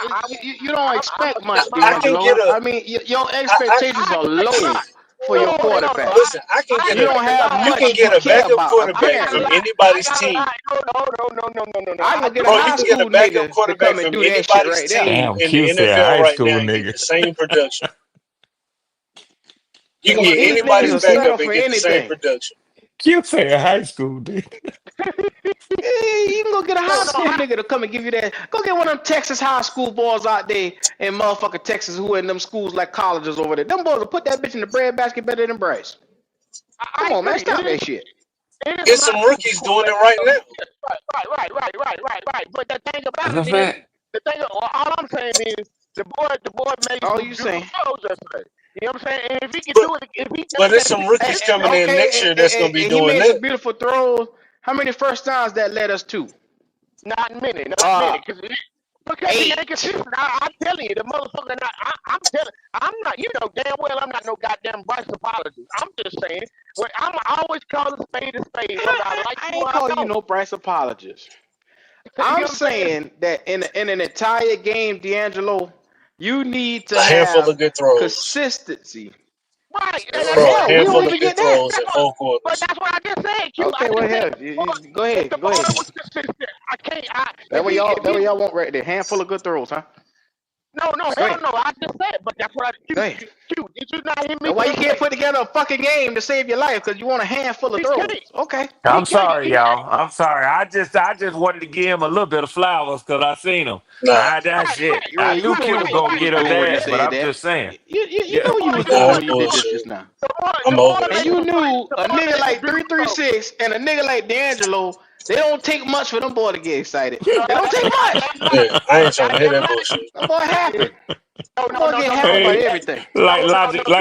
K: you don't
F: I'm
K: expect
F: gonna step
K: much,
F: my
J: I can
F: mouth.
J: get
K: D'Angelo.
J: a
K: I mean, your
J: I
K: expectations
F: I
K: are
F: expect a
K: low
F: lot.
K: for your quarterback.
J: listen. I can
F: I
J: get
K: You
J: a
K: don't
F: expect a
K: have
F: lot.
J: you can
K: much
J: get
K: you
J: a
K: care
J: backup
K: about,
F: I
J: quarterback
F: got a
J: from
K: apparently.
F: lot. I
J: anybody's
F: got a
J: team.
F: lot. No.
K: I can get a
J: Bro,
K: high
J: you can get a
K: school
J: backup
K: nigga to
J: quarterback
K: come and
J: from
K: do that shit
J: anybody's
K: right there.
J: team
G: Damn,
J: in the
G: Q said
J: NFL
G: high
J: right now
G: school
J: and get
G: nigga.
J: the same production. You can get
K: These niggas
J: anybody's
K: will
J: backup
K: settle
J: and
K: for
J: get the same
K: anything.
J: production.
G: Q said high school nigga.
K: You can go get a
F: No,
K: high school nigga to come and give you that. Go get one of them Texas high school boys out there in motherfucking Texas who in them schools like colleges over there. Them boys will put that bitch in the breadbasket better than Bryce.
F: I
K: Come on, man,
F: agree.
K: stop that shit.
F: It is
J: Get
F: some
J: some
F: high school
J: rookies doing it
F: quarterbacks.
J: right now.
F: Right. But the thing
G: That's
F: about
G: a
F: it is,
G: fact.
F: all I'm saying is, the boy made
K: All
F: some
K: you
F: beautiful
K: saying.
F: throws yesterday. You know what I'm saying? And if he can
J: But
F: do it, if he
J: but
F: does
J: there's
F: that
J: some rookies coming
F: consistently,
J: in next
K: Okay,
J: year that's gonna be
K: and he
J: doing
K: made
J: that.
K: some beautiful throws. How many first downs that led us to?
F: not many,
K: Uh,
F: because he ain't
K: 8.
F: consistent. I'm telling you, the motherfucker. I'm not. You know damn well I'm not no goddamn Bryce apologist. I'm just saying. I'm always call a spade, whether I like
K: I
F: you
K: ain't
F: or I
K: calling you
F: don't.
K: no Bryce apologist.
F: You
K: I'm
F: know what I'm saying?
K: saying that in an entire game, D'Angelo, you need to
J: A handful
K: have
J: of good throws.
K: consistency.
F: Right.
J: Bro, a
K: Hell, we don't
J: handful of
K: even
J: good
K: get that.
J: throws in four
F: But
J: quarters.
F: that's what I just said, Q. I
K: Okay, well,
F: just said
K: hell, go
F: if
K: ahead,
F: the
K: go ahead
F: boy
K: then.
F: was consistent, I can't.
K: That way y'all,
F: If he
K: want right there. Handful of good throws, huh?
F: no,
K: Go
F: hell
K: ahead,
F: no. I just said, but that's what
K: go ahead.
F: Q. Did you not hear me
K: That's why you
F: just
K: can't
F: say
K: put together a fucking game to save your life because you want a handful of
F: he
K: throws.
F: can't?
K: Okay.
F: He
G: I'm
F: can't.
G: sorry, y'all. I'm sorry. I just wanted to give him a little bit of flowers because I seen him.
J: Nah,
G: That shit.
K: You,
G: I
K: you
G: knew
K: knew
G: Q
K: what the
G: was
K: fuck
G: gonna
K: you was
G: get her
K: doing when you
G: that, but
K: said
G: I'm
K: that.
G: just saying.
K: You
G: Yeah.
K: know you was
J: nah,
K: doing
J: that's
K: when you did this
J: bullshit.
K: just now.
J: I'm
F: The boy
J: over
K: And
J: it.
F: made
K: you
F: some great.
K: knew
F: The
K: a
F: boy
K: nigga
F: made some
K: like
F: beautiful throws.
K: 336 and a nigga like D'Angelo, they don't take much for them boy to get excited.
F: No,
K: They don't take much.
F: that's
J: Yeah,
F: right.
J: I
F: You
J: ain't trying to hear
F: goddamn
J: that
F: right.
J: bullshit.
K: Them boy happy. Them boy get happy about
G: Hey,
K: everything.
F: You
G: like
F: can't.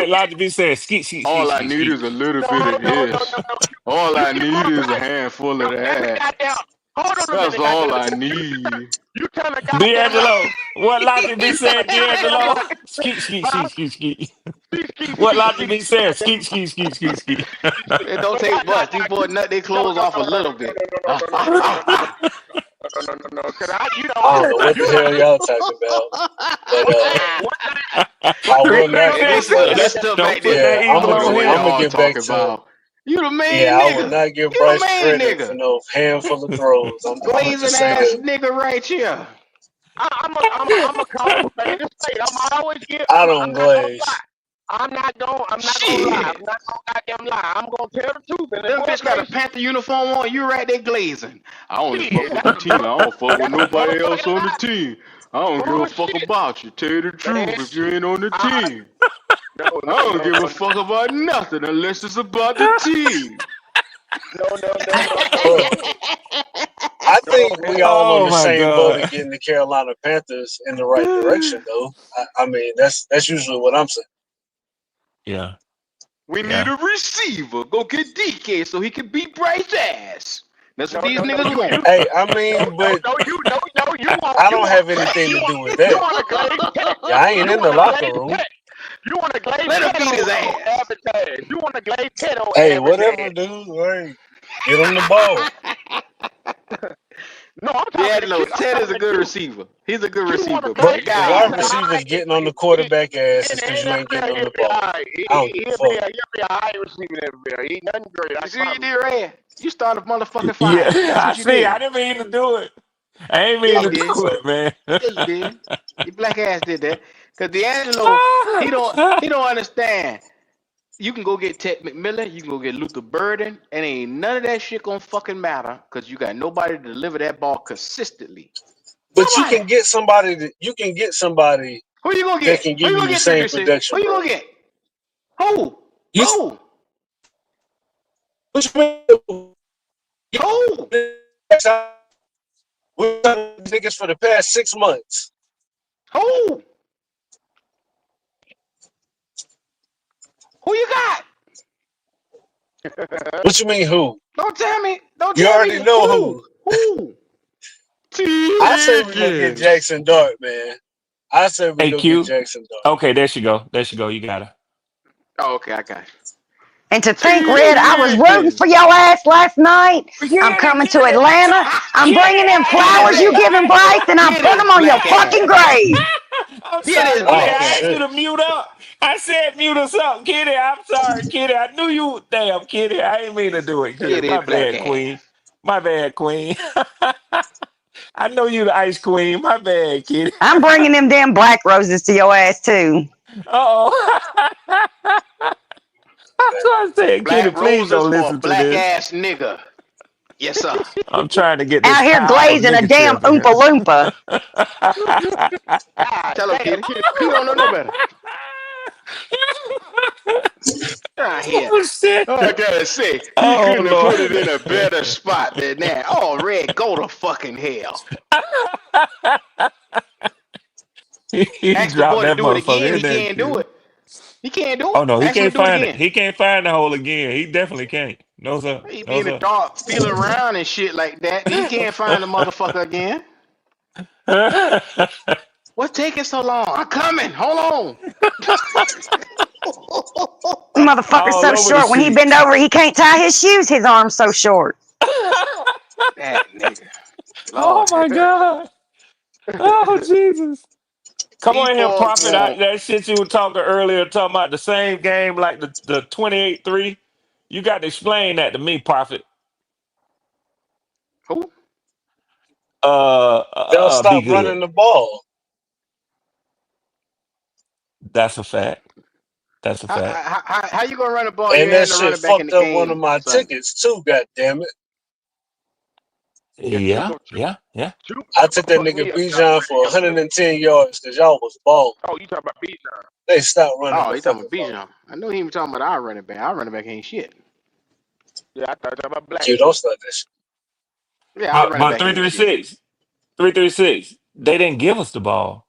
G: Logic be saying, skeet, skeet, skeet,
K: All I
G: skeet,
K: need
G: skeet.
K: is a little
F: No,
K: bit of this. All
F: You
K: I
F: keep
K: need
F: on
K: is a
F: playing.
K: handful
F: No,
K: of
F: that's a
K: that.
F: goddamn. Hold on a
K: That's
F: minute,
K: all
F: goddamn.
K: I need.
F: You tell a goddamn lie.
G: D'Angelo, what Logic be
F: You tell a
G: saying,
F: goddamn
G: D'Angelo?
F: lie.
G: Skeet, skeet,
F: Huh?
G: skeet, skeet, skeet. What Logic
F: Ski.
G: be saying?
F: Goddamn.
G: Skeet, skeet, skeet, skeet, skeet.
K: It don't
F: But
K: take much. These
F: nah,
K: boys nut their
F: no,
K: clothes off a little bit.
F: Cause I,
J: I don't know what the hell y'all talking about, but
F: one thing,
J: I
G: Three,
J: will
G: three,
J: not.
K: Hey,
G: six.
K: listen to
G: Don't
K: back
G: put
K: there.
G: that
J: Yeah,
K: I
G: evil
K: don't know
G: on
K: what
G: him.
J: I'm gonna
K: y'all
J: get back
K: talking
J: to.
K: about. You the
J: Yeah,
K: main
J: I will
K: nigga.
J: not give
K: You the
J: Bryce
K: main
J: credit for
K: nigga.
J: no handful of throws. I'm
K: Glazing
J: just say
K: ass
J: that.
K: nigga right here.
F: I'm a call a spade a spade. I'm always get.
J: I
F: I'm
J: don't
F: not gonna lie.
J: glaze.
F: I'm not gonna lie. I'm
K: Shit.
F: not gonna goddamn lie. I'm gonna tell the truth. And the
K: Them
F: boy
K: bitch got a
F: made some
K: Panther uniform on. You right there glazing. I only fuck
F: shit.
K: with the team. I don't fuck with
F: That's a
K: nobody else
F: motherfucking
K: on the
F: lie.
K: team. I don't give a fuck
F: Bullshit,
K: about you. Tell you the
F: man.
K: truth if you ain't on the
F: I,
K: team.
F: no,
K: I
F: no,
K: don't
F: no,
K: give a
F: no,
K: fuck about nothing unless it's about the team.
F: no.
J: Bro, I
F: No,
J: think we
F: hell
J: all
F: no.
J: on
G: Oh
J: the
G: my
J: same boat of
G: God.
J: getting the Carolina Panthers in the right direction, though. I mean, that's usually what I'm saying.
G: Yeah,
K: We need
G: yeah.
K: a receiver. Go get DK so he can beat Bryce ass. That's what
F: No,
K: these
F: no, no.
K: niggas want.
J: Hey, I mean, but I
F: You
J: don't
F: want
J: have anything
F: you
J: to
F: want
J: do with
F: you
J: that.
F: want a glazed cat.
J: Yeah, I ain't
F: You
J: in the
F: want a
J: locker
F: glazed
J: room.
F: cat. You want a glazed
K: Let him
F: cat
K: beat his
F: on
K: ass.
F: average ass. You want a glazed cat on
J: Hey,
F: average
J: whatever,
F: ass.
J: dude. Hey, get him the ball.
F: No, I'm talking to
K: D'Angelo,
F: Q. I'm
K: Ted is
F: talking
K: a
F: to
K: good
F: Q.
K: receiver. He's a good
F: Q want a
K: receiver,
J: Bro,
K: but
F: glazed
J: if
F: cat. He
J: our
F: said,
K: god,
F: all
J: receivers
F: right,
J: getting on the quarterback ass,
F: in
J: it's
F: the
J: because you ain't getting
F: NFL,
J: on
F: he'll
J: the
F: be all
J: ball.
F: right.
J: I don't give a fuck.
F: He'll be a high receiver in the NFL. He nothing great, I
K: you see what you
F: promise.
K: did right here? You started motherfucking
G: Yeah,
K: fire. That's
G: I
K: what you
G: see. I
K: did.
G: didn't mean to do it. I ain't
K: Yeah,
G: mean
K: you
G: to
K: did.
G: do it, man.
K: Yeah, you did. Your black ass did that. Cause D'Angelo, he don't understand. You can go get Ted McMillan, you can go get Luther Burden, and ain't none of that shit gonna fucking matter because you got nobody to deliver that ball consistently.
J: But you
K: Nobody.
J: can get somebody that you can get somebody
K: Who you gonna
J: that
K: get?
J: can
K: Who
J: give
K: you
J: you
K: gonna
J: the
K: get?
J: same
K: 336.
J: production,
K: Who you
J: bro.
K: gonna get? Who?
J: You
K: Who?
J: which means
K: Who?
J: we're talking niggas for the past 6 months.
K: Who? Who you got?
J: What you mean who?
K: Don't tell me. Don't
J: You
K: tell me
J: already know
K: who.
J: who.
K: Who?
J: I say we go get
K: T.
J: Jackson Dart, man. I say we go get
G: AQ.
J: Jackson Dart.
G: Okay, there she go. There she go. You got her.
K: Oh, okay, I got you.
L: And to
K: T.
L: think, Red, I was rooting
K: Higgins.
L: for your ass last night.
G: Get
L: I'm
G: it,
L: coming
G: get
L: to
G: it.
L: Atlanta. I'm
G: Get
L: bringing them
G: it.
K: Get his
L: flowers you
K: ass.
L: giving Bryce, and I'm
K: Get
L: putting
K: his
L: them on your
K: black
L: fucking
K: ass.
L: grave.
G: I'm
K: Get
G: sorry,
K: his
G: Kitty.
J: Oh
K: black
G: I asked you
K: ass.
J: shit.
G: to mute up. I said mute us up, Kitty. I'm sorry, Kitty. I knew you. Damn, Kitty. I didn't mean to do it, Kitty.
K: Get his
G: My
K: black
G: bad,
K: ass.
G: Queen. My bad, Queen. I know you the ice queen. My bad, Kitty.
L: I'm bringing them damn black roses to your ass, too.
G: Uh-oh. That's what I said, Kitty.
K: Black
G: Please
K: roses
G: don't
K: for a
G: listen to
K: black
G: this.
K: ass nigga. Yes, sir.
G: I'm trying to get this
L: Out here
G: pile of
L: glazing a damn
G: negative in
L: Oompa
G: here.
L: Loompa.
F: God
K: Tell him,
F: damn,
K: Kitty.
F: Kitty don't know no better.
K: Out here.
G: Oh, shit.
K: Oh, I gotta say, you
G: Oh,
K: couldn't have put it in a
G: Lord.
K: better spot than that. Oh, Red, go to fucking hell.
G: He
K: Ask the
G: dropped
K: boy to
G: that
K: do it
G: motherfucker
K: again.
G: in
K: He
G: there,
K: can't do
G: Kitty.
K: it. He can't do it.
G: Oh no, he
K: Ask him to
G: can't
K: do it
G: find it.
K: again.
G: He can't find the hole again. He definitely can't. No sir.
K: He be
G: No
K: in the
G: sir.
K: dark, feeling around and shit like that. He can't find the motherfucker again. What's taking so long? I'm coming. Hold on.
L: Motherfucker's
G: All
L: so
G: over the
L: short. When he bend
G: sheets.
L: over, he can't tie his shoes. His arm's so short.
K: That nigga.
G: Oh
K: Lord
G: my
K: have mercy.
G: God. Oh Jesus. Come on in here,
K: People
G: Prophet.
K: want
G: That shit you were talking earlier, talking about the same game like the 28-3. You got to explain that to me, Prophet.
K: who?
J: They'll
G: Be
J: stop
G: good.
J: running the ball.
G: That's a fact. That's a
K: How,
G: fact.
K: how you gonna run the ball? You
J: And
K: ain't
J: that
K: had no
J: shit
K: running back in the
J: fucked up one of
K: game
J: my
K: Sunday.
J: tickets too, god damn it.
F: Yeah,
G: Yeah,
F: Chuba,
G: yeah, yeah.
J: I took that
F: fucked
J: nigga
F: me up
J: Bijan
F: Saturday
J: for
F: yesterday.
J: 110 yards because y'all was balling.
F: Oh, you talking about Bijan?
J: They stopped running
K: Oh,
J: the
K: he talking
J: fucking
K: about
J: ball.
K: Bijan. I knew he was talking about our running back. Our running back ain't shit.
F: Yeah, I thought you talking about Black
J: You don't
F: shit.
J: start that shit.
K: Yeah, our running
G: But
K: back ain't shit.
G: 336, 336. They didn't give us the ball.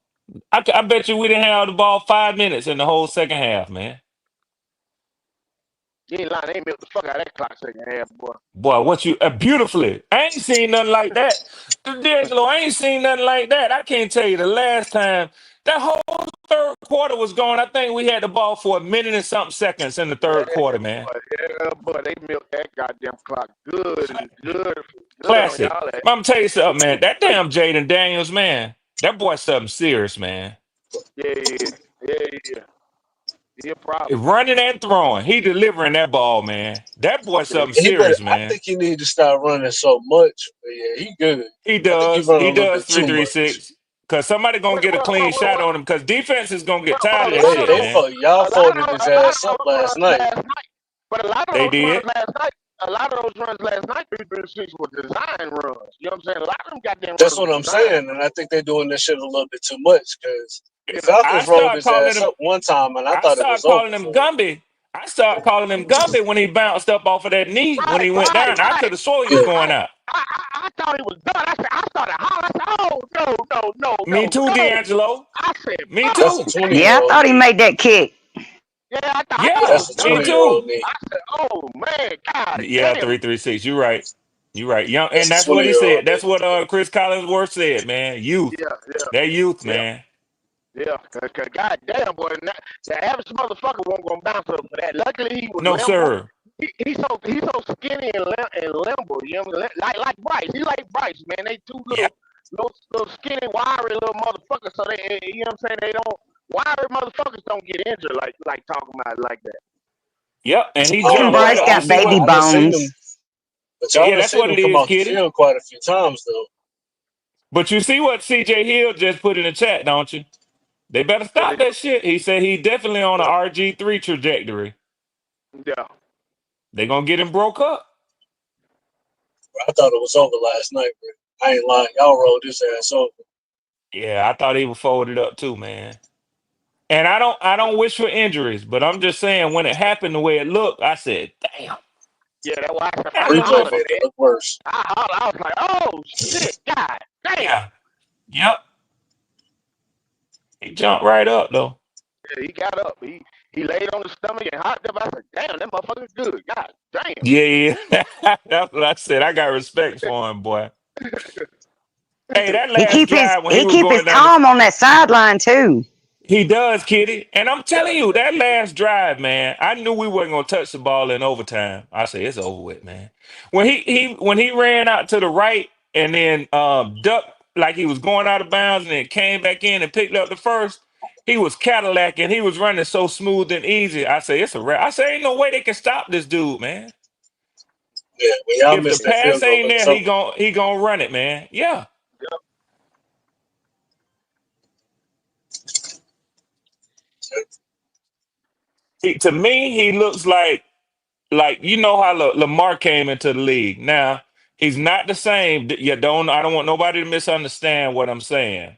G: I bet you we didn't have the ball 5 minutes in the whole second half, man.
F: You ain't lying. They milked the fuck out of that clock second half, boy.
G: Boy, what you beautifully. I ain't seen nothing like that. D'Angelo, I ain't seen nothing like that. I can't tell you the last time that whole third quarter was going. I think we had the ball for a minute and something seconds in the third quarter, man.
F: Yeah, boy, they milked that goddamn clock good and good on
G: Classic.
F: y'all.
G: I'm gonna tell you something, man. That damn Jaden Daniels, man. That boy's something serious, man.
F: Yeah, yeah. He a problem.
G: Running and throwing. He delivering that ball, man. That boy's
F: Yeah,
G: something
J: He better.
G: serious,
J: I
G: man.
J: think he need to start running so much. But yeah, he good.
G: He
J: I think he
G: does.
J: running
G: He
J: a little
G: does
J: bit too much.
G: 336. Cause somebody gonna get a clean shot on him. Cause defense is gonna get tired of
F: a
G: that
F: lot
J: They
F: of
G: shit,
J: they
F: those,
G: man.
J: fuck y'all
F: a lot
J: folded
F: of
J: his
F: a lot
J: ass
F: of
J: up
F: those
J: last
F: runs
J: night.
F: last night. But a lot of
G: They
F: those runs
G: did.
F: last night, a lot of those runs last night, 336 were design runs. You know what I'm saying? A lot of them goddamn
J: That's
F: runs
J: what
F: were
J: I'm
F: design.
J: saying, and I think they're doing this shit a little bit too much because the
F: You know,
G: I
J: Falcons rolled
G: start
J: his
G: calling
J: ass
G: him.
J: up one time, and I
G: I
J: thought it
G: start
J: was over
G: calling him
J: for him.
G: Gumby. I start calling him Gumby when he bounced up off of that knee when
F: right,
G: he went
F: right,
G: down. I
F: right.
G: could have swore he was
J: Yeah,
G: going out.
F: I thought he was done. I started hollering. I said, oh,
G: Me too,
F: no.
G: D'Angelo.
F: I said,
G: Me
F: fuck.
J: that's a
G: too.
J: 20-year
L: Yeah, I
J: old
L: thought he
J: knee.
L: made that kick.
F: Yeah, I thought he
G: Yeah,
F: was
J: That's a
G: me
F: done.
J: 20-year-old
G: too.
J: knee.
F: I said, oh, man, god
G: Yeah,
F: damn.
G: 336. You're right. You're right. Young, and
J: That's
G: that's
J: a
G: what he
J: 20-year-old
G: said.
J: knee.
G: That's what Chris Collinsworth said, man. Youth.
F: Yeah, yeah,
G: That youth,
F: yeah.
G: man.
F: Yeah, cause goddamn boy, the average motherfucker won't gonna bounce up for that. Luckily he was
G: No,
F: limber.
G: sir.
F: He's so skinny and limber. You know, like Bryce. He like Bryce, man. They two
G: Yeah.
F: little skinny, wiry little motherfuckers. So they, you know what I'm saying? They don't wiry motherfuckers don't get injured like talking about it like that.
G: Yep. And he
J: I don't
L: And
G: jumped
J: know.
G: right
L: Bryce
G: up. You
L: got
G: see
L: baby
G: what?
J: I done seen him,
L: bones.
J: but y'all
G: Yeah,
J: done
G: that's
J: seen
G: what
J: him
G: it
J: come
G: is,
J: off the
G: Kitty.
J: field quite a few times though.
G: But you see what CJ Hill just put in the chat, don't you? They better
F: What they
G: stop
F: do?
G: that shit. He said he definitely on a RG3 trajectory.
F: Yeah.
G: They're gonna get him broke up.
J: I thought it was over last night, bro. I ain't lying. Y'all rolled this ass over.
G: Yeah, I thought he would fold it up too, man. And I don't wish for injuries, but I'm just saying when it happened the way it looked, I said, damn.
F: Yeah, that's why I
G: Damn,
J: Replay
F: hollered,
J: made
G: motherfucker.
J: it
F: man.
J: look worse.
F: I hollered. I was like, oh, shit, God damn.
G: Yeah. Yep. He jumped right up though.
F: Yeah, he got up. He laid on his stomach and hopped up. I said, damn, that motherfucker's good. God damn.
G: Yeah, yeah. That's what I said. I got respect for him, boy. Hey, that
L: He
G: last
L: keep his
G: drive when he
L: he
G: was
L: keep his
G: going down the
L: calm on that sideline too.
G: he does, Kitty. And I'm telling you, that last drive, man, I knew we weren't gonna touch the ball in overtime. I said, it's over with, man. When he ran out to the right and then ducked like he was going out of bounds and then came back in and picked up the first, he was Cadillacing. He was running so smooth and easy. I say, it's a wrap. I say, ain't no way they can stop this dude, man.
J: Yeah, when y'all
G: If the
J: missed that
G: pass
J: field goal,
G: ain't
J: it was
G: there,
J: over.
G: he gonna run it, man. Yeah. To me, he looks like you know how Lamar came into the league. Now he's not the same. I don't want nobody to misunderstand what I'm saying.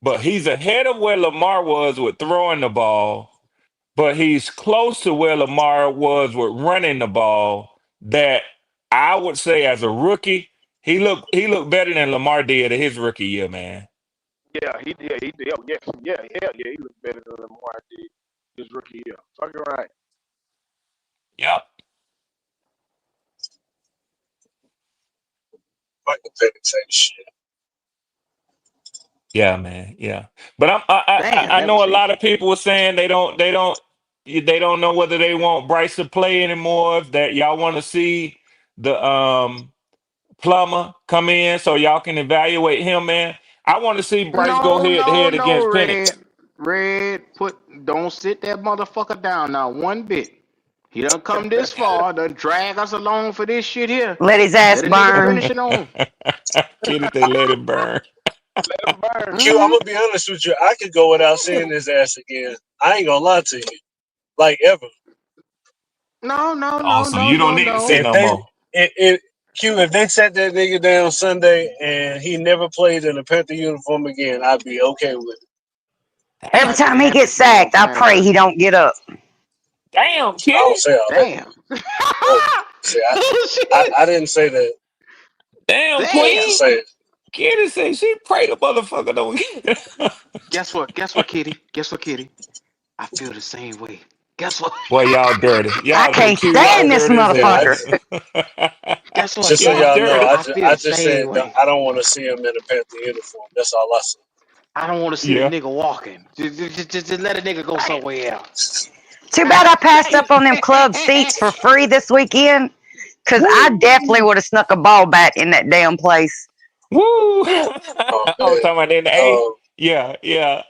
G: But he's ahead of where Lamar was with throwing the ball. But he's close to where Lamar was with running the ball. That I would say as a rookie, he looked better than Lamar did in his rookie year, man.
F: Yeah, he did. He did. Oh, yes. Yeah, hell yeah. He looked better than Lamar did his rookie year. Fucking right.
G: Yep.
J: Michael Penix ain't shit.
G: Yeah, man. Yeah, but I
K: Damn,
G: I
K: never
G: know a
K: seen.
G: lot of people were saying they don't know whether they want Bryce to play anymore. That y'all want to see the plumber come in so y'all can evaluate him, man. I want to see Bryce go
K: No,
G: head to
K: no,
G: head
K: no,
G: against Penix.
K: Red. Red, don't sit that motherfucker down now one bit. He done come this far, done drag us along for this shit here.
L: Let his ass
K: Let a nigga
L: burn.
K: finish it on.
G: Kitty, they let it burn.
F: Let him burn.
J: Q, I'm
K: Mm-hmm.
J: gonna be honest with you. I could go without seeing his ass again. I ain't gonna lie to you, like ever.
K: No, no,
G: Oh,
K: no,
G: so
K: no,
G: you don't
K: no,
G: need to see
K: no.
J: If
G: no
J: they,
G: more.
J: if they sat that nigga down Sunday and he never played in a Panther uniform again, I'd be okay with it.
L: Every
G: Damn,
K: Type shit
L: time he
K: happen
L: gets
K: to nigga on
L: sacked, I
K: planet
L: pray
K: Earth.
L: he don't get up.
G: damn,
J: I don't
G: Kitty,
J: say all that.
K: Damn.
J: Whoa, see,
K: Shit.
J: I didn't say that.
G: damn,
J: I meant to
K: Damn.
G: Queen.
J: say it.
G: Kitty say she pray the motherfucker don't get.
K: Guess what? Guess what, Kitty? Guess what, Kitty? I feel the same way. Guess what?
G: Boy, y'all dirty.
L: I
G: Y'all dirty.
L: can't
G: Q, y'all
L: stand this
G: dirty as
J: Yeah,
G: hell.
L: motherfucker.
K: Guess what,
J: just so
G: Y'all
K: Kitty?
J: y'all know,
G: dirty.
J: I
K: I
J: just
K: feel
J: I
K: the
J: just
K: same
J: said
K: way.
J: I don't want to see him in a Panther uniform. That's all I said.
K: I don't want to see the
G: Yeah.
K: nigga walking. Just let a nigga go
G: Damn.
K: somewhere else.
L: Too bad
K: God
L: I passed
K: damn.
L: up on them club seats for free this weekend, because I definitely
K: Woo.
L: would have snuck a ball back in that damn place.
G: Woo!
J: Oh
G: I was
J: man.
G: talking about in the A.
J: Um,
G: Yeah, yeah.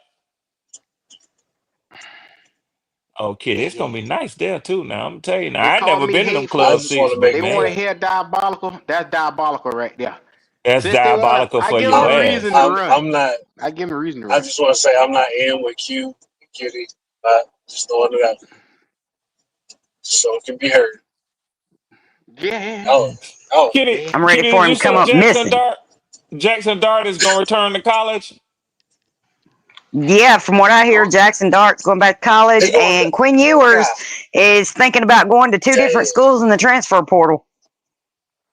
G: Okay,
K: Yeah,
G: it's
K: yeah,
G: gonna be
K: yeah.
G: nice there too. Now I'm telling you. Now
K: They
G: I
K: call
G: never
K: me
G: been in them
J: I
G: club
K: hateful.
J: just want
G: seats,
J: to
G: but
J: make
K: They
J: it
K: want
J: clear.
K: to
G: man,
K: hear diabolical. That's diabolical right there.
G: that's
K: Since they want to,
G: diabolical
K: I
G: for
K: give them
G: your
K: a
J: I'm
K: reason
G: ass.
K: to
J: I'm
K: run.
J: I'm not.
K: I give them a reason to
J: I
K: run.
J: just want to say I'm not in with Q and Kitty. Just throwing it out so it can be heard.
K: Yeah,
J: Oh, oh,
G: Kitty,
K: yeah.
L: I'm ready
G: Kitty,
L: for
G: did
L: him
G: you
L: to come
G: say
L: up missing.
G: Jackson Dart is gonna return to college?
L: Yeah, from what I hear,
K: Oh,
L: Jackson Dart's going back to college,
J: they going back.
L: and Quinn
J: God
L: Ewers is thinking about going to two different
J: damn,
L: schools in the transfer portal.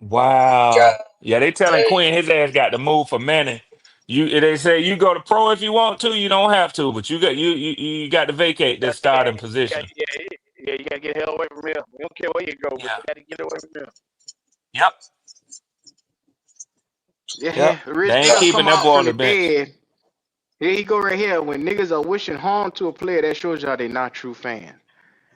G: Wow.
J: God
G: Yeah, they telling
J: damn.
G: Quinn his ass got to move for Manning. They say you go to pro if you want to, you don't have to, but you got to vacate this starting position.
F: You gotta get hell away from him. We don't care where you go, but
G: Yeah.
F: you gotta get away from him.
G: Yep.
K: yeah.
G: Yep. They
K: Rich
G: ain't
K: Bill
G: keeping
K: come
G: that
K: out
G: boy on
K: from
G: the
K: the
G: bench.
K: dead. Here you go right here. When niggas are wishing harm to a player, that shows y'all they not true fans.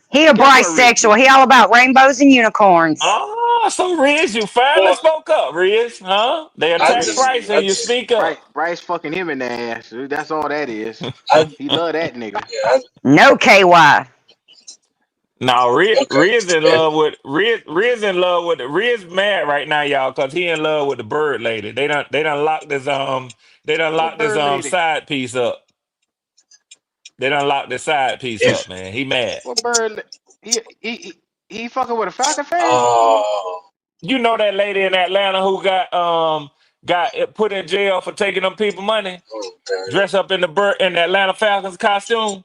L: He a
K: Guess what, Rich
L: bisexual.
K: Bill?
L: He all about rainbows and unicorns.
G: Oh, so Riz, you finally
J: Boy,
G: spoke up, Riz, huh? They attack Bryce
J: I
G: and you
J: just,
G: speak up.
K: Bryce fucking him in the ass. That's all that is.
J: I,
K: He love that nigga.
J: yeah,
L: No KY.
G: Now
J: okay.
G: Riz in
J: And
G: love with Riz in love with Riz mad right now, y'all, because he in love with the bird lady. They done
K: What
G: locked his
K: bird lady?
G: side piece up. They done locked the side piece
J: if
G: up, man. He mad.
K: What bird? He fucking with a Falcon fan?
J: Oh,
G: You know that lady in Atlanta who got put in jail for taking them people money,
J: okay.
G: dress up in the Atlanta Falcons costume.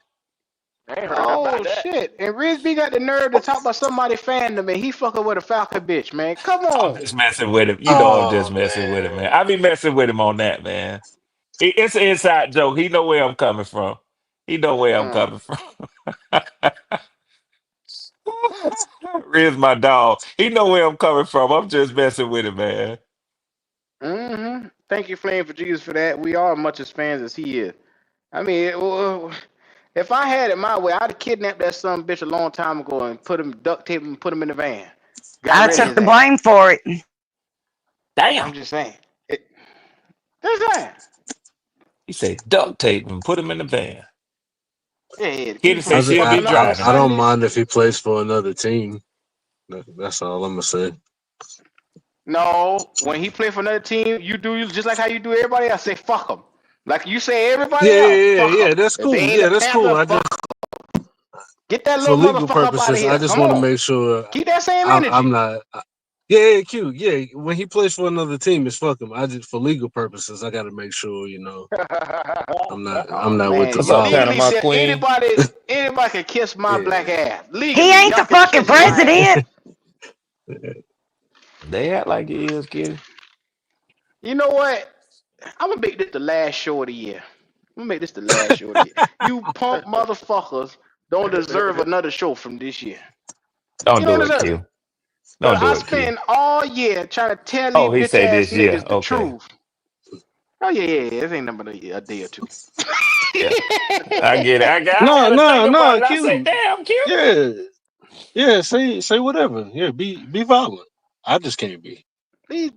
F: I ain't heard nothing
K: Oh
F: about that.
K: shit! And Rizby got the nerve to talk about somebody fandom, and he fucking with a Falcon bitch, man. Come
G: I'm
K: on.
G: just messing with him. You know I'm just
J: Oh
G: messing with him,
J: man.
G: man. I be messing with him on that, man. It's an inside joke. He know where I'm coming from. He know where I'm
K: Mm.
G: coming from. Riz my dog. He know where I'm coming from. I'm just messing with him, man.
K: Mm-hmm. Thank you, Flame for Jesus, for that. We are much as fans as he is. I mean, if I had it my way, I'd have kidnapped that son bitch a long time ago and put him duct tape him and put him in the van. Got
L: I
K: rid of
L: took
K: his
L: the
K: ass.
L: blame for it.
G: Damn.
K: I'm just saying. That's right.
G: He said duct tape and put him in the van.
K: Yeah, to keep
G: Kitty
K: him from
G: say she'll be
K: fucking up on
G: driving
J: I
G: it.
J: don't
K: Sundays.
J: mind if he plays for another team. That's all I'm gonna say.
K: No, when he play for another team, you do just like how you do everybody else. Say fuck them. Like you say everybody
J: Yeah,
K: else,
J: yeah, yeah,
K: fuck
J: yeah.
K: them.
J: That's
K: If they
J: cool.
K: ain't
J: Yeah,
K: the
J: that's cool.
K: Panthers,
J: I
K: fuck.
J: just,
K: Get that
J: for
K: little
J: legal
K: motherfucker up out of
J: purposes, I
K: here.
J: just
K: Come
J: want to
K: on.
J: make sure
K: Keep that same
J: I'm
K: energy.
J: not. Yeah, yeah, cute. Yeah, when he plays for another team, it's fuck him. I just, for legal purposes, I got to make sure I'm
K: Oh
J: not with
K: man,
J: the
G: What's
K: you
G: up,
J: father.
K: legally
G: Panama
K: said
G: Queen?
K: anybody can kiss my black
J: Yeah,
K: ass.
L: He
K: Legally,
L: ain't
K: y'all
L: the
K: can
L: fucking
K: kiss my ass.
L: president.
G: They act like he is, Kitty.
K: You know what? I'm gonna make this the last show of the year. I'm gonna make this the last show of the year. You punk motherfuckers don't deserve another show from this year.
G: Don't
K: You
G: do
K: don't
G: it,
K: deserve it.
G: Q.
K: Cause
G: Don't do
K: I
G: it, Q.
K: spend all year trying to tell these
G: Oh, he
K: bitch
G: say
K: ass
G: this year.
K: niggas the
G: Okay.
K: truth. Oh yeah, this ain't nothing but a day or two.
G: Yeah. I get it. I
J: no,
G: had to think
J: no,
G: about
J: no,
G: it. I said,
J: Q.
G: damn, Q.
J: Yeah, yeah. Say whatever. Yeah, be violent. I just can't be.
K: these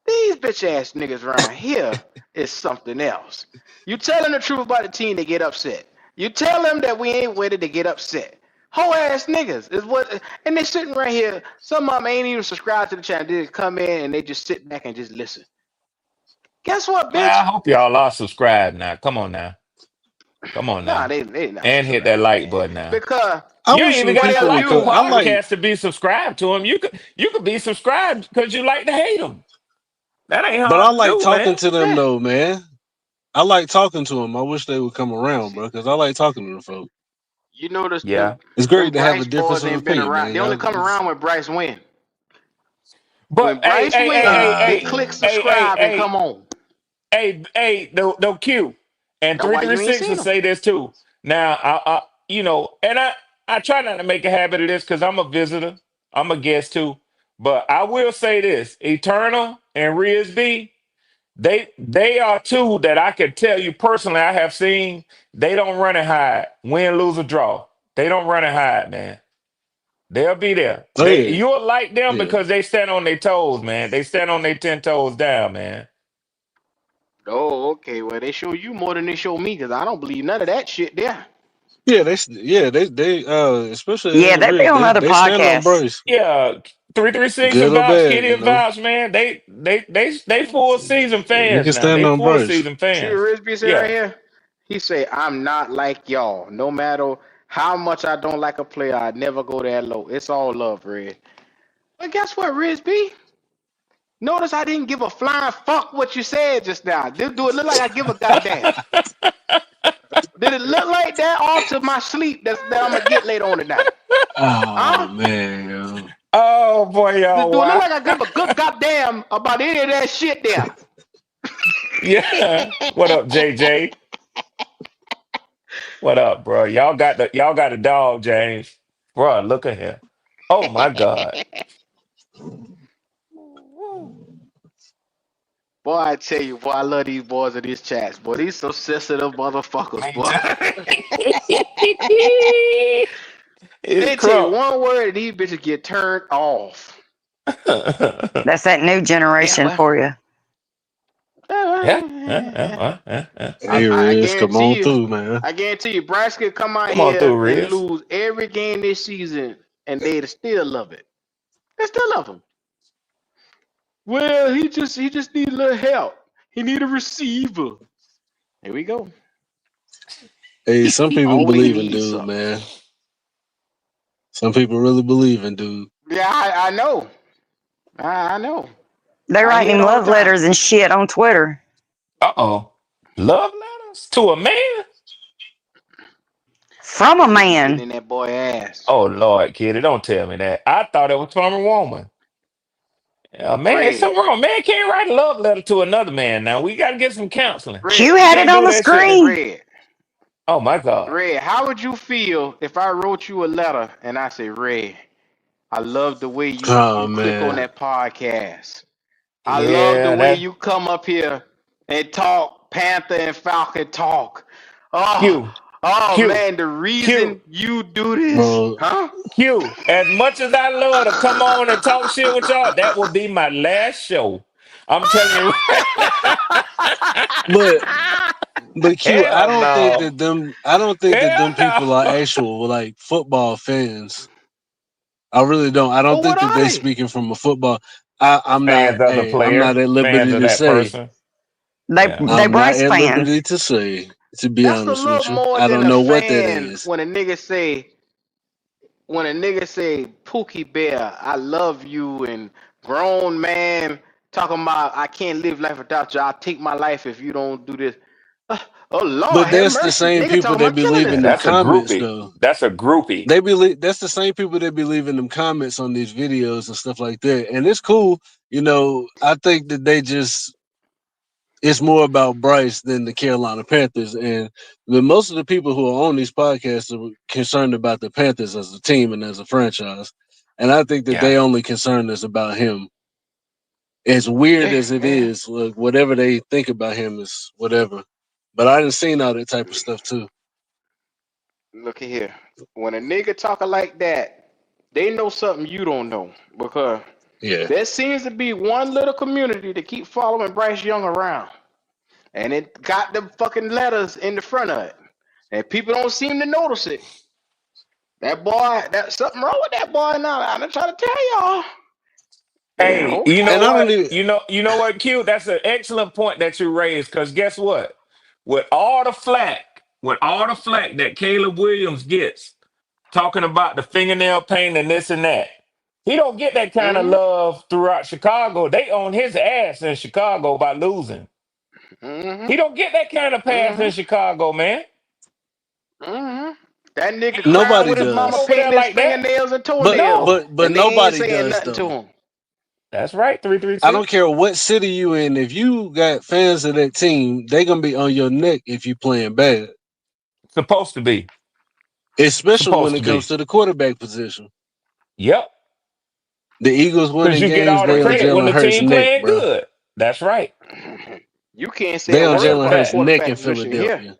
K: these bitch ass niggas around here is something else. You tell them the truth about the team, they get upset. You tell them that we ain't with it, they get upset. Whole ass niggas is what, and they sitting right here. Some of them ain't even subscribed to the channel. They just come in and they just sit back and just listen. Guess what,
G: Well, I
K: bitch?
G: hope y'all are subscribed now. Come on now. Come on
K: Nah,
G: now.
K: they not
G: And hit that
K: subscribed,
G: like
K: man.
G: button now.
K: Because
J: I
G: You ain't
J: wish
G: even
J: some
G: got to
K: whatever
J: people
G: like
J: would.
G: a
K: you,
J: I like.
G: podcast to be subscribed to him. You could be subscribed because you like to hate him. That ain't
J: But I
G: hard to
J: like
G: do,
J: talking
G: man.
J: to them
K: yeah.
J: though, man. I like talking to them. I wish they would come
K: Let me
J: around,
K: see.
J: bro, because I like talking to them folks.
K: You notice
G: Yeah.
J: It's
K: them
J: great to have a
K: Bryce
J: difference
K: boys
J: of
K: ain't been
J: opinion,
K: around.
J: man.
K: They only
J: Y'all,
K: come around when Bryce win.
G: But
K: When
G: hey,
K: Bryce
G: hey, hey,
K: win,
G: hey,
K: they
G: hey,
K: click
G: hey, hey,
K: subscribe and
G: hey,
K: come on.
G: no Q. And
K: That's why you ain't
G: 336 will
K: seen them.
G: say this too. Now, and I try not to make a habit of this because I'm a visitor. I'm a guest too. But I will say this: Eternal and Riz B, they are two that I can tell you personally. I have seen they don't run and hide, win, lose, or draw. They don't run and hide, man. They'll be there.
J: oh yeah,
G: You'll like them
J: yeah.
G: because they stand on their toes, man. They stand on their 10 toes down, man.
K: Oh, okay. Well, they show you more than they show me because I don't believe none of that shit there.
J: Yeah, they especially
L: Yeah, they be
J: Riz,
L: on other
J: they stand on
L: podcasts.
J: Bryce,
G: Yeah, 336
J: good
G: and
J: or
G: Vouch,
J: bad,
G: Kitty
J: you
G: and
J: know.
G: Vouch, man. They full season
J: You
G: fans
J: can
G: now.
J: stand
G: They
J: on
G: full
J: Bryce.
G: season
K: See what
G: fans.
K: Risby say right
G: Yeah.
K: here? He say, I'm not like y'all. No matter how much I don't like a player, I never go that low. It's all love, Red. But guess what, Risby? Notice I didn't give a flying fuck what you said just now. Do it look like I give a goddamn? Did it look like that off to my sleep that I'm gonna get later on tonight?
J: Oh
K: Huh?
J: man, yo.
G: Oh boy,
K: Do
G: y'all!
K: it look
G: Why?
K: like I give a good goddamn about any of that shit there?
G: Yeah. What up, JJ? What up, bro? Y'all got a dog, James. Bro, look at him. Oh my God.
K: Boy, I tell you, boy, I love these boys in these chats. Boy, these so sensitive motherfuckers,
G: Me
K: boy.
G: too. It's
K: They tell you
G: crunk.
K: one word and these bitches get turned off.
L: That's that new
K: Yeah,
L: generation
K: well.
L: for you.
G: Yeah.
J: Hey
K: I
J: Riz, come
K: guarantee
J: on
K: you,
J: through, man.
K: Bryce could come out
G: Come on
K: here
G: through,
K: and
G: Riz.
K: lose every game this season and they'd still love it. They still love him. Well, he just need a little help. He need a receiver. Here we go.
J: Hey, some people
K: All he
J: believe in
K: needs
J: dude,
K: something.
J: man. Some people really believe in dude.
K: Yeah, I know. I know.
L: They
K: I
L: writing
K: hear it
L: him
K: all the
L: love
K: time.
L: letters and shit on Twitter.
G: Uh-oh. Love letters to a man?
L: From
K: Yeah,
L: a
K: he be getting
L: man.
K: in that boy ass.
G: Oh, Lord, kid, don't tell me that. I thought it was from a woman. Yeah, man,
K: Red.
G: something wrong. Man can't write a love letter to another man now. We got to get some counseling.
L: Q
K: Red.
L: had it
G: Can't
L: on
G: do
L: the
G: that shit.
L: screen.
K: Red.
G: Oh, my God.
K: Red, how would you feel if I wrote you a letter and I say, Red, I love the way you
J: Oh
K: click on
J: man.
K: that podcast. I love the
G: Yeah,
K: way
G: that
K: you come up here and talk Panther and Falcon talk. Oh,
G: Q,
K: oh
G: Q,
K: man, the
G: Q,
K: reason you do this,
J: Bro.
K: huh?
G: Q. As much as I love to come on and talk shit with y'all, that will be my last show. I'm telling you.
J: But Q,
G: Hell no.
J: I don't think that
G: Hell
J: them
G: no.
J: people are actual like football fans. I really don't. I don't
K: Well, what
J: think that
K: are
J: they
K: they?
J: speaking from a football. I'm not
G: Fans of the
J: I'm
G: player,
J: not at
G: fans
J: liberty
G: of
J: to
G: that
J: say.
G: person. Yeah.
L: They
J: I'm not
L: Bryce
J: at
L: fans.
J: liberty to say, to be
K: That's a
J: honest
K: little
J: with you.
K: more
J: I
K: than
J: don't
K: a
J: know what that
K: fan
J: is.
K: when a nigga say Pookie Bear, I love you, and grown man talking about I can't live life without you. I'll take my life if you don't do this. Oh Lord,
J: But
K: have
J: that's the
K: mercy.
J: same
K: Nigga
J: people
K: talking
J: that
K: about
J: be
K: killing
G: Yeah,
J: leaving
K: this
J: them
G: that's a
K: nigga.
J: comments
G: groupie.
J: though.
G: That's a groupie.
J: They believe that's the same people that be leaving them comments on these videos and stuff like that. And it's cool, I think that it's more about Bryce than the Carolina Panthers. And most of the people who are on these podcasts are concerned about the Panthers as a team and as a franchise. And I think that
G: Yeah.
J: they only concern is about him. As weird
K: Yeah,
J: as it
K: yeah.
J: is, look, whatever they think about him is whatever. But I done seen all that type of stuff too.
K: Look at here. When a nigga talking like that, they know something you don't know because
J: Yeah.
K: there seems to be one little community that keep following Bryce Young around, and it got the fucking letters in the front of it, and people don't seem to notice it. That boy, that something wrong with that boy now. I'm trying to tell y'all. Yeah,
G: Hey, you know
J: And I
K: okay.
J: don't
G: what?
J: even
G: You know what, Q? That's an excellent point that you raised. Because guess what? With all the flack that Caleb Williams gets talking about the fingernail paint and this and that, he don't get that kind of
K: Mm-hmm.
G: love throughout Chicago. They own his ass in Chicago by losing.
K: Mm-hmm.
G: He don't get that kind of pass
K: Mm-hmm.
G: in Chicago, man.
K: Mm-hmm. That nigga
G: Ain't
K: crying
J: nobody
K: with his
G: nobody
K: mama
J: does.
G: over there
K: painting his
G: like that.
K: fingernails and
J: But
K: toenails,
G: No,
J: but
K: and they ain't
J: nobody
K: saying
J: does
K: nothing to
J: though.
K: him.
G: that's right. Three three
J: I don't
G: six.
J: care what city you in. If you got fans of that team, they gonna be on your neck if you playing bad.
G: Supposed to be.
J: Especially when
G: Supposed
J: it
G: to
J: comes
G: be.
J: to the quarterback position.
G: Yep.
J: The Eagles
G: Because
J: winning
G: you get
J: games,
G: all the
J: they on
G: credit when
J: Jalen
G: the
J: Hurts'
G: team
J: neck,
G: playing
J: bro.
G: good. That's right.
K: You can't say
J: They
K: a
J: on
K: word
G: That's a
J: Jalen
K: about the
J: Hurts'
G: fact.
J: neck
K: quarterback
J: in
K: position here.
J: Philadelphia,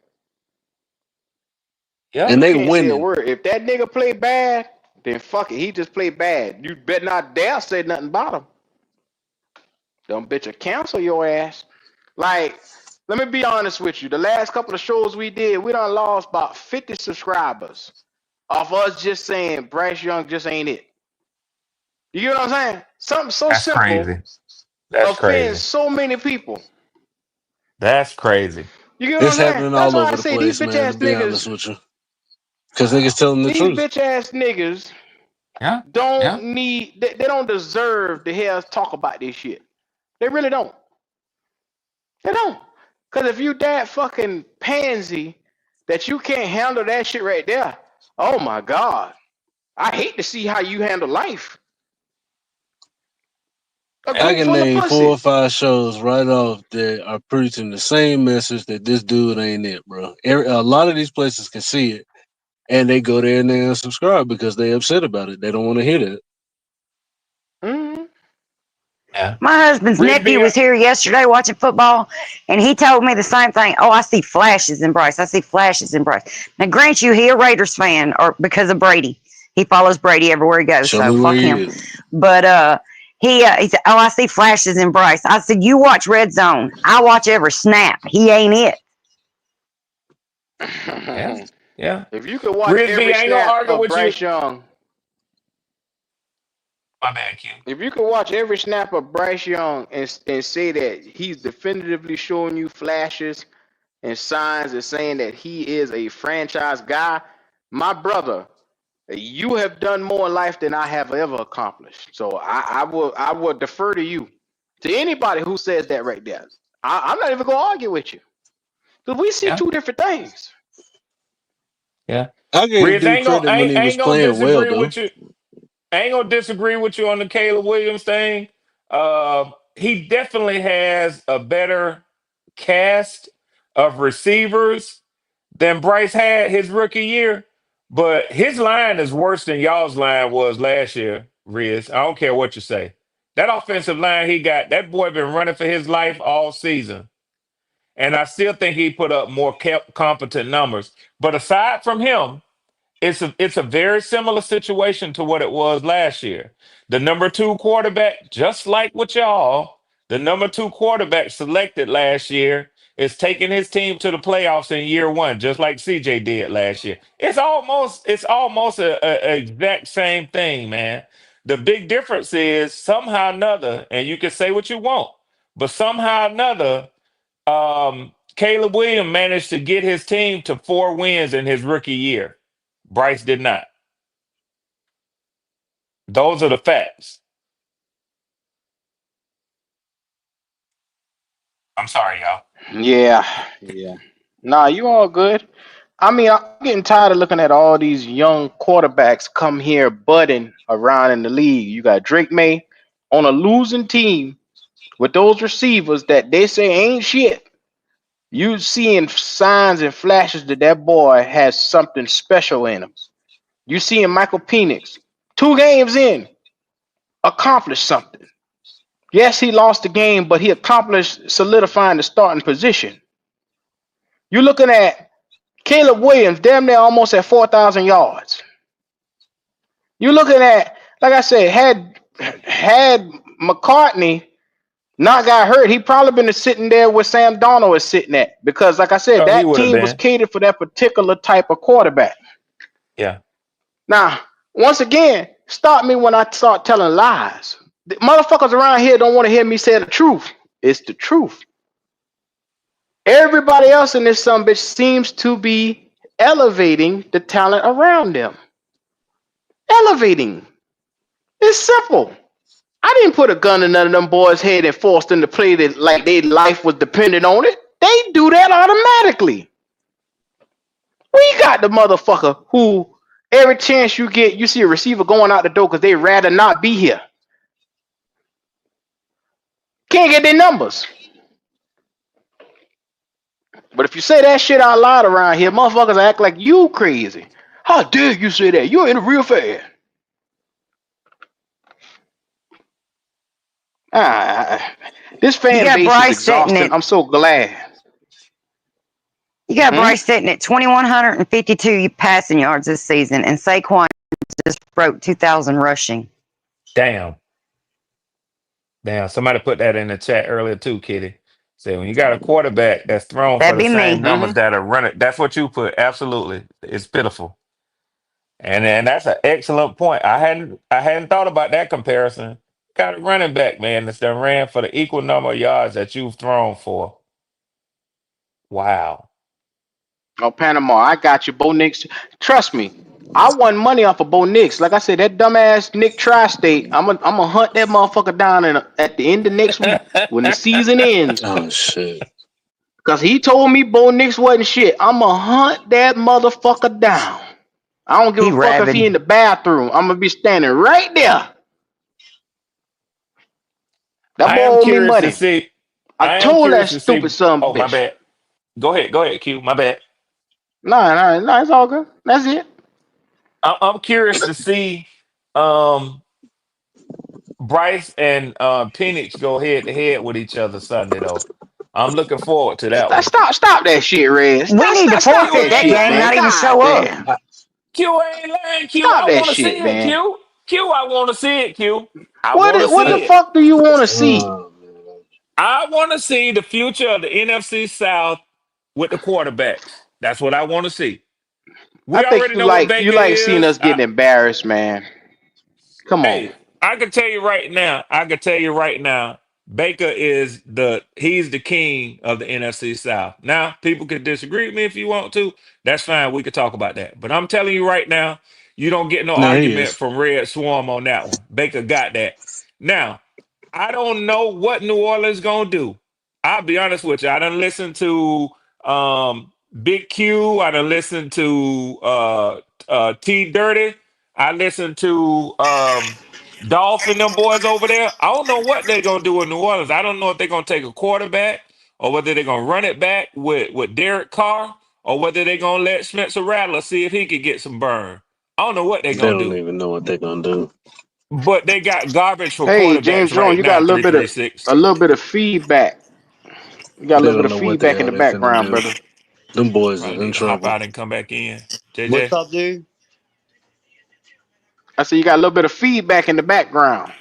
G: Yep.
J: and
K: You
J: they
K: can't say a
J: winning.
K: word. If that nigga play bad, then fuck it. He just play bad. You better not dare say nothing about him. Them bitch will cancel your ass. Like, let me be honest with you. The last couple of shows we did, we done lost about 50 subscribers off us just saying Bryce Young just ain't it. You get what I'm saying? Something so
G: That's
K: simple
G: crazy. That's
K: offends
G: crazy.
K: so many people.
G: That's crazy.
K: You get what
J: It's
K: I'm saying?
J: happening
K: That's
J: all
K: why I
J: over the
K: say these
J: place,
K: bitch
J: man. To
K: ass
J: be honest
K: niggas,
J: with you, because niggas telling the
K: these
J: truth.
K: bitch ass niggas
G: Yeah.
K: don't
G: Yeah.
K: need, they don't deserve to hear us talk about this shit. They really don't. They don't. Because if you that fucking pansy that you can't handle that shit right there, oh my God. I hate to see how you handle life. A
J: I
K: group
J: can
K: full of
J: name 4
K: pussy.
J: or 5 shows right off that are preaching the same message that this dude ain't it, bro. A lot of these places can see it, and they go there and they unsubscribe because they upset about it. They don't want to hear that.
K: Mm-hmm.
G: Yeah.
L: My husband's nephew
G: Risby,
L: was here yesterday watching football, and he told me the same thing. Oh, I see flashes in Bryce. I see flashes in Bryce. Now, grant you, he a Raiders fan, or because of Brady. He follows Brady everywhere he goes,
J: Show
L: so
J: me where
L: fuck
J: he
L: him.
J: is.
L: But he said, "Oh, I see flashes in Bryce." I said, "You watch Red Zone. I watch every snap. He ain't it."
G: yeah. Yeah.
K: If you could watch
G: Risby,
K: every
G: I ain't gonna
K: snap
G: argue
K: of
G: with you.
K: Bryce Young,
G: My bad, Q.
K: if you could watch every snap of Bryce Young and say that he's definitively showing you flashes and signs and saying that he is a franchise guy, my brother, You have done more in life than I have ever accomplished. So I will defer to you. To anybody who says that right there, I'm not even gonna argue with you. Because we see
G: Yeah,
K: two different things.
G: yeah.
J: I gave
G: Riz,
J: dude credit when he
G: I
J: was
G: ain't gonna
J: playing well,
G: disagree
J: though.
G: with you. I ain't gonna disagree with you on the Caleb Williams thing. He definitely has a better cast of receivers than Bryce had his rookie year, but his line is worse than y'all's line was last year, Riz. I don't care what you say. That offensive line he got, that boy been running for his life all season. And I still think he put up more competent numbers. But aside from him, it's a very similar situation to what it was last year. The number two quarterback, just like with y'all, the number two quarterback selected last year is taking his team to the playoffs in year one, just like CJ did last year. It's almost a exact same thing, man. The big difference is somehow or another, and you can say what you want, but somehow or another, Caleb Williams managed to get his team to 4 wins in his rookie year. Bryce did not. Those are the facts. I'm sorry, y'all.
K: Yeah, yeah. Nah, you all good. I mean, I'm getting tired of looking at all these young quarterbacks come here budding around in the league. You got Drake May on a losing team with those receivers that they say ain't shit. You seeing signs and flashes that that boy has something special in him. You seeing Michael Penix 2 games in accomplish something. Yes, he lost the game, but he accomplished solidifying the starting position. You're looking at Caleb Williams, damn near almost at 4,000 yards. You're looking at, like I said, had McCartney not got hurt, he probably been sitting there where Sam Darnold is sitting at. Because, like I said,
G: Oh, he
K: that
G: would have
K: team was
G: been.
K: catered for that particular type of quarterback.
G: Yeah.
K: Now, once again, stop me when I start telling lies. The motherfuckers around here don't want to hear me say the truth. It's the truth. Everybody else in this sumbitch seems to be elevating the talent around them. Elevating. It's simple. I didn't put a gun in none of them boys' head and force them to play that like their life was dependent on it. They do that automatically. We got the motherfucker who every chance you get, you see a receiver going out the door because they rather not be here. Can't get their numbers. But if you say that shit out loud around here, motherfuckers act like you crazy. How dare you say that? You're in a real fan. Ah, this
L: You
K: fan
L: got
K: base is
L: Bryce sitting
K: exhausting.
L: at
K: I'm so glad.
L: you got
K: Hmm?
L: Bryce sitting at 2,152 passing yards this season, and Saquon just broke 2,000 rushing.
G: Damn. Damn. Somebody put that in the chat earlier too, Kitty. Say when you got a quarterback that's thrown for
L: That'd
G: the
L: be
G: same
L: me.
G: numbers that are running, that's what you put. Absolutely. It's pitiful. And that's an excellent point. I hadn't thought about that comparison. Got a running back, man, that's done ran for the equal number of yards that you've thrown for. Wow.
K: Oh, Panama, I got you, Bo Nix. Trust me, I won money off of Bo Nix. Like I said, that dumbass Nick Tri-State, I'm gonna hunt that motherfucker down at the end of next week when the season ends.
J: Oh shit!
K: Cause he told me Bo Nix wasn't shit. I'ma hunt that motherfucker down. I don't give
L: He
K: a fuck if he in
L: rabid.
K: the bathroom. I'm gonna be standing right there. That
G: I
K: boy
G: am
K: owe me
G: curious to
K: money.
G: see.
K: I
G: I am
K: told that
G: curious to
K: stupid
G: see.
K: son of
G: Oh,
K: a
G: my
K: bitch.
G: bad. Go ahead. Go ahead, Q. My bad.
K: No, it's all good. That's it.
G: I'm curious to see um, Bryce and Penix go head to head with each other Sunday, though. I'm looking forward to that one.
K: Stop that shit, Red.
L: We need to
K: Stop
G: Q
L: forfeit
K: that
L: that
G: ain't
K: shit,
L: game,
K: man.
L: not
G: lying.
L: even
K: God
L: show up.
K: damn.
G: Q ain't lying. Q,
K: Stop
G: I
K: that
G: want to see
K: shit,
G: it.
K: man.
G: Q, I want to see it. Q, I want to
K: What
G: see
K: the
G: it.
K: fuck do you want to see?
J: Oh man!
G: I want to see the future of the NFC South with the quarterbacks. That's what I want to see.
K: I
G: We
K: think
G: already
K: you
G: know what
K: like you
G: Baker
K: like seeing
G: is.
K: us getting embarrassed, man. Come on.
G: Hey, I can tell you right now. I can tell you right now. Baker is he's the king of the NFC South. Now, people can disagree with me if you want to. That's fine. We could talk about that. But I'm telling you right now, You don't get no
J: No, he
G: argument
J: is.
G: from Red Swarm on that one. Baker got that. Now, I don't know what New Orleans gonna do. I'll be honest with you. I done listened to Big Q. I done listened to T Dirty. I listened to Dolph and them boys over there. I don't know what they're gonna do in New Orleans. I don't know if they're gonna take a quarterback or whether they're gonna run it back with Derek Carr or whether they're gonna let Spencer Rattler see if he could get some burn. I don't know what they're
J: They
G: gonna
J: don't
G: do.
J: even know what they're gonna do.
G: But they got garbage for
K: Hey, James
G: quarterbacks
K: Jones,
G: right
K: you got
G: now,
K: a little bit of
G: 336.
K: feedback. You got a
J: They
K: little bit
J: don't
K: of
J: know what the
K: feedback in
J: hell
K: the
J: they finna
K: background,
J: do.
K: brother.
J: Them boys
G: Probably
J: is in
G: need to hop
J: trouble.
G: out and come back in.
M: What's
G: JJ.
M: up, dude?
K: I said you got a little bit of feedback in the background.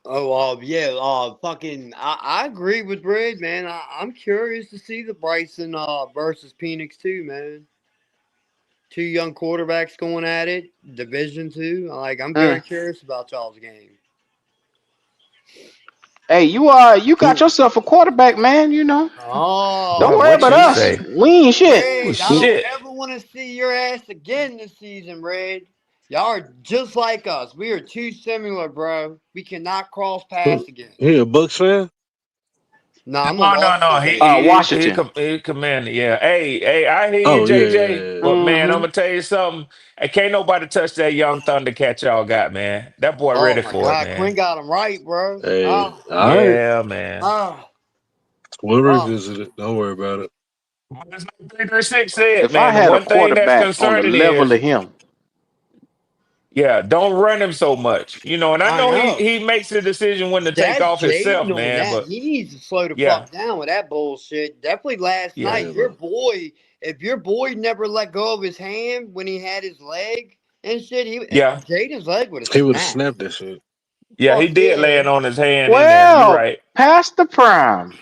M: Oh, yeah. Fucking, I agree with Red, man. I'm curious to see the Bryson versus Penix too, man. Two young quarterbacks going at it, Division Two. Like, I'm very
K: Mm.
M: curious about y'all's game.
K: Hey, you got yourself a quarterback, man. You know, don't
M: Oh,
G: Boy,
K: worry
G: what
K: about
G: you
K: us.
M: Red.
G: say?
K: We ain't shit.
G: Oh,
M: Red, I don't
G: shit.
M: ever want to see your ass again this season, Red. Y'all are just like us. We are too similar, bro. We cannot cross paths again.
J: He a Bucks fan?
M: No, I'm a
G: No.
M: Washington fan.
K: Washington.
G: He commanded. Yeah. Hey, I hear you,
J: Oh yeah, yeah,
G: JJ.
J: yeah.
G: But man, I'm
K: Mm-hmm.
G: gonna tell you something. Hey, can't nobody touch that young Thundercat y'all got, man. That boy
M: Oh
G: ready
M: my
G: for it,
M: God, Quinn
G: man.
M: got him right, bro.
J: Hey,
M: Oh,
J: all right.
G: Yeah, man.
M: oh,
J: We'll
M: oh.
J: revisit it. Don't worry about it.
G: But it's like 336 said,
K: If I
G: man. The
K: had a
G: one thing that's
K: quarterback on the
G: concerning
K: level
G: is,
K: of him,
G: yeah, don't run him so much. And I
M: I
G: know he
M: know.
G: he makes the decision when to take
M: That's
G: off himself,
M: Jaden on
G: man.
M: that.
G: But
M: He needs to slow the
G: yeah,
M: fuck down with that bullshit. Definitely last
G: yeah,
M: night,
J: Yeah, man.
M: if your boy never let go of his hand when he had his leg and shit,
G: yeah,
M: Jaden's leg would have
J: He would have
M: snapped.
J: snapped that shit.
G: yeah. He
M: Fuck
G: did lay
M: yeah.
G: it on his hand in there. You're
K: well,
G: right.
K: past the prime.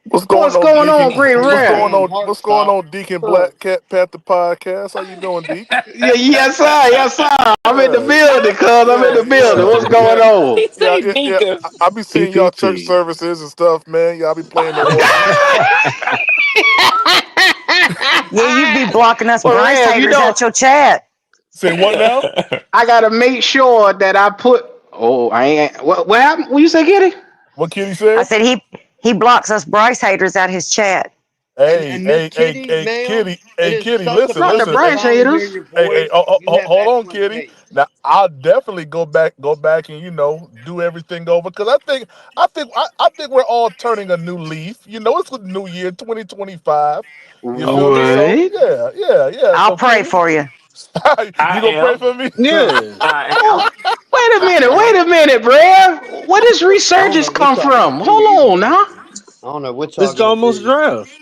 B: What's going
K: What's
B: on,
K: going on,
B: Deacon?
K: Great
M: And his
K: Red?
M: damn heart
B: What's going
M: stopped.
B: on, Deacon
M: Huh.
B: Black Cat Panther Podcast? How you doing, Deacon?
K: Yeah, yes, sir. Yes, sir. I'm in the
B: Yeah,
K: building, cuz. I'm in
B: yeah,
K: the building. What's going
B: yeah.
K: on?
G: He
B: Yeah,
G: say
B: yeah, yeah.
G: Deacon.
B: I be seeing y'all church
J: PPP.
B: services and stuff, man. Y'all be playing the organ.
L: Yeah, you be blocking us
K: Well,
L: Bryce
K: Rev,
L: haters out your chat.
B: Say what now?
K: I gotta make sure that I put. Oh, I ain't. What happened? What you say, Kitty?
B: What Kitty
L: I
B: said?
L: said he blocks us Bryce haters out his chat.
B: Hey,
M: And Miss
B: hey, hey,
M: Kitty,
B: hey,
M: ma'am,
B: Kitty,
M: it
B: hey,
M: is
B: Kitty.
M: such a
B: Listen,
K: Not the
B: listen.
M: pleasure to
B: Hey,
K: Bryce
M: finally hear
K: haters.
M: your
B: hey,
M: voice. You have
B: hold on,
M: excellent
B: Kitty.
M: taste.
B: Now I'll definitely go back, and do everything over because I think we're all turning a new leaf. It's a new year, 2025. You feel me? So
K: What?
B: yeah.
L: I'll
B: So
L: pray
B: Kitty,
L: for you.
B: you
G: I
B: gonna pray
G: am.
B: for me?
J: Yeah.
G: I am.
K: Oh, wait a
G: I
K: minute.
G: am.
K: Wait a minute, Rev. Where does
M: I don't know
K: resurgence
M: what
K: come
M: y'all gonna
K: from?
M: do
K: Hold on,
M: either.
K: now.
M: I don't know what y'all
J: It's
M: gonna
J: almost
M: do.
J: draft.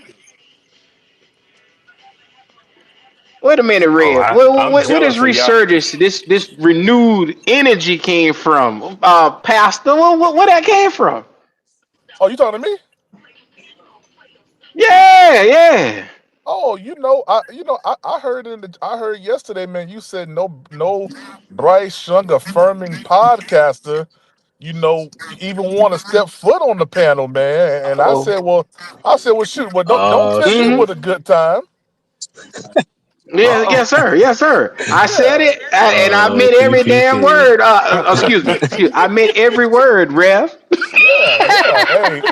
K: Wait a minute,
G: Oh,
K: Rev.
G: I'm
K: Where does
G: jealous of y'all.
K: resurgence? This renewed energy came from? Pastor. Where that came from?
B: Oh, you talking to me?
K: Yeah, yeah.
B: Oh, I heard I heard yesterday, man. You said no Bryce Young affirming podcaster, even want to step foot on the panel, man. And I
K: Oh.
B: said, well, shoot, well, don't
J: Oh
B: tempt me
K: Mm-hmm.
B: with
J: shit.
B: a good time.
K: Yes, yes, sir. Yes, sir. I said
B: Yeah,
K: it, and I
J: Oh
K: meant every damn
J: PPP.
K: word. Excuse me. I meant every word, Rev.
B: yeah. Hey,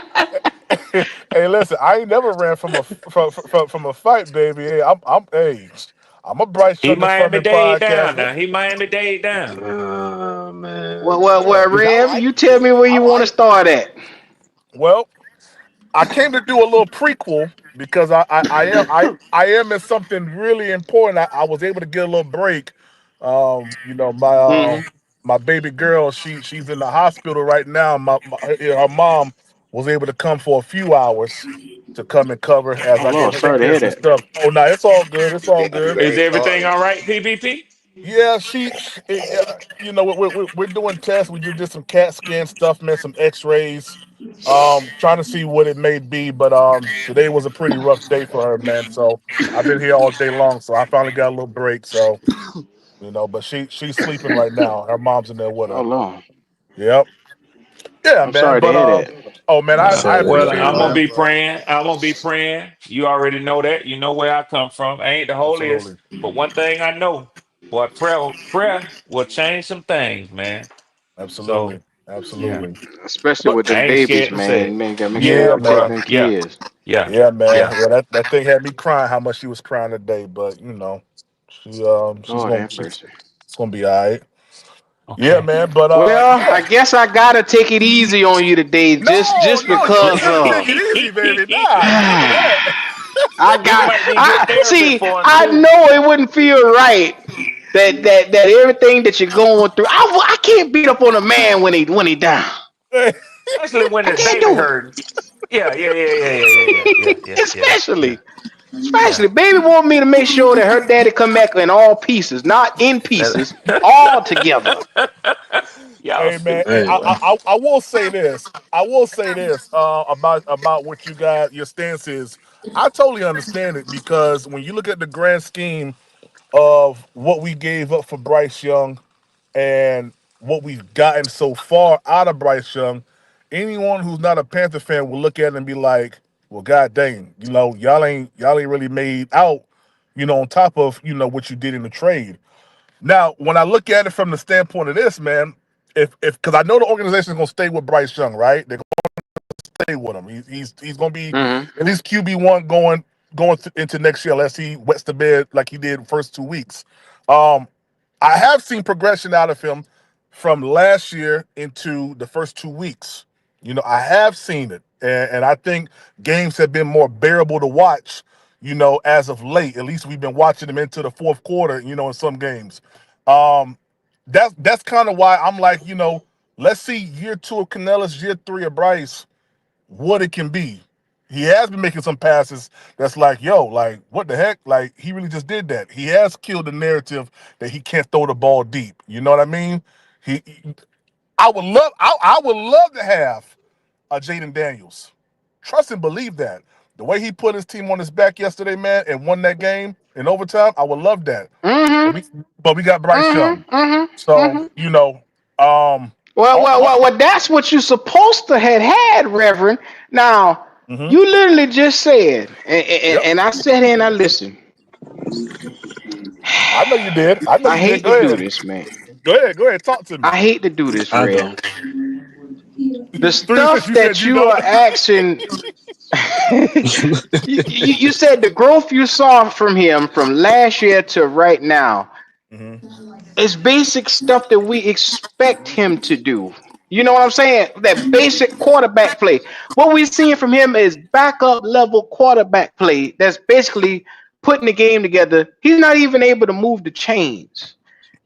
B: hey, listen, I ain't never ran from a fight, baby. Hey, I'm a Bryce
G: He
B: Young
G: Miami
B: affirming
G: Dade down
B: podcaster.
G: now. He Miami Dade down.
K: Well,
J: Man.
K: well,
B: Yeah.
K: well,
M: I
K: Rev,
M: like
K: you tell
M: it.
K: me where
M: I
K: you want to
M: like
K: start at.
B: Well, I came to do a little prequel because I am in something really important. I was able to get a little break.
K: Mm-hmm.
B: My baby girl, she's in the hospital right now. Her mom was able to come for a few hours to come and cover as
K: Oh
B: I
K: Lord,
B: go take
K: sorry to
B: care of
K: hear
B: some
K: that.
B: stuff. Oh no, it's all good. It's all
M: it. I'm
B: good.
G: Is
M: very
G: everything
M: sorry.
G: all right, PPP?
B: Yeah, we're doing tests. We just did some CAT scan stuff, man, some X-rays, trying to see what it may be. But today was a pretty rough day for her, man. So I've been here all day long. So I finally got a little break. So but she's sleeping right now. Her mom's in there with
K: Oh
B: her.
K: Lord,
B: Yep. Yeah,
K: I'm
B: man.
K: sorry to
B: But
K: hear that.
B: oh man,
J: I'm
B: I
J: sorry to
G: Well,
J: hear
B: appreciate
G: I'm
B: it,
G: gonna
J: that.
B: man.
G: be praying. I'm gonna be praying. You already know that. You know where I come from. I ain't the holiest,
B: Absolutely.
G: but one thing I know. Boy, prayer will change some things, man. So
B: Absolutely.
G: yeah,
B: Absolutely.
K: Especially
B: But
K: with
G: I
K: them
G: ain't
K: babies,
G: scared to say
K: man.
G: it.
K: Man, gotta make sure
B: yeah,
K: y'all protect
B: man.
K: them
G: Yeah,
K: kids.
G: yeah,
B: Yeah, man.
G: yeah.
B: Yeah, that thing had me crying how much she was crying today, but she's
K: Lord
B: gonna
K: have mercy.
B: it's gonna be all right. Yeah,
G: Okay.
B: man. But
K: Well,
B: yeah.
K: I guess I gotta take it easy on you today,
B: No,
K: just
B: no, you ain't
K: because
B: gotta take it easy, baby. Nah, none of that.
K: I
G: This
K: got.
G: might be good
K: I
G: therapy
K: see.
G: for him
K: I
G: too.
K: know it wouldn't feel right that everything that you're going through. I can't beat up on a man when he down.
G: Especially when
K: I
G: his
K: can't
G: baby
K: do
G: hurting. Yeah, yeah, yeah, yeah, yeah, yeah, yeah, yeah,
K: it.
G: yeah, yeah, yeah,
K: Especially, baby want me to make sure that her daddy come back in all pieces, not in pieces, all together.
G: yeah. Y'all
B: Hey, man.
G: stupid,
B: Hey,
J: Hey,
G: boy.
B: I will say this. I will say this about what you got. Your stance is. I totally understand it because when you look at the grand scheme of what we gave up for Bryce Young and what we've gotten so far out of Bryce Young, anyone who's not a Panther fan will look at it and be like, "Well, god dang, y'all ain't really made out, on top of what you did in the trade." Now, when I look at it from the standpoint of this, man, if because I know the organization is gonna stay with Bryce Young, right? They're gonna stay with him. He's gonna be
K: Hmm.
B: at least QB1 into next year unless he wets the bed like he did the first 2 weeks. Um, I have seen progression out of him from last year into the first 2 weeks. I have seen it, and I think games have been more bearable to watch. As of late, at least we've been watching him into the fourth quarter. In some games, um, that's kind of why I'm like, let's see year 2 of Canellis, year 3 of Bryce, what it can be. He has been making some passes that's like, yo, like, what the heck? Like, he really just did that. He has killed the narrative that he can't throw the ball deep. You know what I mean? I would love to have a Jaden Daniels. Trust and believe that. The way he put his team on his back yesterday, man, and won that game in overtime, I would love that. But
K: Hmm.
B: we got Bryce
K: Hmm.
B: Young.
K: Hmm.
B: So,
K: Hmm.
B: um,
K: Well,
B: all,
K: well,
B: all,
K: well, well, that's what you're supposed to have had, Reverend. Now,
B: mm-hmm,
K: you literally just said,
B: yep.
K: and I sat here and I listened.
B: I know you did. I know
K: I
B: you did.
K: hate
B: Go
K: to do
B: ahead.
K: this, man.
B: Go ahead. Go ahead. Talk to me.
K: I hate to do this,
J: I
K: Rev.
J: don't.
K: The
B: Three since
K: stuff
B: you said
K: that
B: you
K: you
B: don't.
K: are asking, you said the growth you saw from him from last year to right now
B: Mm-hmm.
K: is basic stuff that we expect him to do. You know what I'm saying? That basic quarterback play. What we're seeing from him is backup level quarterback play. That's basically putting the game together. He's not even able to move the chains.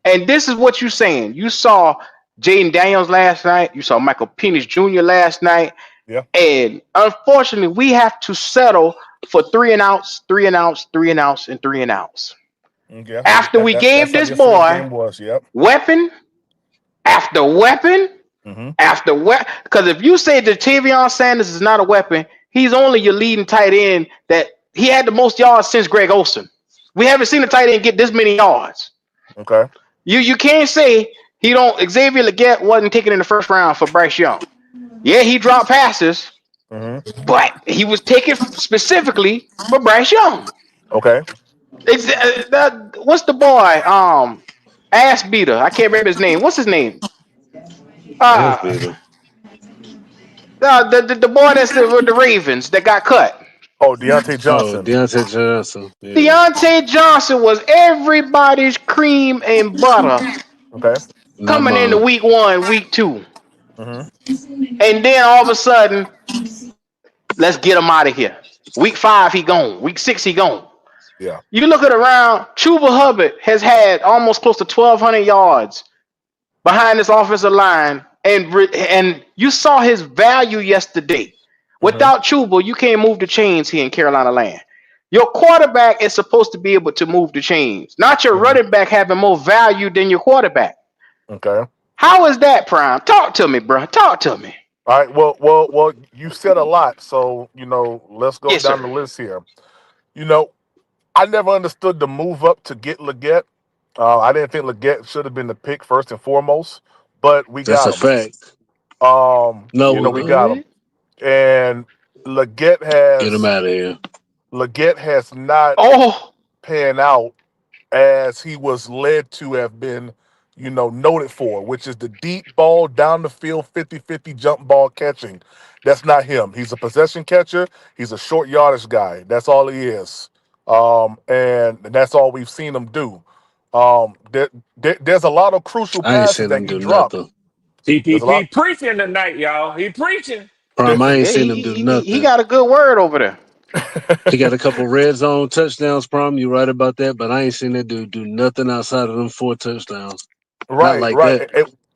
K: And this is what you're saying. You saw Jaden Daniels last night. You saw Michael Penix Jr. last night.
B: Yeah.
K: And unfortunately, we have to settle for three and outs, three and outs, three and outs, and three and outs.
B: Yeah.
K: After we
B: That's
K: gave
B: how
K: this
B: yesterday's
K: boy
B: game was. Yep.
K: weapon after weapon
B: Mm-hmm.
K: after weapon, because if you say that Tavion Sanders is not a weapon, he's only your leading tight end that he had the most yards since Greg Olsen. We haven't seen a tight end get this many yards.
B: Okay.
K: You can't say he don't. Xavier Leggett wasn't taken in the first round for Bryce Young. Yeah, he dropped passes,
B: Mm-hmm.
K: but he was taken specifically for Bryce Young.
B: Okay.
K: What's the boy? Ass beater. I can't remember his name. What's his name?
J: Ass
K: Uh,
J: beater.
K: the boy that's with the Ravens that got cut.
B: Oh, Deontay
J: Oh,
B: Johnson.
J: Deontay Johnson. Yeah.
K: Deontay Johnson was everybody's cream and butter
B: Okay.
J: Not
K: coming into
J: mine.
K: week one, week two.
B: Mm-hmm.
K: And then all of a sudden, let's get him out of here. Week five, he gone. Week six, he gone.
B: Yeah.
K: You look at around, Chuba Hubbard has had almost close to 1,200 yards behind this offensive line, and you saw his value yesterday.
B: Mm-hmm.
K: Without Chuba, you can't move the chains here in Carolina land. Your quarterback is supposed to be able to move the chains, not your
B: Mm-hmm.
K: running back having more value than your quarterback.
B: Okay.
K: How is that, Prime? Talk to me, bro. Talk to me.
B: All right. Well. You said a lot, so let's go
K: Yes,
B: down
K: sir.
B: the list here. You know, I never understood the move up to get Leggett. I didn't think Leggett should have been the pick first and foremost, but we
J: That's
B: got
J: a
B: him.
J: fact.
B: We
J: No,
B: got him,
K: What?
B: and
J: get him out of here.
B: Leggett has not
K: Oh,
B: panned out as he was led to have been, noted for, which is the deep ball down the field, 50-50 jump ball catching. That's not him. He's a possession catcher. He's a short yardage guy. That's all he is. And that's all we've seen him do. There's a lot of crucial
J: I ain't
B: passes
J: seen
B: that
J: him
B: he
J: do
B: dropped.
J: nothing.
B: There's a lot.
G: TPP preaching tonight, y'all. He preaching.
J: Prime, I ain't
K: Yeah,
J: seen him do
K: he
J: nothing.
K: got a good word over there.
J: He got a couple red zone touchdowns, Prime. You right about that, but I ain't seen that dude do nothing outside of them 4 touchdowns. Not
B: Right,
J: like
B: right.
J: that.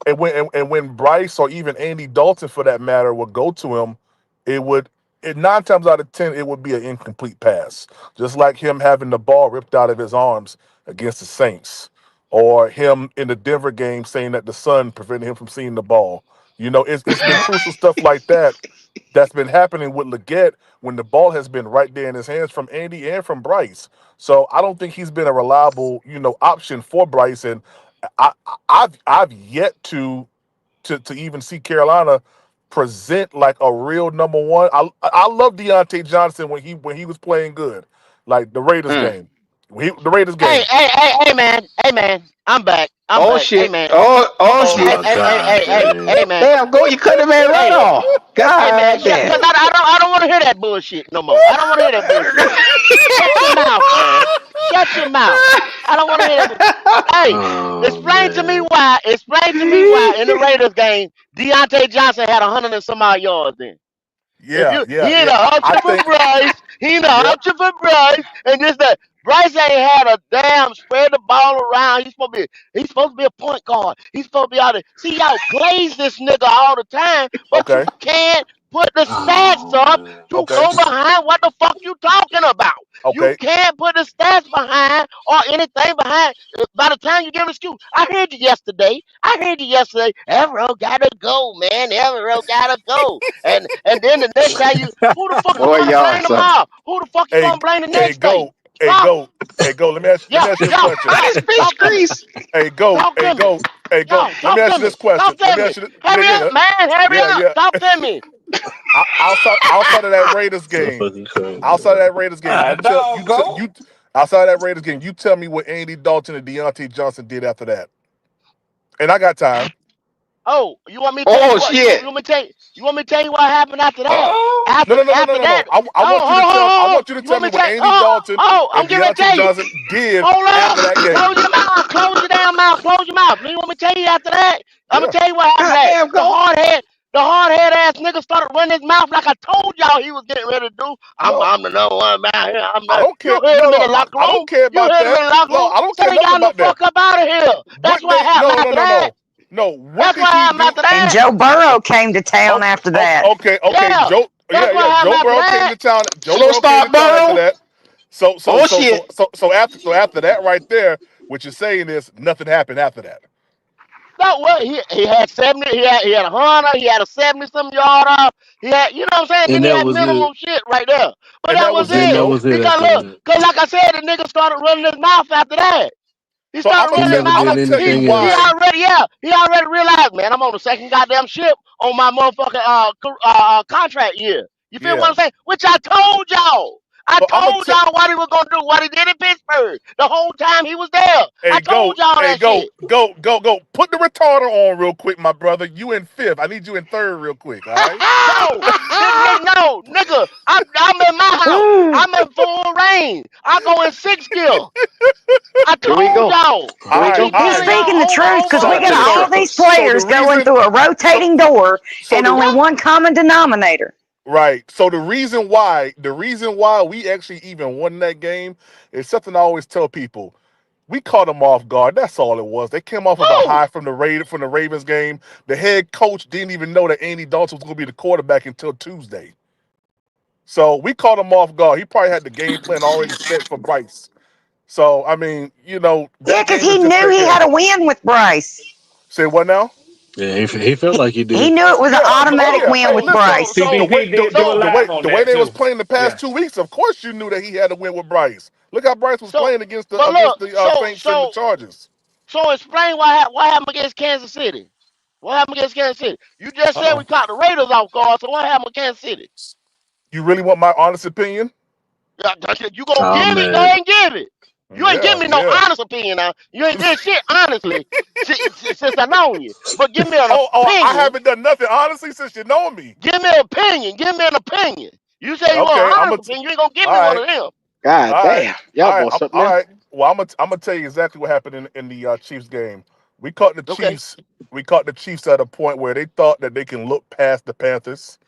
B: And when Bryce or even Andy Dalton, for that matter, would go to him, it would 9 times out of 10 it would be an incomplete pass, just like him having the ball ripped out of his arms against the Saints, or him in the Denver game saying that the sun prevented him from seeing the ball. It's been crucial stuff like that that's been happening with Leggett when the ball has been right there in his hands from Andy and from Bryce. So I don't think he's been a reliable, option for Bryce. And I've yet to even see Carolina present like a real number one. I love Deontay Johnson when he was playing good, like the Raiders
K: Mm.
B: game. The Raiders
E: Hey,
B: game.
E: hey, hey, hey, man. Hey, man. I'm back. I'm
K: Oh
E: back. Hey,
K: shit.
E: man.
K: Oh
J: Oh
E: Hey,
K: shit.
J: my
E: hey, hey,
J: God,
E: hey, hey,
J: man.
E: hey, man.
K: Damn, go, you cut the man right
E: Hey,
K: off.
E: hey, man.
K: God
E: Shut,
K: damn.
E: cause I don't want to hear that bullshit no more. I don't want to hear that bullshit. Shut your mouth, man. Shut your mouth. I don't want to hear that. Hey,
J: Oh
E: explain to me
J: man.
E: why. Explain to me why in the Raiders game Deontay Johnson had 100 and some odd yards then. If
B: Yeah,
E: you
B: yeah,
E: he ain't
B: yeah.
E: a
B: I
E: option for
B: think.
E: Bryce, he ain't a
B: Yep.
E: option for Bryce, and this that. Bryce ain't had a damn spread the ball around. He's supposed to be a point guard. He's supposed to be out there. See y'all glaze this nigga all the time, but you
B: Okay.
E: can't put the stats
J: Oh
E: up
J: man.
E: to
B: Okay.
E: go behind what the fuck you talking about. You
B: Okay.
E: can't put the stats behind or anything behind. By the time you give an excuse, I heard you yesterday. Evero gotta go, man. Evero gotta go. And then the next time who the fuck you
K: Boy,
E: gonna
K: y'all
E: blame
K: son.
E: tomorrow? Who the fuck you
B: Hey,
E: gonna blame the
B: hey,
E: next day?
B: go. Hey,
E: Huh?
B: go. Hey, go. Let me
E: Yeah,
B: ask you this
E: yeah,
B: question.
K: How
E: yeah.
K: this fish
E: Talk to me.
K: grease?
B: Hey, go.
E: Talk
B: Hey,
E: to me.
B: go. Hey, go.
E: Yo,
B: Let me
E: talk
B: ask
E: to
B: you this
E: me.
B: question.
E: Talk
B: Let
E: to
B: me
E: me.
B: ask you. Yeah,
E: Hurry
B: yeah,
E: up, man. Hurry
B: yeah,
E: up.
B: yeah.
E: Talk to me.
B: Outside of that Raiders game,
J: Fucking crazy,
B: outside of
J: man.
B: that Raiders game,
G: Dog go.
B: outside of that Raiders game, you tell me what Andy Dalton and Deontay Johnson did after that. And I got time.
E: Oh, you want me to tell
K: Oh
E: you what
K: shit.
E: you want me to tell you what happened after that?
G: Oh,
B: No, no, no, no, no,
E: After
B: no, no.
E: that,
B: I want you to tell. I want you to
E: you
B: tell
E: want
B: me
E: me to
B: what
E: tell
B: Andy Dalton
E: I'm
B: and
E: getting ready to
B: Deontay
E: tell you.
B: Johnson did
E: Hold
B: after
E: up.
B: that game.
E: Close your mouth. Close your damn mouth. Close your mouth. You want me to tell you after that? I'm gonna
B: Yeah.
E: tell you what happened.
K: God
E: That
K: damn, go.
E: the hard head ass nigga started running his mouth like I told y'all he was getting ready to do.
B: No,
E: I'm the number one man here.
B: I don't
E: You
B: care.
E: heard
B: No,
E: him in
B: no,
E: the locker
B: I
E: room.
B: don't care
E: You
B: about
E: heard him in
B: that.
E: the locker
B: No,
E: room.
B: I don't
E: So
B: care
E: they
B: nothing
E: got him the
B: about that.
E: fuck up out of here. That's
B: What
E: what
B: they?
E: happened
B: No, no,
E: after
B: no,
E: that.
B: no, no. What
E: That's
B: did
E: what
B: he
E: happened
B: do?
E: after
L: And
E: that.
L: Joe Burrow came to town
B: Okay,
L: after that.
B: okay.
E: Yeah.
B: Joe,
E: That's
B: yeah,
E: what
B: yeah.
E: happened
B: Joe
E: after
B: Burrow came
E: that.
B: to town. Joe
K: Slow
B: Burrow came to
K: start,
B: town after
K: Burrow.
B: that. So, so,
K: Oh
B: so,
K: shit.
B: so, so, so after that right there, what you're saying is nothing happened after that.
E: No, well, he had 70, he had a hundred, he had a 70 some yarder. He had, you know what I'm saying? Then
J: And
E: he
J: that
E: had
J: was it.
E: minimum shit right there. But
B: And
E: that
B: that
E: was
B: was it,
J: Then that
E: it.
B: though.
J: was it
E: Because
J: after
E: look,
J: that.
E: cause like I said, the nigga started running his mouth after that. He
B: So I'm
E: started
B: gonna
J: He
E: running
B: tell.
E: his
J: never
E: mouth.
B: I'm
J: did
B: gonna tell you
E: He
J: anything
E: he
J: else.
B: why.
E: already yeah, he already realized, man, I'm on the second goddamn ship on my motherfucking contract year. You feel what
B: Yeah.
E: I'm saying? Which I told y'all. I
B: So I'm gonna
E: told
B: tell.
E: y'all what he was gonna do, what he did in Pittsburgh the whole time he was there. I
B: Hey,
E: told y'all that
B: go,
E: shit.
B: go, go, go. Put the retarder on real quick, my brother. You in fifth. I need you in third real quick. All right.
E: No, no, nigga. I'm in my house. I'm in full range. I go in sixth gear. I
K: Here we
E: told
K: go.
E: y'all.
K: Here
B: All
K: we
E: I
B: right.
K: go.
E: keep
B: All
L: He's
B: right.
E: telling
L: speaking
E: y'all
L: the
E: over,
L: truth
E: over,
L: because
B: So
L: we
E: over
L: got
K: Talking
E: again.
L: all these
K: circles.
B: so the
L: players going
B: reason
L: through a
B: so
L: rotating door
B: so
L: and
B: the
L: only one common denominator.
B: right. So the reason why we actually even won that game is something I always tell people. We caught them off guard. That's all it was. They came off of a
E: Who?
B: high from the Ravens game. The head coach didn't even know that Andy Dalton was going to be the quarterback until Tuesday. So we caught him off guard. He probably had the game plan already set for Bryce. So I mean,
L: Yeah,
B: that
L: because
B: game
L: he
B: is just
L: knew
B: fair
L: he had
B: game.
L: a win with Bryce.
B: Say what now?
J: Yeah, he felt like he
L: He
J: did.
L: knew it was an
B: Yeah. Oh
L: automatic
B: yeah.
L: win
B: Hey,
L: with
B: listen.
L: Bryce.
B: The way
G: TPP did do a live on
B: the way
G: that
B: they was
G: too.
B: playing the past
G: Yeah.
B: 2 weeks, of course you knew that he had to win with Bryce. Look how Bryce was
E: So,
B: playing against the
E: but
B: against
E: look,
B: the
E: so
B: Saints and the
E: so
B: Chargers.
E: so explain what happened against Kansas City. What happened against Kansas City? You just
B: Uh
E: said we
B: oh.
E: caught the Raiders off guard. So what happened with Kansas City?
B: You really want my honest opinion?
E: Yeah, you gonna
J: Oh
E: give it? Go
J: man.
E: ahead and give it.
F: You ain't
B: Yeah,
F: giving me no
B: yeah.
F: honest opinion now. You ain't did shit honestly since I known you. But give me an
B: I
F: opinion.
B: haven't done nothing honestly since you know me.
F: Give me an opinion. Give me an opinion. You say you want
B: Okay,
F: an honest opinion. You ain't gonna give me
B: all
F: one
B: right,
F: of them.
K: God
B: all right,
K: damn. Y'all want something
B: all
K: else?
B: right. Well, I'm gonna tell you exactly what happened in the Chiefs game. We caught the
F: Okay.
B: Chiefs. We caught the Chiefs at a point where they thought that they can look past the Panthers.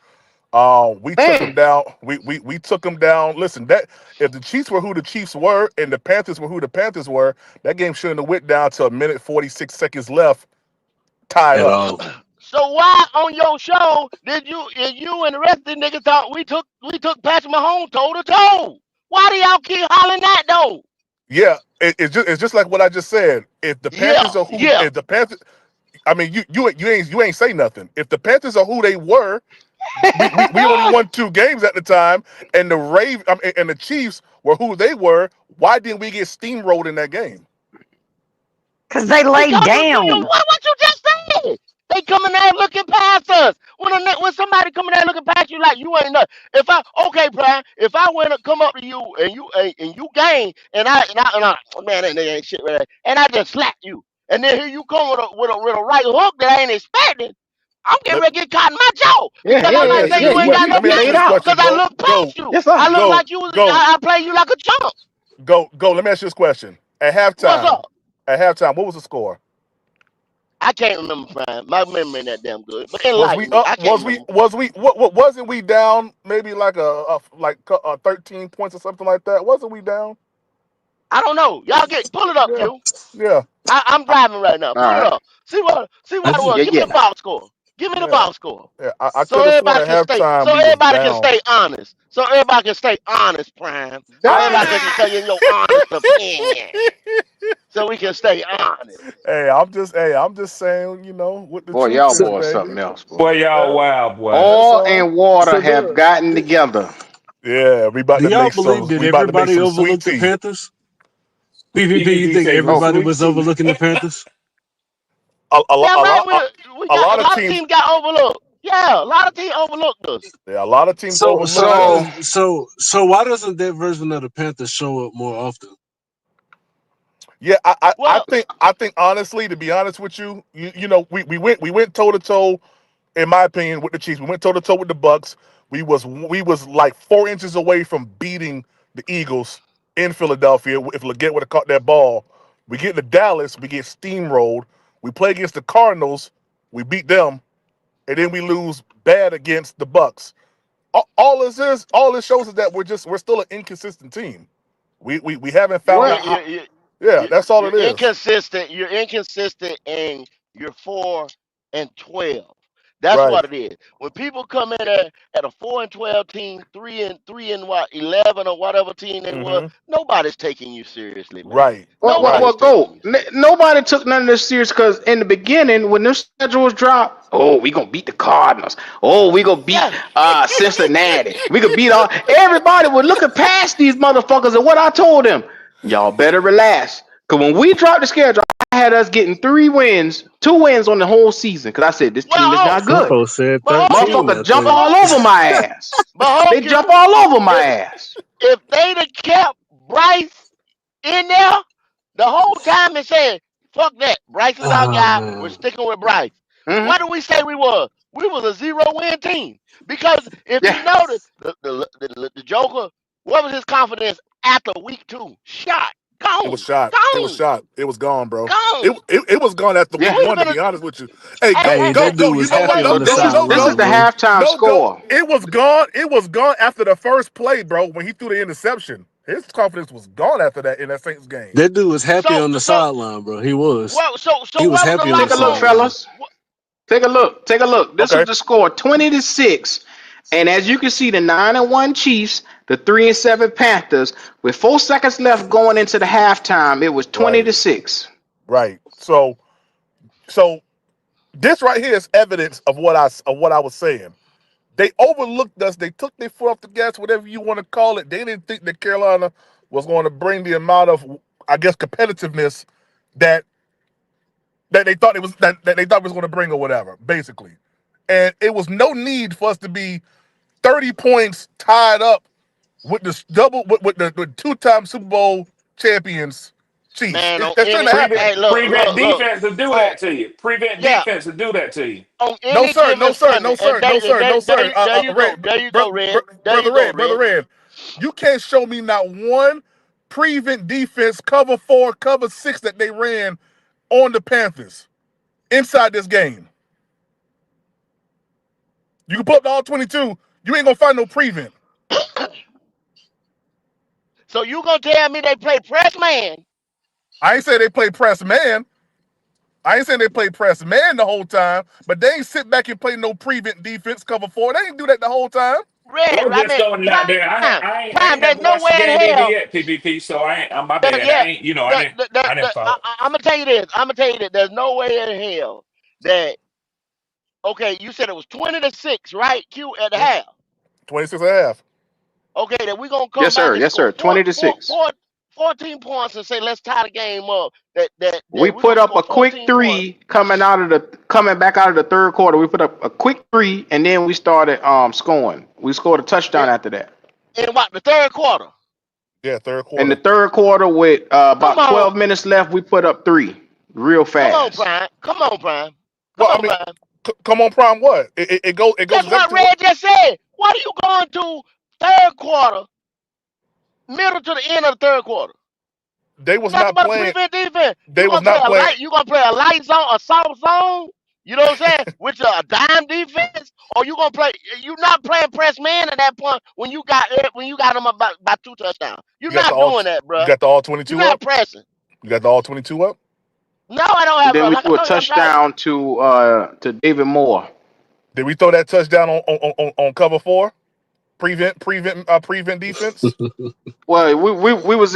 B: We took them
K: Man.
B: down. We took them down. Listen, that if the Chiefs were who the Chiefs were and the Panthers were who the Panthers were, that game shouldn't have went down to a minute 46 seconds left, tied
J: at
B: up.
J: all.
F: So why on your show did you and the rest of the niggas thought we took Patrick Mahomes toe to toe? Why do y'all keep hollering that though?
B: Yeah, it's just like what I just said. If the
F: Yeah,
B: Panthers are who,
F: yeah.
B: if the Panthers, I mean, you ain't say nothing. If the Panthers are who they were, we only won 2 games at the time, and and the Chiefs were who they were. Why didn't we get steamrolled in that game?
L: Because they laid
F: Because you
L: down.
F: what you just said. They coming there looking past us. When somebody coming there looking past you like you ain't nothing. If I okay, Brian, if I went to come up to you and you gang and I man, that nigga ain't shit right, and I just slap you, and then here you come with a right hook that I ain't expecting. I'm getting
B: Let,
F: ready to get caught in my jaw
K: Yeah,
F: because
K: yeah,
F: I
B: let me
K: yeah,
F: might
B: ask
F: say
B: you
K: yeah.
F: you
B: this.
F: ain't
K: You
F: got
K: you
F: no
B: Let me
K: you
B: ask you
K: laid
F: game
B: this
K: out.
F: because
B: question.
F: I
B: Go,
F: look
B: go,
F: past you.
K: Yes, sir.
F: I look
B: go,
F: like you was
B: go,
F: I play you like a chump.
B: go, go. Let me ask you this question.
F: What's
B: At
F: up?
B: halftime, what was the score?
F: I can't remember, Brian. My memory ain't that damn good. But
B: Was we
F: enlighten me.
B: up?
F: I can't remember.
B: Was we? What wasn't we down? Maybe like like 13 points or something like that. Wasn't we down?
F: I don't know. Y'all pull it up,
B: Yeah,
F: Q.
B: yeah,
F: I'm driving right now.
K: All
F: Pull it
K: right.
F: up. See what
J: I
F: it
J: just,
F: was.
K: Yeah,
F: Give me
K: yeah.
F: the box score. Give me the
B: yeah,
F: box score.
B: yeah. I could have sworn at halftime
F: So
B: we was
F: everybody can
B: down.
F: stay honest. So everybody can stay honest, Prime. So
B: I
F: everybody can tell you your honest opinion. So we can stay honest.
B: I'm just saying, what the
K: Boy,
B: truth
K: y'all
J: so,
B: is,
K: boys
B: baby.
K: something else, boy.
G: Boy, y'all wild, boy.
B: That's
K: Oil
B: all.
K: and water
J: so
K: have gotten together.
B: Yeah,
J: do y'all believe that
B: we about to make
J: everybody
B: some sweet
J: overlooked the
B: tea.
J: Panthers? PvP, you
G: PvP
J: think
G: say some
K: Oh,
J: everybody
G: sweet
J: was
G: tea.
J: overlooking the Panthers?
F: Damn
B: A
F: right
B: lot,
F: we
B: a
F: got
B: lot
F: a
B: of
F: lot of
B: teams.
F: teams got overlooked. Yeah, a lot of teams overlooked us.
B: Yeah, a lot of teams
J: So so
B: overlooked
J: why
K: so
B: us.
J: does so why doesn't that version of the Panthers show up more often?
B: Yeah,
F: Well,
B: I think honestly, to be honest with you, we went toe to toe, in my opinion, with the Chiefs. We went toe to toe with the Bucks. We was like 4 inches away from beating the Eagles in Philadelphia. If Leggett would have caught that ball, we get to Dallas, we get steamrolled. We play against the Cardinals, we beat them, and then we lose bad against the Bucks. All this shows is that we're still an inconsistent team. We haven't found
F: you're
K: what?
B: out how.
F: you're you're,
B: Yeah,
F: you're
B: that's all
F: you're
B: it is.
F: inconsistent. You're inconsistent, and you're 4-12. That's
B: Right.
F: what it is. When people come in at a 4-12 team, 3 and what 11 or whatever team they were,
B: Mm-hmm.
F: nobody's taking you seriously, man.
B: Right.
F: Nobody's
B: Right.
F: taking
K: Go.
F: you serious.
K: Nobody took none of this serious because in the beginning, when their schedules dropped, oh, we gonna beat the Cardinals. Oh, we gonna beat
F: Yeah.
K: Cincinnati. We could beat all. Everybody was looking past these motherfuckers, and what I told them, y'all better relax. Cause when we dropped the schedule, I had us getting 3 wins, 2 wins on the whole season. Cause I said this team is
F: Well,
K: not
J: Some
K: good.
J: folks said
F: but hold on,
J: 13,
K: Motherfuckers
J: I
K: jump
F: but
J: think.
K: all
F: hold,
K: over my ass.
F: but hold,
K: They jump
F: Q.
K: all over my
F: If
K: ass.
F: if they'd have kept Bryce in there the whole time and said, fuck that. Bryce is our
J: Oh
F: guy. We're
J: man.
F: sticking with Bryce.
K: Hmm.
F: What do we say we was? We was a 0-win team. Because if you
K: Yeah,
F: notice, the Joker, what was his confidence after week 2? Shot.
B: It was
F: Gone.
B: shot. It was
F: Gone.
B: shot. It was gone, bro. It
F: Gone.
B: it, it was gone after
K: yeah.
B: week
F: We was
B: one. To
F: in a
B: be honest with you, hey,
F: hey,
J: Hey,
F: hey,
B: go,
J: that
B: go.
J: dude
B: You
J: was
B: know what?
J: happy
K: So
J: on
B: No,
J: the
K: this
B: go,
K: is
B: no,
K: this is
J: sideline,
B: go,
K: the
J: bro.
K: halftime
B: no, go.
K: score.
B: It was gone. It was gone after the first play, bro. When he threw the interception, his confidence was gone after that in that Saints game.
J: That dude was happy
F: so
J: on the
F: so
J: sideline, bro. He was.
F: what so
J: He
F: so
J: was
F: what was the
J: happy on the
K: Take
F: locker
K: a look,
F: room?
J: sideline.
K: fellas.
F: What,
K: Take a look. Take a look. This was
B: Okay.
K: the score 20-6. And as you can see, the 9-1 Chiefs, the 3-7 Panthers, with 4 seconds left going into the halftime, it was 20
B: Right.
K: to 6.
B: Right. So this right here is evidence of what I was saying. They overlooked us. They took their foot off the gas, whatever you want to call it. They didn't think that Carolina was going to bring the amount of, I guess, competitiveness that that they thought it was going to bring or whatever, basically. And it was no need for us to be 30 points tied up with this double with the two-time Super Bowl champions Chiefs.
F: Man, on
B: That shouldn't
F: any
B: have happened.
F: hey, look,
G: Prevent
F: look, look.
G: defense to do
F: On
G: that to you. Prevent
F: yeah,
G: defense to do that to you.
F: on
B: No
F: any
B: sir,
F: given
B: no sir,
F: Sunday,
B: no sir, no sir, no sir.
F: there you go,
B: Red,
F: there you go, Red, there you
B: brother
F: go,
B: Red, brother
F: Red.
B: Red. You can't show me not one prevent defense cover 4, cover 6 that they ran on the Panthers inside this game. You can put up all 22. You ain't gonna find no prevent.
F: So you gonna tell me they play press man?
B: I ain't say they play press man. I ain't saying they play press man the whole time, but they ain't sit back and play no prevent defense cover 4. They ain't do that the whole time.
F: Red,
G: I'm
F: I
G: just
F: mean,
G: throwing it out there. I ain't
F: there's
G: never watched the
F: nowhere in
G: game either
F: hell.
G: yet, PvP. So I'm my bad.
F: Yeah,
G: I didn't follow.
F: I'm gonna tell you this. I'm gonna tell you that there's no way in hell that. Okay, you said it was 20-6, right? Q at the half.
B: 26 and a half.
F: Okay, then we're gonna come
K: Yes,
F: back
K: sir.
F: and
K: Yes,
F: score
K: sir. 20-6.
F: 14 points and say let's tie the game up. That
K: We
F: we're
K: put
F: gonna
K: up
F: score
K: a quick
F: 14 points.
K: 3 coming back out of the third quarter. We put up a quick 3, and then we started scoring. We scored a touchdown after that.
F: In what, the third quarter?
B: Yeah, third
K: In the
B: quarter.
K: third quarter, with
F: Come
K: about
F: on,
K: 12 minutes left, we put up 3 real
F: come on,
K: fast.
F: Prime. Come on, Prime. Come
B: Well, I
F: on,
B: mean,
F: Prime.
B: come on, Prime. What? It goes
F: That's
B: exactly
F: what
B: to what
F: Red just said. What are you going to third quarter, middle to the end of the third quarter?
B: they was
F: Nothing
B: not
F: but a
B: playing.
F: prevent defense.
B: They was
F: Play
B: not
F: a
B: playing.
F: light. You gonna play a light zone, a soft zone. You know what I'm saying? With a dime defense, or you gonna play? You not playing press man at that point when you got them about by 2 touchdowns. You're
B: You got the
F: not
B: all.
F: doing that,
B: You
F: bro.
B: got the all
F: You're
B: 22
F: not
B: up.
F: pressing.
B: You got the all 22 up.
F: No, I don't
K: And
F: have.
K: then we
F: Like I
K: threw a
F: told you, I'm trying.
K: touchdown to David Moore.
B: Did we throw that touchdown on cover 4? Prevent defense.
K: Well, we was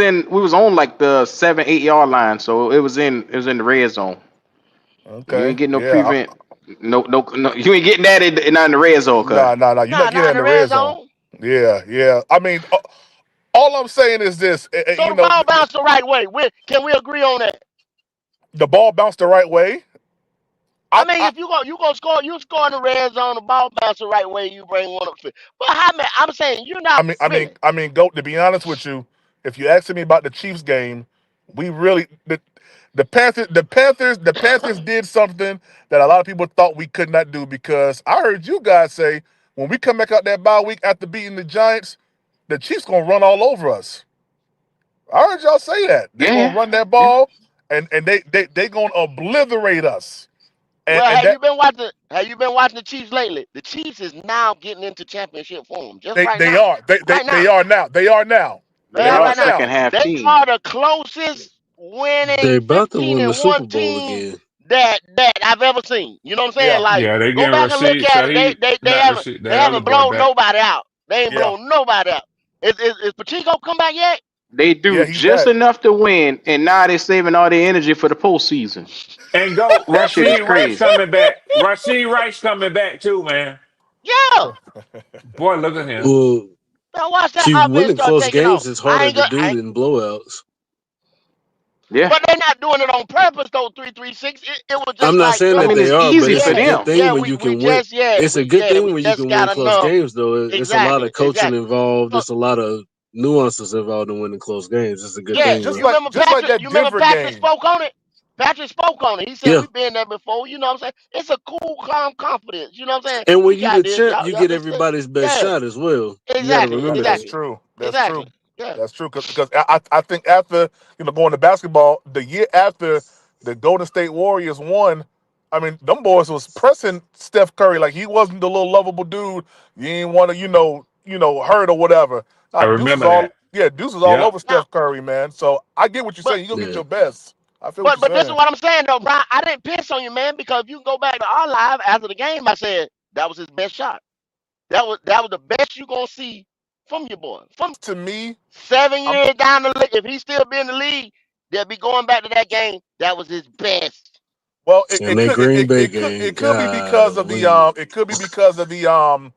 K: on like the 7-8 yard line, so it was in the red zone. You
B: Okay.
K: ain't getting no
B: Yeah.
K: prevent. No. You ain't getting that not in the red zone, cuz.
B: Nah. You're not
F: Nah,
B: getting
F: not
B: that
F: in
B: in
F: the
B: the
F: red
B: red zone.
F: zone.
B: Yeah. I mean, all I'm saying is this.
F: So the ball bounced the right way. Can we agree on that?
B: The ball bounced the right way.
F: I mean, if you gonna score, you score in the red zone, the ball bounce the right way, you bring one up. But I'm saying you're not spinning.
B: Go to be honest with you. If you asking me about the Chiefs game, we really the Panthers did something that a lot of people thought we could not do, because I heard you guys say when we come back out that bye week after beating the Giants, the Chiefs gonna run all over us. I heard y'all say that they gonna
K: Yeah.
B: run that
K: Yeah.
B: ball and they gonna obliterate us.
F: Well,
B: And that
F: have you been watching the Chiefs lately? The Chiefs is now getting into championship form. Just
B: they
F: right
B: they
F: now.
B: are they, they
F: Right
B: they
F: now.
B: are now they are now
F: They
K: They
B: they
F: are
K: are
B: are
K: a
F: right now.
K: second
B: now.
K: half
F: They
K: team.
F: are the closest
J: They
F: winning
J: about to win the
F: 15-1
J: Super Bowl
F: team
J: again.
F: that I've ever seen. You know what I'm saying?
B: Yeah,
F: Like,
G: Yeah, they
F: go
G: getting
F: back and look
G: Rashid
F: at it. They
G: Shaheed,
F: they they
G: not
F: haven't
G: Rashid,
F: they
G: the other
F: haven't
G: boy
F: blown
G: back.
F: nobody out. They ain't
B: yeah,
F: blown nobody out. Is Pacheco come back yet?
K: They do
B: yeah. He's
K: just
B: back.
K: enough to win, and now they're saving all their energy for the postseason.
G: And go
K: That shit is
G: Rashid Rice
K: crazy.
G: coming back. Rashid Rice coming back too, man.
F: Yeah.
G: Boy, look at him.
J: Well,
F: Now watch that
J: see,
F: offense
J: winning
F: start
J: close
F: taking off.
J: games is
F: I
J: harder
F: ain't
J: to
F: gonna.
J: do than blowouts.
K: Yeah.
F: But they're not doing it on purpose though. 3-3-6. It was
J: I'm
F: just
J: not
F: like,
J: saying
K: I
J: that
K: mean,
J: they
K: it's
J: are, but
K: easy
J: it's
K: for
J: a
F: yeah,
J: good
K: them.
J: thing
F: yeah.
J: when
F: We
J: you
F: we
J: can win.
F: just yeah
J: It's a good thing
F: we
J: when you
F: just
J: can win
F: got
J: close
F: enough.
J: games, though. It's a lot
F: Exactly,
J: of coaching
F: exactly.
J: involved.
F: So,
J: It's a lot of nuances involved in winning close games. It's a good
F: yeah,
J: thing,
B: Just
J: though.
B: like just like that
F: You remember
B: Denver
F: Patrick
B: game.
F: spoke on it? Patrick spoke on it. He said
J: Yeah.
F: we've been there before. You know what I'm saying? It's a cool, calm confidence. You know what I'm saying?
J: And
F: We
J: when you
F: got
J: the
F: this.
J: champ,
F: Y'all,
J: you
F: y'all
J: get
F: just
J: everybody's best
F: yeah.
J: shot as well. You got to
F: Exactly,
J: remember
B: That's
J: that.
F: exactly,
B: true. That's true.
F: exactly. Yeah.
B: That's true. Because I think after going to basketball, the year after the Golden State Warriors won, I mean, them boys was pressing Steph Curry like he wasn't the little lovable dude you ain't want to hurt or whatever.
G: I
B: Nah,
G: remember that.
B: Deuce is all
G: Yeah.
B: over
F: Now,
B: Steph Curry, man. So I get what you're
F: but
B: saying. You go get
J: Yeah.
B: your best. I feel what
F: but
B: you're
F: but this is
B: saying.
F: what I'm saying though, Brian. I didn't piss on you, man, because if you go back to our live after the game, I said that was his best shot. That was the best you gonna see from your boy. From
B: To me, I'm
F: 7 years down the league, if he still be in the league, they'll be going back to that game. That was his best.
B: well.
J: And that Green Bay game,
B: It could be because of the
J: golly.
B: it could be because of the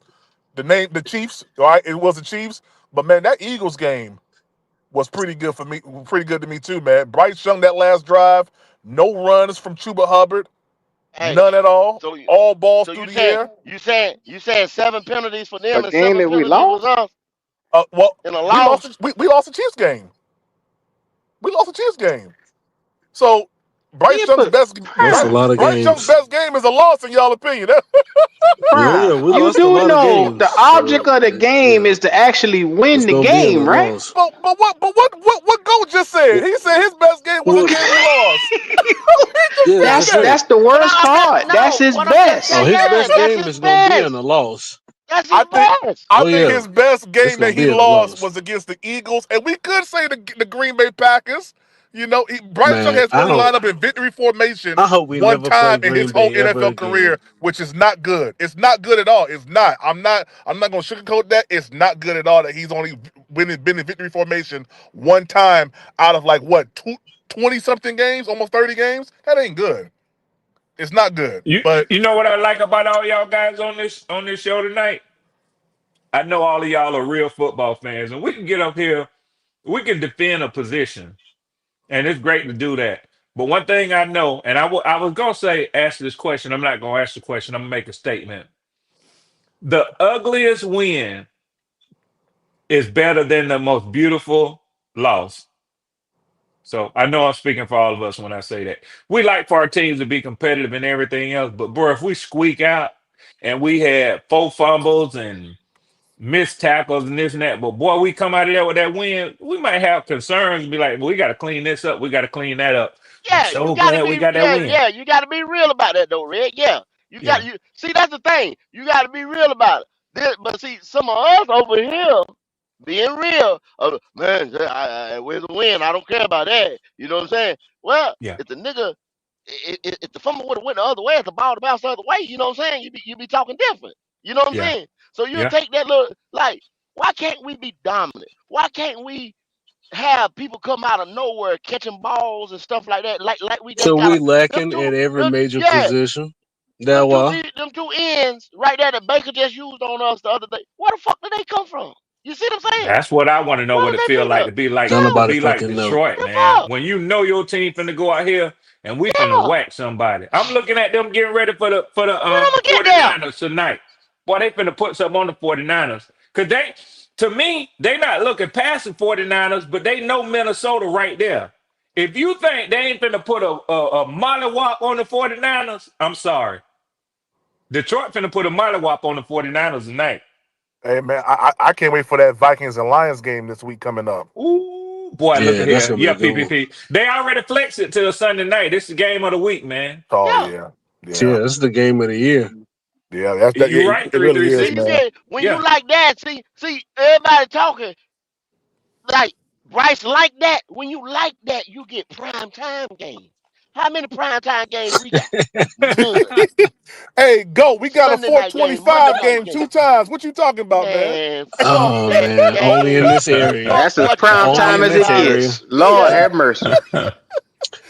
B: name, the Chiefs. Right, it was the Chiefs. But man, that Eagles game was pretty good for me. Pretty good to me too, man. Bryce Young, that last drive, no runs from Chuba Hubbard,
F: Hey,
B: none at all.
F: so you
B: All balls
F: so
B: through
F: you
B: the
F: saying
B: air.
F: you saying 7 penalties for
K: A
F: them and
K: game
F: seven
K: that we
F: penalties was
K: lost.
F: us
B: Well,
F: in a
B: we
F: loss?
B: lost. We lost the Chiefs game. We lost the Chiefs game. So Bryce
K: Yeah,
B: Young's
K: but
B: best
J: Lost a
K: Prime,
J: lot of
B: Bryce Young's
J: games.
B: best game is a loss in y'all opinion.
J: Yeah,
K: Prime,
J: we
K: you
J: lost a
K: do
J: lot of
K: know
J: games.
K: the
J: So
K: object of the game
J: yeah,
K: is to actually win
J: it's
K: the
J: gonna be in a
K: game, right?
J: loss.
B: But what Goat just said?
J: Well,
B: He said his best game was a
J: well,
B: game we lost. He just
J: yeah,
B: said
J: that's
K: That's
B: that.
J: it.
K: that's the
E: But
K: worst part. That's his
E: what I'm just
J: Oh,
K: best.
J: his
E: saying,
J: best
E: that's
J: game
E: his
J: is gonna be in
E: best.
J: a loss.
E: That's his
B: I think
E: best.
B: I
J: Oh
B: think
J: yeah,
B: his best
J: it's
B: game
J: gonna
B: that he
J: be in a
B: lost
J: loss.
B: was against the Eagles, and we could say the Green Bay Packers. You know, Bryce Young
J: Man,
B: has only lined up in victory formation
J: I hope we
B: one
J: never play
B: time in his
J: Green
B: whole
J: Bay ever
B: NFL
J: again.
B: career, which is not good. It's not good at all. It's not. I'm not going to sugarcoat that. It's not good at all that he's only been in victory formation one time out of like what 20 something games, almost 30 games. That ain't good. It's not good.
G: You
B: But
G: you know what I like about all y'all guys on this show tonight? I know all of y'all are real football fans, and we can get up here, we can defend a position, and it's great to do that. But one thing I know, and I was gonna say ask this question. I'm not gonna ask the question. I'm gonna make a statement. The ugliest win is better than the most beautiful loss. So I know I'm speaking for all of us when I say that. We like for our teams to be competitive and everything else, but bro, if we squeak out and we had 4 fumbles and missed tackles and this and that, but boy, we come out of there with that win, we might have concerns and be like, well, we got to clean this up, we got to clean that up. I'm
E: Yeah, you
G: so
E: gotta
G: glad we
E: be
G: got that win.
E: you gotta be real about that though, Red. Yeah. You got
G: Yeah,
E: you see that's the thing. You gotta be real about it. But see, some of us over here being real, man, where's the win? I don't care about that. You know what I'm saying? Well,
G: yeah,
E: if the nigga if the fumble would have went the other way, if the ball to bounce the other way, you know what I'm saying? You be talking different. You know what I'm
G: yeah,
E: saying? So you'll
G: yeah.
E: take that little like, why can't we be dominant? Why can't we have people come out of nowhere catching balls and stuff like that? Like we just
J: So
E: got
J: we
E: a them
J: lacking
E: two
J: at every
E: them,
J: major
E: yeah,
J: position. That why?
E: them two ends right there that Baker just used on us the other day. Where the fuck did they come from? You see what I'm saying?
G: That's what I want to know
E: Where
G: what
E: did
G: it
E: they
G: feel
E: pick
G: like
E: up?
G: to be like
J: Don't
E: Yeah,
J: nobody fucking know.
G: Detroit,
E: the
G: man.
E: fuck?
G: When you know your team finna go out here and we finna
E: Yeah.
G: whack somebody. I'm looking at them getting ready for the
E: When I'm gonna get there?
G: 49ers tonight. Boy, they finna put something on the 49ers. Cause they to me, they not looking past the 49ers, but they know Minnesota right there. If you think they ain't finna put a mollywop on the 49ers, I'm sorry. Detroit finna put a mollywop on the 49ers tonight.
B: hey man, I can't wait for that Vikings and Lions game this week coming up.
G: Ooh, boy, look
J: Yeah,
G: at
J: that's
G: here.
J: gonna be
G: Yeah,
J: a good one.
G: PPP. They already flexed it to a Sunday night. This is the game of the week, man.
B: Oh
E: Yeah.
B: yeah,
J: Yeah,
B: yeah,
J: this is the game of the year.
B: yeah. That's that.
G: You're
B: Yeah,
G: right,
B: it really is,
E: See, you
G: 336.
B: man.
E: get when you
G: Yeah.
E: like that. See, everybody talking like Bryce like that. When you like that, you get prime time games. How many prime time games we got? None.
B: Hey, go. We got a
E: Sunday night game, Monday
B: 425
E: night
B: game
E: game.
B: 2 times. What you talking about, man?
E: Man, fuck
J: Oh
E: that
J: man, only in
E: game.
J: this area.
E: Fuck
K: That's as
E: what you
K: prime
J: Only
K: time
J: in
E: talking
K: as
J: this
K: it
E: about.
J: area.
K: gets. Lord
E: Yeah.
K: have mercy.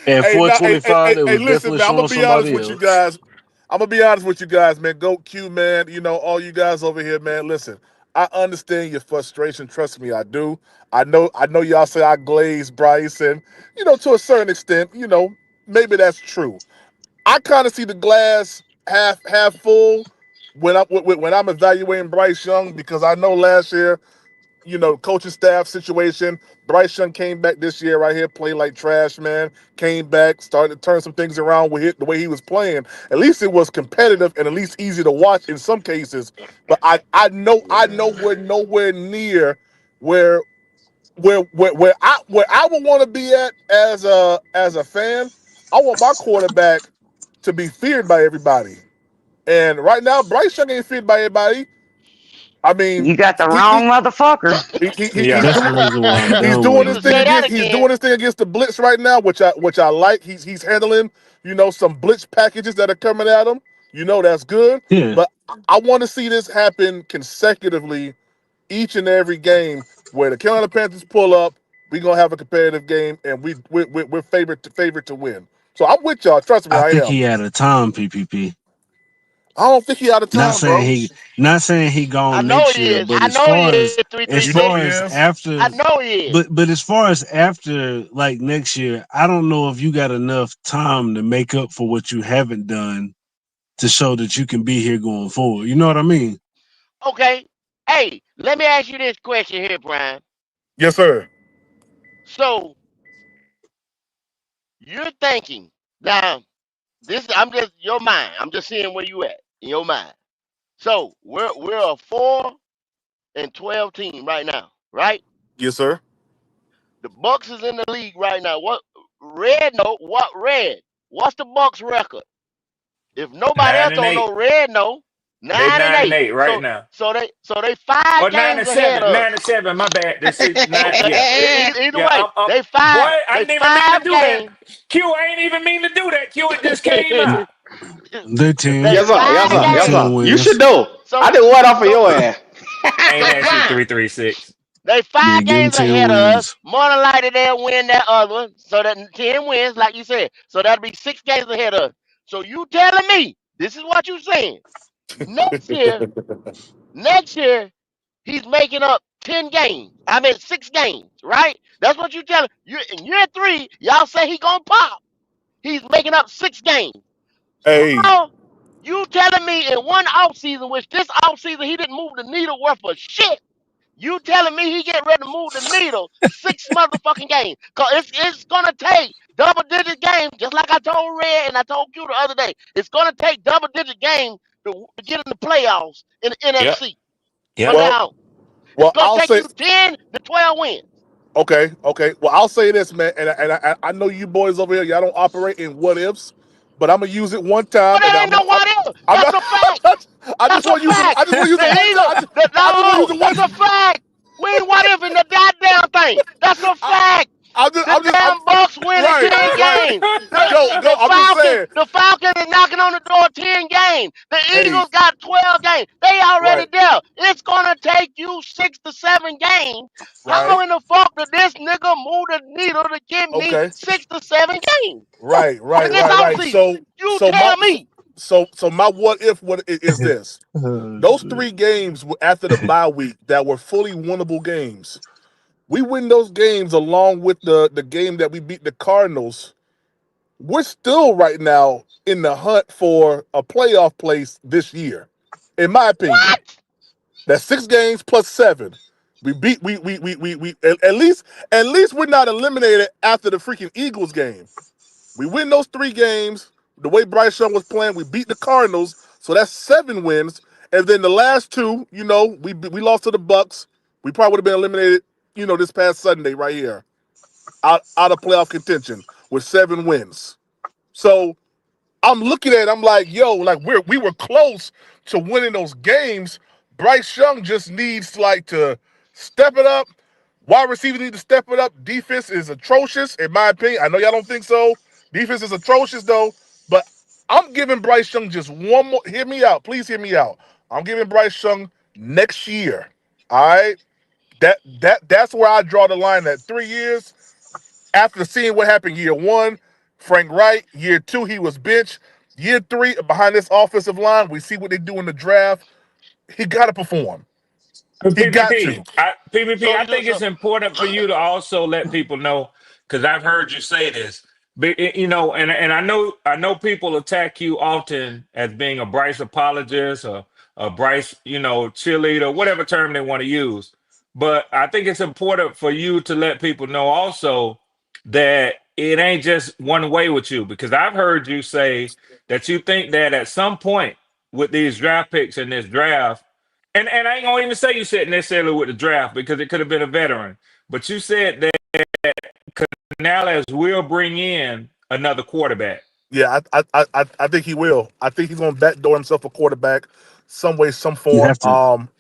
J: At
B: Hey, now, hey, hey,
J: 425,
B: hey,
J: they
B: hey,
J: was
B: listen,
J: definitely
B: man. I'm gonna
J: showing
B: be honest
J: somebody
B: with you
J: else.
B: guys. I'm gonna be honest with you guys, man. Go Q, man. You know, all you guys over here, man. Listen, I understand your frustration. Trust me, I do. I know y'all say I glaze Bryce, and to a certain extent, maybe that's true. I kind of see the glass half full when I'm evaluating Bryce Young because I know last year, coaching staff situation. Bryce Young came back this year right here, played like trash, man. Came back, started to turn some things around with the way he was playing. At least it was competitive and at least easy to watch in some cases. But I know we're nowhere near where where I would want to be at as a fan. I want my quarterback to be feared by everybody. And right now, Bryce Young ain't feared by everybody. I mean,
L: You got the
B: he,
L: wrong motherfucker.
G: Yeah.
J: That's the reason why I'm
B: he's
J: done
B: doing
J: with
B: his
E: To
J: him.
B: thing
E: say that
B: against he's
E: again,
B: doing his thing against the blitz right now, which I like. He's handling some blitz packages that are coming at him. That's good.
J: Yeah,
B: But I want to see this happen consecutively each and every game where the Carolina Panthers pull up. We're gonna have a competitive game, and we're favored to win. So I'm with y'all. Trust me,
J: I
B: I
J: think
B: am.
J: he had a time, PPP.
B: I don't think he out of
J: Not
B: time,
J: saying
B: bro.
J: he, not saying he
E: I
J: gone
E: know
J: next
E: he
J: year,
E: is.
J: but
E: I know he is. Three
J: as
E: three
B: You know
J: far
B: he
E: six.
J: as
B: is.
J: after,
E: I know he is.
J: but as far as after like next year, I don't know if you got enough time to make up for what you haven't done to show that you can be here going forward. You know what I mean?
E: Okay. Hey, let me ask you this question here, Brian.
B: Yes, sir.
E: So You're thinking now. I'm just your mind. I'm just seeing where you at in your mind. So we're a 4-12 team right now, right?
B: Yes, sir.
E: The Bucks is in the league right now. What red? No, what red? What's the Bucks record? If nobody
G: Nine
E: else
G: and
E: don't
G: eight.
E: know, red no.
G: They
E: 9-8.
G: 9-8 right
E: So
G: now.
E: so they so they five
G: Or nine
E: games
G: and
E: ahead
G: seven.
E: of us.
G: 9-7. My bad. This six nine.
E: Okay.
G: Yeah.
E: Either
G: Yeah.
E: way,
G: Boy, I
E: they
G: didn't even mean to
E: five
G: do that.
E: games.
G: Q, I ain't even mean to do that. Q, it just came out.
J: They 10.
E: They
K: Yes, sir. Yes,
E: five
K: sir.
J: They
K: Yes,
E: games.
K: sir.
J: 10
K: You should
J: wins.
K: know. I
E: So
K: did what off of
E: so
K: your ass.
G: I ain't
E: so
G: asked you
E: prime.
G: 336.
E: They
J: Yeah,
E: five
J: give them
E: games
J: 10
E: ahead of us.
J: wins.
E: More than likely they'll win that other one. So that 10 wins, like you said. So that'll be 6 games ahead of us. So you telling me this is what you saying. Next year, next year, he's making up 10 games. I mean 6 games, right? That's what you telling. You in year 3, y'all say he gonna pop. He's making up 6 games.
B: Hey,
E: How you telling me in one off season, which this off season he didn't move the needle worth of shit. You telling me he getting ready to move the needle 6 motherfucking games? Cause it's gonna take double digit games, just like I told Red and I told you the other day. It's gonna take double digit games to get in the playoffs in the
G: Yep.
E: NFC from
G: Yep.
B: well,
E: now on. It's
B: well,
E: gonna
B: I'll
E: take
B: say
E: you 10 to 12 wins.
B: okay, okay. Well, I'll say this, man, and I know you boys over here, y'all don't operate in what ifs, but I'm gonna use it one
E: But
B: time, and
E: there
B: I'm
E: ain't no
B: gonna.
E: what if.
B: I'm
E: That's
B: not.
E: a fact.
B: I just
E: That's a
B: want to use it.
E: fact.
B: I just want to use
E: The
B: it one time.
E: Eagles,
B: I just want to use
E: no,
B: it one.
E: that's a fact. We ain't what if in the goddamn thing. That's a
B: I,
E: fact. The
B: I'm
E: damn Bucks winning
B: right,
E: 10
B: right.
E: games.
B: Go, go. I'm just saying.
E: The Falcons are knocking on the door 10 games. The
B: Hey,
E: Eagles got 12 games. They already
B: right,
E: there. It's gonna take you 6 to 7 games.
B: right.
E: How in the fuck did this nigga move the needle to give me
B: Okay,
E: 6 to 7 games
B: right,
E: in
B: right,
E: this
B: right, right.
E: offseason? You
B: So my,
E: tell me.
B: so my what if what is this?
J: Oh,
B: Those
J: shit.
B: 3 games after the bye week that were fully winnable games. We win those games along with the game that we beat the Cardinals. We're still right now in the hunt for a playoff place this year, in my opinion.
E: What?
B: That's 6 games plus 7. We beat we at least we're not eliminated after the freaking Eagles game. We win those 3 games. The way Bryce Young was playing, we beat the Cardinals, so that's 7 wins. And then the last 2, we lost to the Bucks. We probably would have been eliminated, this past Sunday right here, out of playoff contention with 7 wins. So I'm looking at it, I'm like, yo, like we were close to winning those games. Bryce Young just needs like to step it up. Wide receivers need to step it up. Defense is atrocious, in my opinion. I know y'all don't think so. Defense is atrocious though, but I'm giving Bryce Young just one more. Hear me out, please hear me out. I'm giving Bryce Young next year. All right, that's where I draw the line at 3 years after seeing what happened year 1, Frank Wright. Year 2, he was benched. Year 3, behind this offensive line, we see what they do in the draft. He got to perform. He got
G: PPP,
B: to.
G: PPP,
E: So
G: I
E: you do
G: think it's
E: so
G: important for you to also let people know because I've heard you say this, but and I know people attack you often as being a Bryce apologist or a Bryce, cheerleader, whatever term they want to use. But I think it's important for you to let people know also that it ain't just one way with you because I've heard you say that you think that at some point with these draft picks in this draft and I ain't gonna even say you said necessarily with the draft because it could have been a veteran. But you said that Canales will bring in another quarterback.
B: Yeah, I think he will. I think he's going to backdoor himself a quarterback some way, some
J: You
B: form.
J: have to.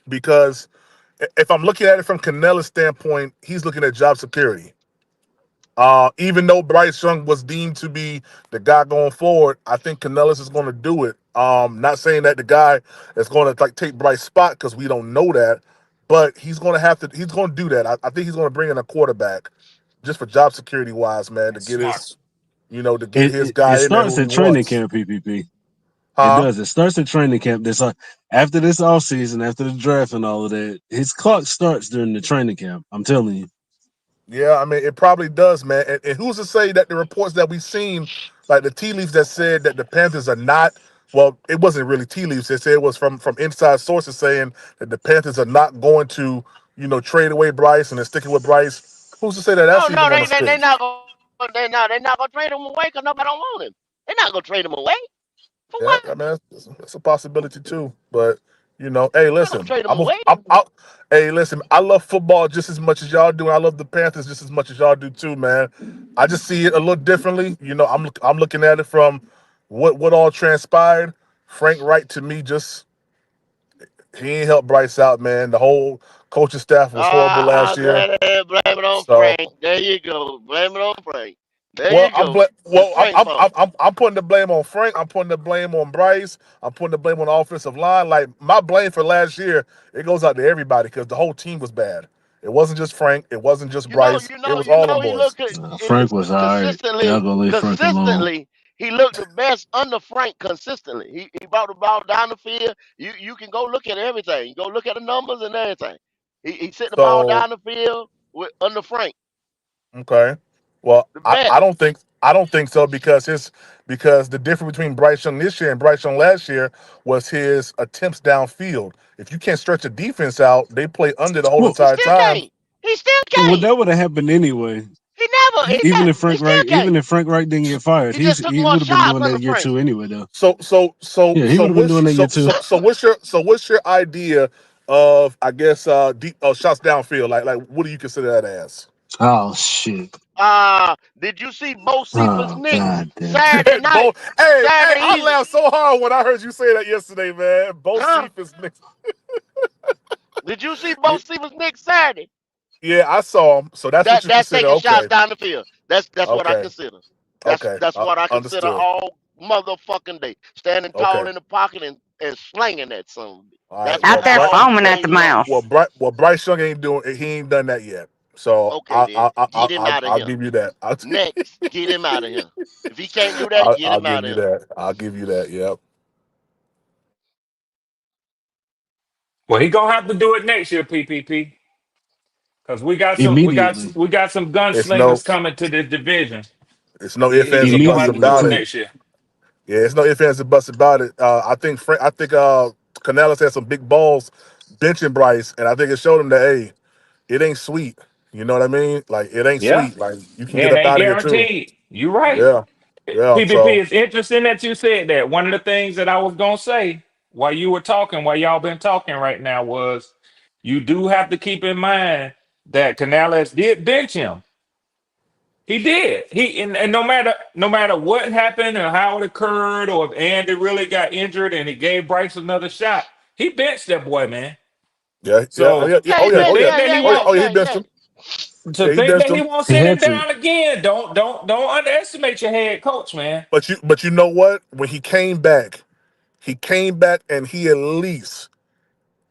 B: Because if I'm looking at it from Canela's standpoint, he's looking at job security. Even though Bryce Young was deemed to be the guy going forward, I think Canellis is going to do it. Not saying that the guy is going to like take Bryce's spot because we don't know that, but he's going to have to. He's going to do that. I think he's going to bring in a quarterback just for job security wise, man, to
G: That's
B: get
G: smart.
B: his
J: It
B: guy in there
J: starts
B: who he
J: at training
B: wants.
J: camp, PPP. It
B: Huh?
J: does. It starts at training camp. After this offseason, after the draft and all of that, his clock starts during the training camp. I'm telling you.
B: Yeah, I mean, it probably does, man. And who's to say that the reports that we've seen, like the tea leaves that said that the Panthers are not, well, it wasn't really tea leaves. They said it was from inside sources saying that the Panthers are not going to, trade away Bryce and they're sticking with Bryce. Who's to say that
E: oh
B: that's
E: no,
B: even going to
E: they
B: stick?
E: not gonna. they're not gonna trade him away because nobody don't want him. They're not gonna trade him away for
B: Yeah,
E: what?
B: I mean that's a possibility too. But hey,
E: They're not gonna
B: listen,
E: trade him away.
B: hey, listen, I love football just as much as y'all do, and I love the Panthers just as much as y'all do too, man. I just see it a little differently. I'm looking at it from what all transpired. Frank Wright to me just he ain't helped Bryce out, man. The whole coaching staff was horrible last year.
E: Blame it on
B: So
E: Frank. There you go. Blame it on Frank. There
B: well,
E: you go. It's Frank's fault.
B: I'm putting the blame on Frank. I'm putting the blame on Bryce. I'm putting the blame on the offensive line. Like my blame for last year, it goes out to everybody because the whole team was bad. It wasn't just Frank. It wasn't just Bryce. It was all them
E: He
B: boys.
E: looked at
J: Frank was all right. Y'all gonna leave Frank alone.
E: consistently. He looked the best under Frank consistently. He brought the ball down the field. You can go look at everything. You go look at the numbers and everything. He sent the ball
B: So
E: down the field with under Frank
B: okay, well
E: the
B: I
E: best.
B: don't think so because the difference between Bryce Young this year and Bryce Young last year was his attempts downfield. If you can't stretch a defense out, they play under the whole
J: Well,
E: He
B: entire
E: still
B: time.
E: can't. He still
J: well,
E: can't.
J: that would have happened anyway.
E: He never. He
J: Even
E: not.
J: if
E: He
J: Frank
E: still
J: Wright, even
E: can't.
J: if Frank Wright didn't get fired,
E: He just took
J: he
E: more
J: would have been
E: shots
J: doing
E: under
J: that year
E: Frank.
J: two anyway, though.
B: So
J: Yeah, he would have been doing that year two.
B: what's your idea of I guess shots downfield? Like what do you consider that as?
J: Oh shit.
E: Did you see Bo Cephas
J: Oh
E: Knicks
J: god damn.
E: Saturday night?
B: Bo, hey,
E: Saturday
B: I
E: evening,
B: laughed so hard when I heard you say that yesterday, man. Bo
E: huh?
B: Cephas Knicks.
E: Did you see
B: Yeah,
E: Bo Cephas Knicks Saturday?
B: yeah, I saw him. So that's what you
E: That's
B: consider.
E: taking shots
B: Okay,
E: down the field. That's what I
B: okay,
E: consider.
B: okay.
E: That's what I consider
B: Understood.
E: all motherfucking day. Standing
B: Okay.
E: tall in the pocket and slanging that son.
B: All right.
E: That's
B: Well,
L: Out
E: what
L: there
B: Bryce.
E: all
L: foaming at
E: day
L: the
E: long.
L: mouth.
B: Bryce Young ain't doing. He ain't done that yet. So
E: Okay, then get him out of
B: I'll
E: here.
B: give you that.
E: Next, get him out of here. If he can't do that, get
B: I'll
E: him
B: give
E: out of
B: you
E: here.
B: that. I'll give you that. Yep.
G: Well, he gonna have to do it next year, PPP, because
J: Immediately.
G: we got some
B: It's no
G: gunslingers coming to this division.
B: it's no ifs ands or
G: He gonna
B: buts
G: have to
J: Immediately
G: do
B: about
G: it
J: too.
B: it.
G: next year.
B: Yeah, it's no ifs ands or buts about it. I think Canales had some big balls benching Bryce, and I think it showed him that hey, it ain't sweet. You know what I mean? Like it ain't
G: Yeah,
B: sweet. Like you can get
G: and
B: up
G: ain't
B: out of here too.
G: guaranteed. You right.
B: Yeah. Yeah.
G: PPP,
B: So
G: it's interesting that you said that. One of the things that I was gonna say while you were talking, while y'all been talking right now, was you do have to keep in mind that Canales did bench him. He did. And no matter what happened or how it occurred, or if Andy really got injured and he gave Bryce another shot, he benched that boy, man.
B: yeah, yeah,
G: So
B: yeah, yeah.
E: Yeah,
B: Oh
E: he
B: yeah,
G: to
E: bet.
B: oh yeah,
G: think
E: Yeah,
G: that
E: yeah,
G: he
B: oh yeah,
E: yeah,
B: oh
G: won't
B: yeah. He
E: yeah,
B: benched
E: yeah.
B: him. Yeah, he benched him.
J: He
G: send him
J: had to.
G: down again, don't underestimate your head coach, man.
B: But you know what? When he came back and he at least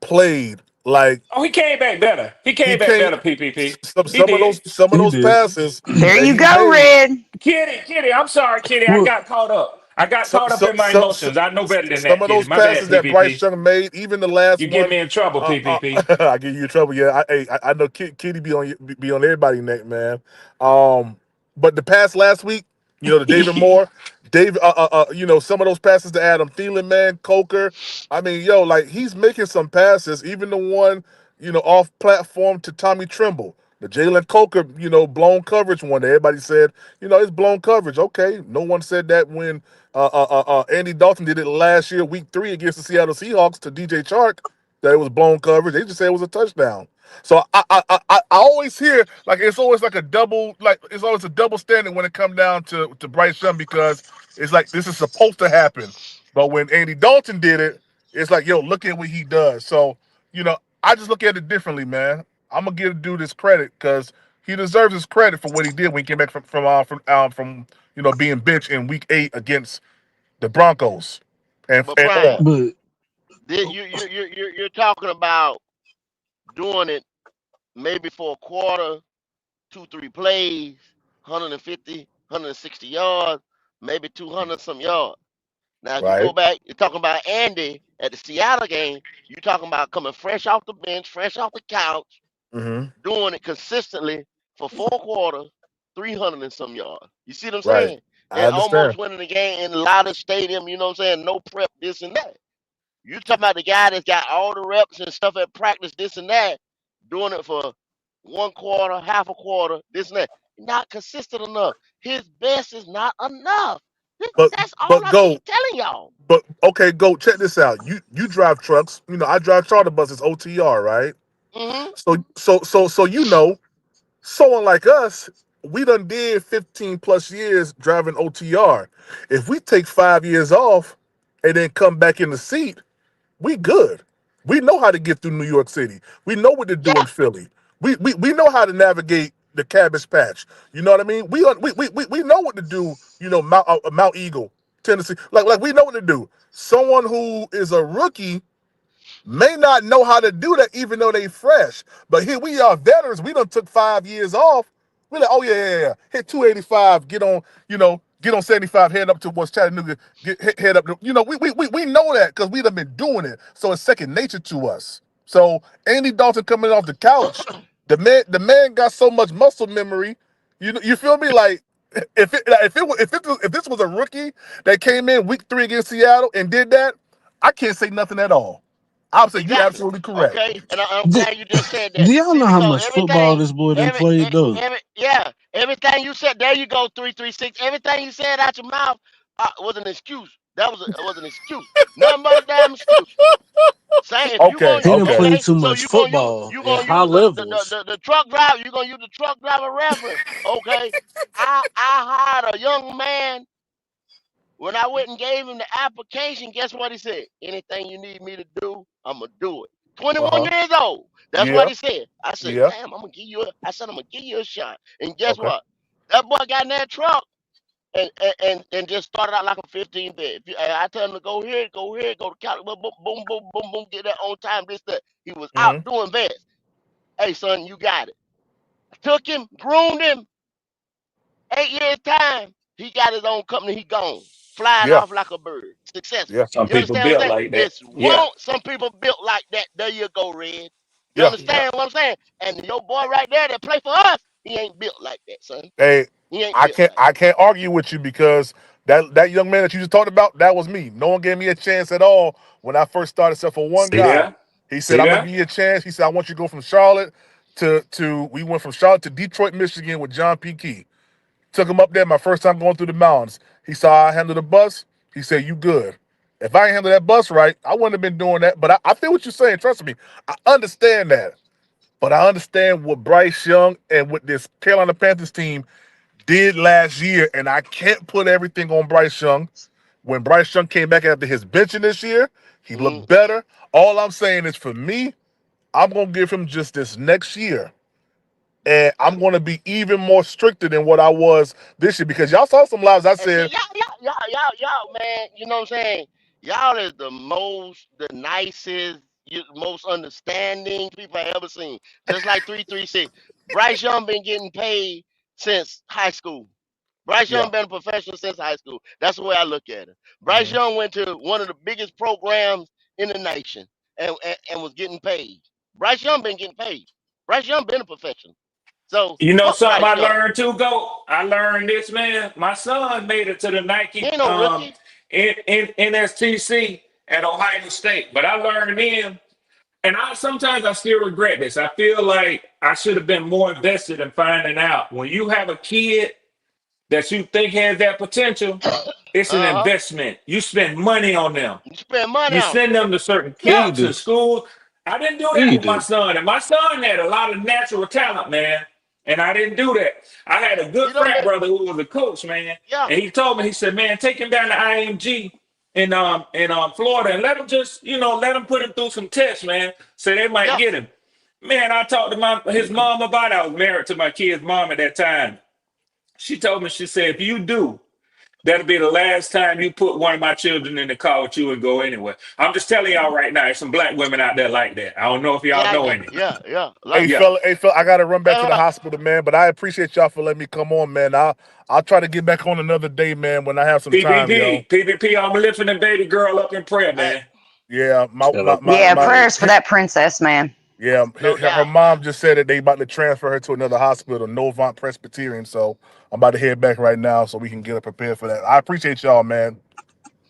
B: played like
G: Oh, he came back better. He
B: he
G: came back
B: came.
G: better, PPP. He
B: Some of
G: did.
J: He
B: those
J: did.
B: passes
L: There
B: that
L: you
B: he
L: go,
B: made.
L: Red.
G: Kitty, I'm sorry, Kitty. I
J: Well,
G: got caught up. I got
B: Some
G: caught up
B: some
G: in my
B: some
G: emotions. I know better than
B: some
G: that,
B: of
G: Kitty.
B: those
G: My bad,
B: passes that Bryce
G: PPP.
B: Young made, even the last
G: You get
B: one.
G: me in trouble, PPP.
B: I give you trouble. Yeah, I know Kitty be on everybody's neck, man. But the pass last week, the David Moore, some of those passes to Adam Thielen, man, Coker. I mean, like he's making some passes, even the one, off platform to Tommy Tremble. The Jalen Coker, blown coverage one day. Everybody said, it's blown coverage. Okay. No one said that when Andy Dalton did it last year, week 3 against the Seattle Seahawks to DJ Chark, that it was blown coverage. They just said it was a touchdown. So I always hear like it's always like it's always a double standard when it comes down to Bryce Young because it's like this is supposed to happen, but when Andy Dalton did it, it's like look at what he does. So I just look at it differently, man. I'm gonna give the dude his credit because he deserves his credit for what he did when he came back from being benched in week 8 against the Broncos
E: But
B: and
E: Brian,
B: on.
J: but
E: you're talking about doing it maybe for a quarter, 2, 3 plays, 150, 160 yards, maybe 200 some yards. Now, if you
B: Right.
E: go back, you're talking about Andy at the Seattle game. You're talking about coming fresh off the bench, fresh off the couch,
B: Mm-hmm.
E: doing it consistently for 4 quarters, 300 and some yards. You see what I'm
B: Right.
E: saying?
B: I
E: And
B: understand.
E: almost winning the game in a lot of stadium. You know what I'm saying? No prep, this and that. You talking about the guy that's got all the reps and stuff at practice, this and that, doing it for 1 quarter, half a quarter, this and that. Not consistent enough. his best is not enough.
B: But
E: That's all
B: but
E: I
B: go.
E: keep telling y'all.
B: But okay, go check this out. You drive trucks. I drive charter buses, OTR, right?
E: Hmm.
B: So someone like us, we done did 15 plus years driving OTR. If we take 5 years off and then come back in the seat, we good. We know how to get through New York City. We know what to do
E: Yeah.
B: in Philly. We know how to navigate the Cabbage Patch. You know what I mean? We know what to do. Mount Eagle, Tennessee. Like we know what to do. Someone who is a rookie may not know how to do that, even though they fresh. But here we are, veterans. We done took 5 years off. We're like, oh yeah. Hit 285. Get on 75. Head up towards Chattanooga. Head up. We know that because we done been doing it. So it's second nature to us. So Andy Dalton coming off the couch, the man got so much muscle memory. You feel me? Like if this was a rookie that came in week 3 against Seattle and did that, I can't say nothing at all. I'll say you're
E: Exactly.
B: absolutely correct.
E: Okay, and I'm
J: Do,
E: glad you just said
J: do
E: that.
J: y'all
E: See,
J: know how
E: because
J: much football
E: everything,
J: this boy done played though?
E: everything you said. There you go, 336. Everything you said out your mouth was an excuse. That was an excuse. Nothing but a damn excuse. Saying if you
B: Okay,
E: going
J: He done
B: okay.
J: played
E: okay,
J: too
E: so
J: much football
E: you
J: at
E: gonna
J: high
E: use
J: levels.
E: the truck driver. You gonna use the truck driver reference. Okay, I hired a young man. When I went and gave him the application, guess what he said? Anything you need me to do, I'm gonna do it. 21
B: Uh-huh.
E: years old. That's what
B: Yeah,
E: he said. I said,
B: yeah.
E: damn, I said I'm gonna give you a shot. And guess
B: Okay.
E: what? That boy got in that truck and just started out like a 15 bed. I tell him to go here, go to count, boom, boom, boom, boom, boom, boom, get that on time, this, that. He was out
B: Mm-hmm.
E: doing best. Hey son, you got it. Took him, groomed him, 8 years time, he got his own company. He gone, flying
B: Yeah,
E: off like a bird, successful.
B: yeah,
G: Some
E: You
G: people
E: understand what I'm
G: built
E: saying?
G: like that.
E: It's
G: Yeah.
E: won't. Some people built like that. There you go, Red. You
B: yeah.
G: Yeah.
E: understand what I'm saying? And your boy right there that play for us, he ain't built like that, son.
B: Hey,
E: He ain't
B: I
E: built
B: can't
E: like
B: I can't argue with you because that young man that you just talked about, that was me. No one gave me a chance at all when I first started, except for one
G: See
B: guy.
G: there?
B: He said,
G: See
B: I'm gonna
G: there?
B: give you a chance. He said, I want you to go from Charlotte to we went from Charlotte to Detroit, Michigan with John P. Key. Took him up there my first time going through the mountains. He saw I handled the bus. He said, you good. If I ain't handled that bus right, I wouldn't have been doing that. But I feel what you're saying. Trust me. I understand that. But I understand what Bryce Young and what this Carolina Panthers team did last year, and I can't put everything on Bryce Young. When Bryce Young came back after his benching this year, he
E: that.
B: looked better. All I'm saying is for me, I'm going to give him just this next year. And I'm going to be even more stricter than what I was this year because y'all saw some lives I
E: And see,
B: said,
E: y'all, man, you know what I'm saying? Y'all is the nicest, most understanding people I ever seen. Just like 336. Bryce Young been getting paid since high school. Bryce
B: yeah.
E: Young been a professional since high school. That's the way I look at it. Bryce
B: Mm-hmm.
E: Young went to one of the biggest programs in the nation and was getting paid. Bryce Young been getting paid. Bryce Young been a professional. So
G: You know
E: fuck
G: something
E: Bryce
G: I
E: Young.
G: learned too, Go? I learned this, man. My son made it to the
E: He
G: Nike
E: ain't no rookie.
G: in NSTC at Ohio State. But I learned then, and sometimes I still regret this. I feel like I should have been more invested in finding out. When you have a kid that you think has that potential, it's an
E: Uh-huh.
G: investment. You spend money on them.
E: You spend money
G: You
E: on him.
G: send them to certain
J: Yeah, you
G: camps
J: do.
G: and schools. I didn't do
J: Yeah,
G: that
J: you
G: with my
J: do.
G: son, and my son had a lot of natural talent, man. And I didn't do that. I had a good
E: He done
G: frat
E: been,
G: brother who was a coach, man,
E: yeah,
G: and he told me, he said, "Man, take him down to IMG in Florida and let him just, let him put him through some tests, man, so they might
E: yeah,
G: get him." Man, I talked to his mom about it. I was married to my kid's mom at that time. She told me, she said, "If you do, that'll be the last time you put one of my children in the car with you and go anywhere." I'm just telling y'all right now, there's some black women out there like that. I don't know if y'all know any.
E: yeah.
B: Hey
E: Like,
G: Yeah.
B: fella, I gotta run back to
E: hold
B: the
E: up.
B: hospital, man. But I appreciate y'all for letting me come on, man. I'll try to get back on another day, man, when I have some time, yo.
G: PVP, I'm lifting the baby girl up in prayer,
E: Hey,
G: man.
B: Yeah,
J: Shut up, Big
L: Yeah,
J: Red.
L: prayers for that princess, man.
B: yeah.
E: no
B: Her
E: doubt.
B: mom just said that they about to transfer her to another hospital, Novant Presbyterian. So I'm about to head back right now so we can get her prepared for that. I appreciate y'all, man.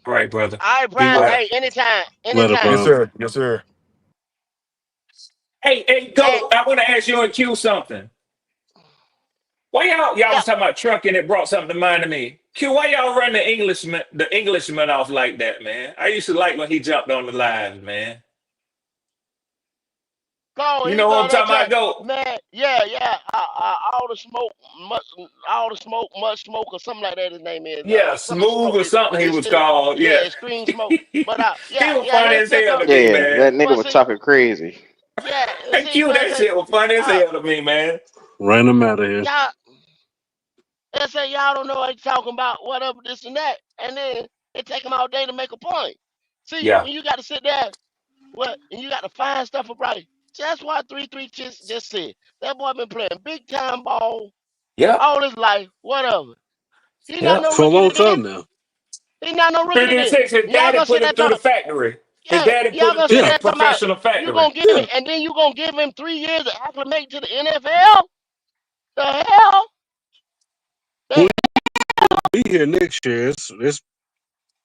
G: All right, brother.
E: All right,
G: Be
E: Brian.
J: All right.
G: well.
E: Hey, anytime,
J: Later,
B: Yes,
E: anytime.
J: Brown.
B: sir. Yes, sir.
G: Hey,
E: Hey,
G: go. I want to ask you and Q something. Why y'all was talking about trucking? It brought something to mind to me. Q, why y'all run the Englishman off like that, man? I used to like when he jumped on the line, man.
F: Go,
G: You
F: he
G: know what I'm
F: go that
G: talking about?
F: time.
G: Go.
F: Man, yeah. All the smoke, much smoke, or something like that. His name is
G: Yeah,
F: something
G: smooth
F: smoke.
G: or something he
F: It's
G: was
F: still,
G: called.
F: yeah,
G: Yeah.
F: extreme smoke. But
G: He was
F: yeah,
G: funny
F: he'll
G: as
F: catch
G: hell
F: up.
G: to me,
K: Yeah,
G: man.
K: that nigga
F: But
K: was
F: see,
K: talking crazy.
F: yeah, see,
G: Q,
F: but
G: that
F: see,
G: shit was funny as hell to me, man.
J: Ran him out of here.
F: y'all, they say y'all don't know what you're talking about, whatever, this and that, and then it take them all day to make a point. See,
G: Yeah.
F: when you got to sit there, and you got to find stuff about it. That's why 3-3 just said that boy been playing big time ball
G: Yep.
F: all his life, whatever. He not
G: Yep.
F: no
J: For a
F: rookie
J: long
F: today.
J: time now.
F: He not no rookie today.
G: 336, his
F: Y'all
G: daddy
F: gonna sit
G: put
F: there
G: him through the
F: talk,
G: factory. His
F: yeah,
G: daddy
F: y'all
G: put him
F: gonna
G: through
F: sit
J: Yeah,
F: there
G: that
F: talking about
G: professional
F: you
G: factory.
F: gonna give
J: yeah.
F: him, and then you gonna give him 3 years to acclimate to the NFL? The hell?
J: Well,
F: They,
J: be here next year. It's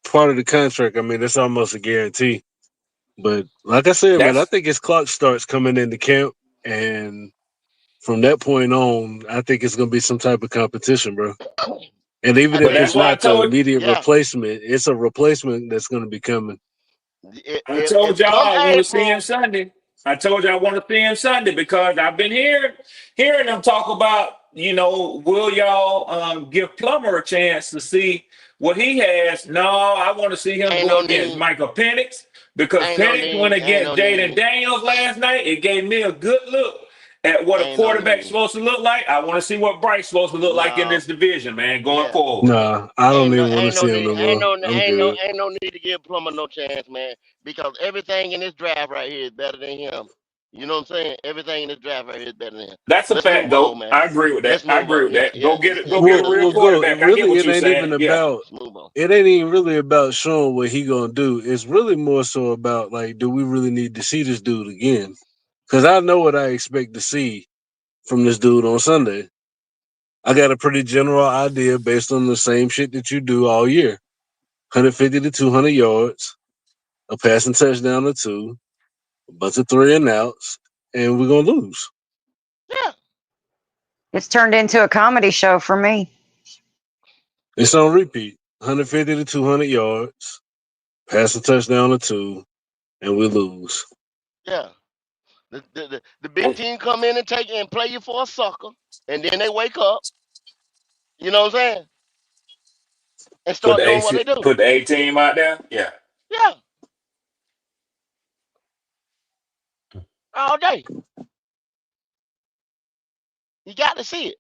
J: part of the contract. I mean, it's almost a guarantee. But like I said, man, I
G: That's
J: think his clock starts coming into camp, and from that point on, I think it's gonna be some type of competition, bro. And even
F: I
J: if
G: but
F: tell
J: it's
G: that's
F: you
G: why I
F: what,
J: not the
G: told
J: immediate
F: yeah,
J: replacement, it's a replacement that's gonna be coming.
F: if
G: y'all
F: come
G: I want to see him
F: April,
G: Sunday. I told you I want to see him Sunday because I've been hearing them talk about, will y'all give Plummer a chance to see what he has? No, I want to see him
F: ain't
G: go
F: no
G: against
F: need,
G: Michael Penix because Penix went
F: ain't
G: against
F: no
G: Jaden
F: need,
G: Daniels last night. It gave me a good look at what a
F: ain't no
G: quarterback's
F: need.
G: supposed to look like. I want to see what Bryce supposed to look like in
F: No,
G: this division, man, going
F: yeah.
G: forward.
J: Nah, I don't even want to
F: Ain't no
J: see him
F: need,
J: no more. I'm good.
F: ain't no need to give Plummer no chance, man. Because everything in this draft right here is better than him. You know what I'm saying? Everything in this draft right here is better than him.
G: That's a
F: Let's
G: fact,
F: move on,
G: though.
F: man.
G: I agree with that.
F: Let's
G: I
F: move
G: agree
F: on.
G: with
F: Yeah,
G: that.
F: yeah.
G: Go get a real
J: Well, go.
G: quarterback. I get
J: Really,
G: what
J: it
G: you're
J: ain't even
G: saying. Yeah.
J: about.
F: Let's move on.
J: It ain't even really about showing what he gonna do. It's really more so about like, do we really need to see this dude again? Because I know what I expect to see from this dude on Sunday. I got a pretty general idea based on the same shit that you do all year: 150 to 200 yards, a passing touchdown or two, a bunch of 3-and-outs, and we're gonna lose.
F: Yeah,
L: It's turned into a comedy show for me.
J: It's on repeat: 150 to 200 yards, passing touchdown or two, and we lose.
F: yeah. The big team come in and take and play you for a sucker, and then they wake up. You know what I'm saying? And
G: Put
F: start
G: the
F: doing what
G: AC,
F: they do.
G: put the A team out there. Yeah.
F: Yeah, all day. You got to see it.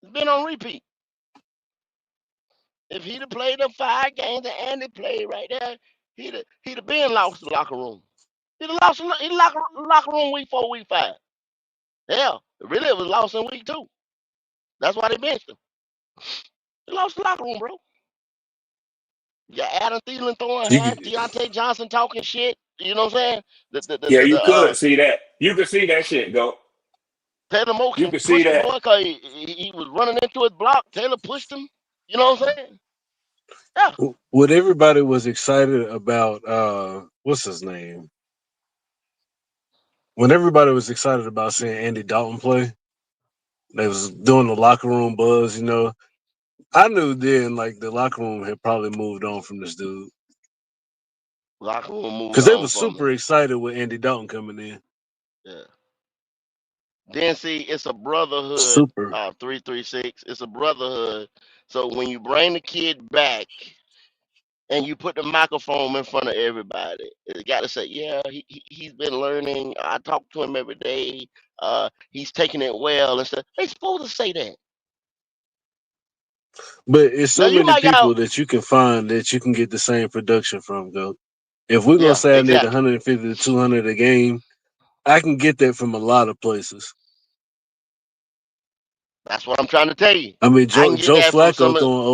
F: It's been on repeat. If he'd have played them 5 games that Andy played right there, he'd have been lost the locker room. He'd have lost the locker room week 4, week 5. Hell, really it was lost in week 2. That's why they benched him. He lost the locker room, bro. You got Adam Thielen throwing
J: You,
F: half, Deontay Johnson talking shit. You know what I'm saying?
G: Yeah, you could see that. You could see that shit go.
F: Taylor
G: You
F: Moken
G: could see
F: pushed the
G: that.
F: boy because he was running into his block. Taylor pushed him. You know what I'm saying? Yeah.
J: what everybody was excited about, what's his name? When everybody was excited about seeing Andy Dalton play, they was doing the locker room buzz, I knew then like the locker room had probably moved on from this dude.
F: Locker room moved
J: Because they
F: on
J: were
F: from him.
J: super excited with Andy Dalton coming in.
F: Yeah. Then see, it's a brotherhood.
J: Super.
F: 336. It's a brotherhood. So when you bring the kid back and you put the microphone in front of everybody, you got to say, yeah, he's been learning. I talk to him every day. He's taking it well and stuff. They supposed to say that.
J: But it's
F: Now
J: so
F: you
J: many
F: might got,
J: people that you can find that you can get the same production from, though. If we're gonna
F: yeah,
J: say I need
F: exactly.
J: 150 to 200 a game, I can get that from a lot of places.
F: That's what I'm trying to tell you.
J: I mean,
F: I
J: Joe,
F: can get
J: Joe
F: that from some
J: Flacco
F: of
J: throwing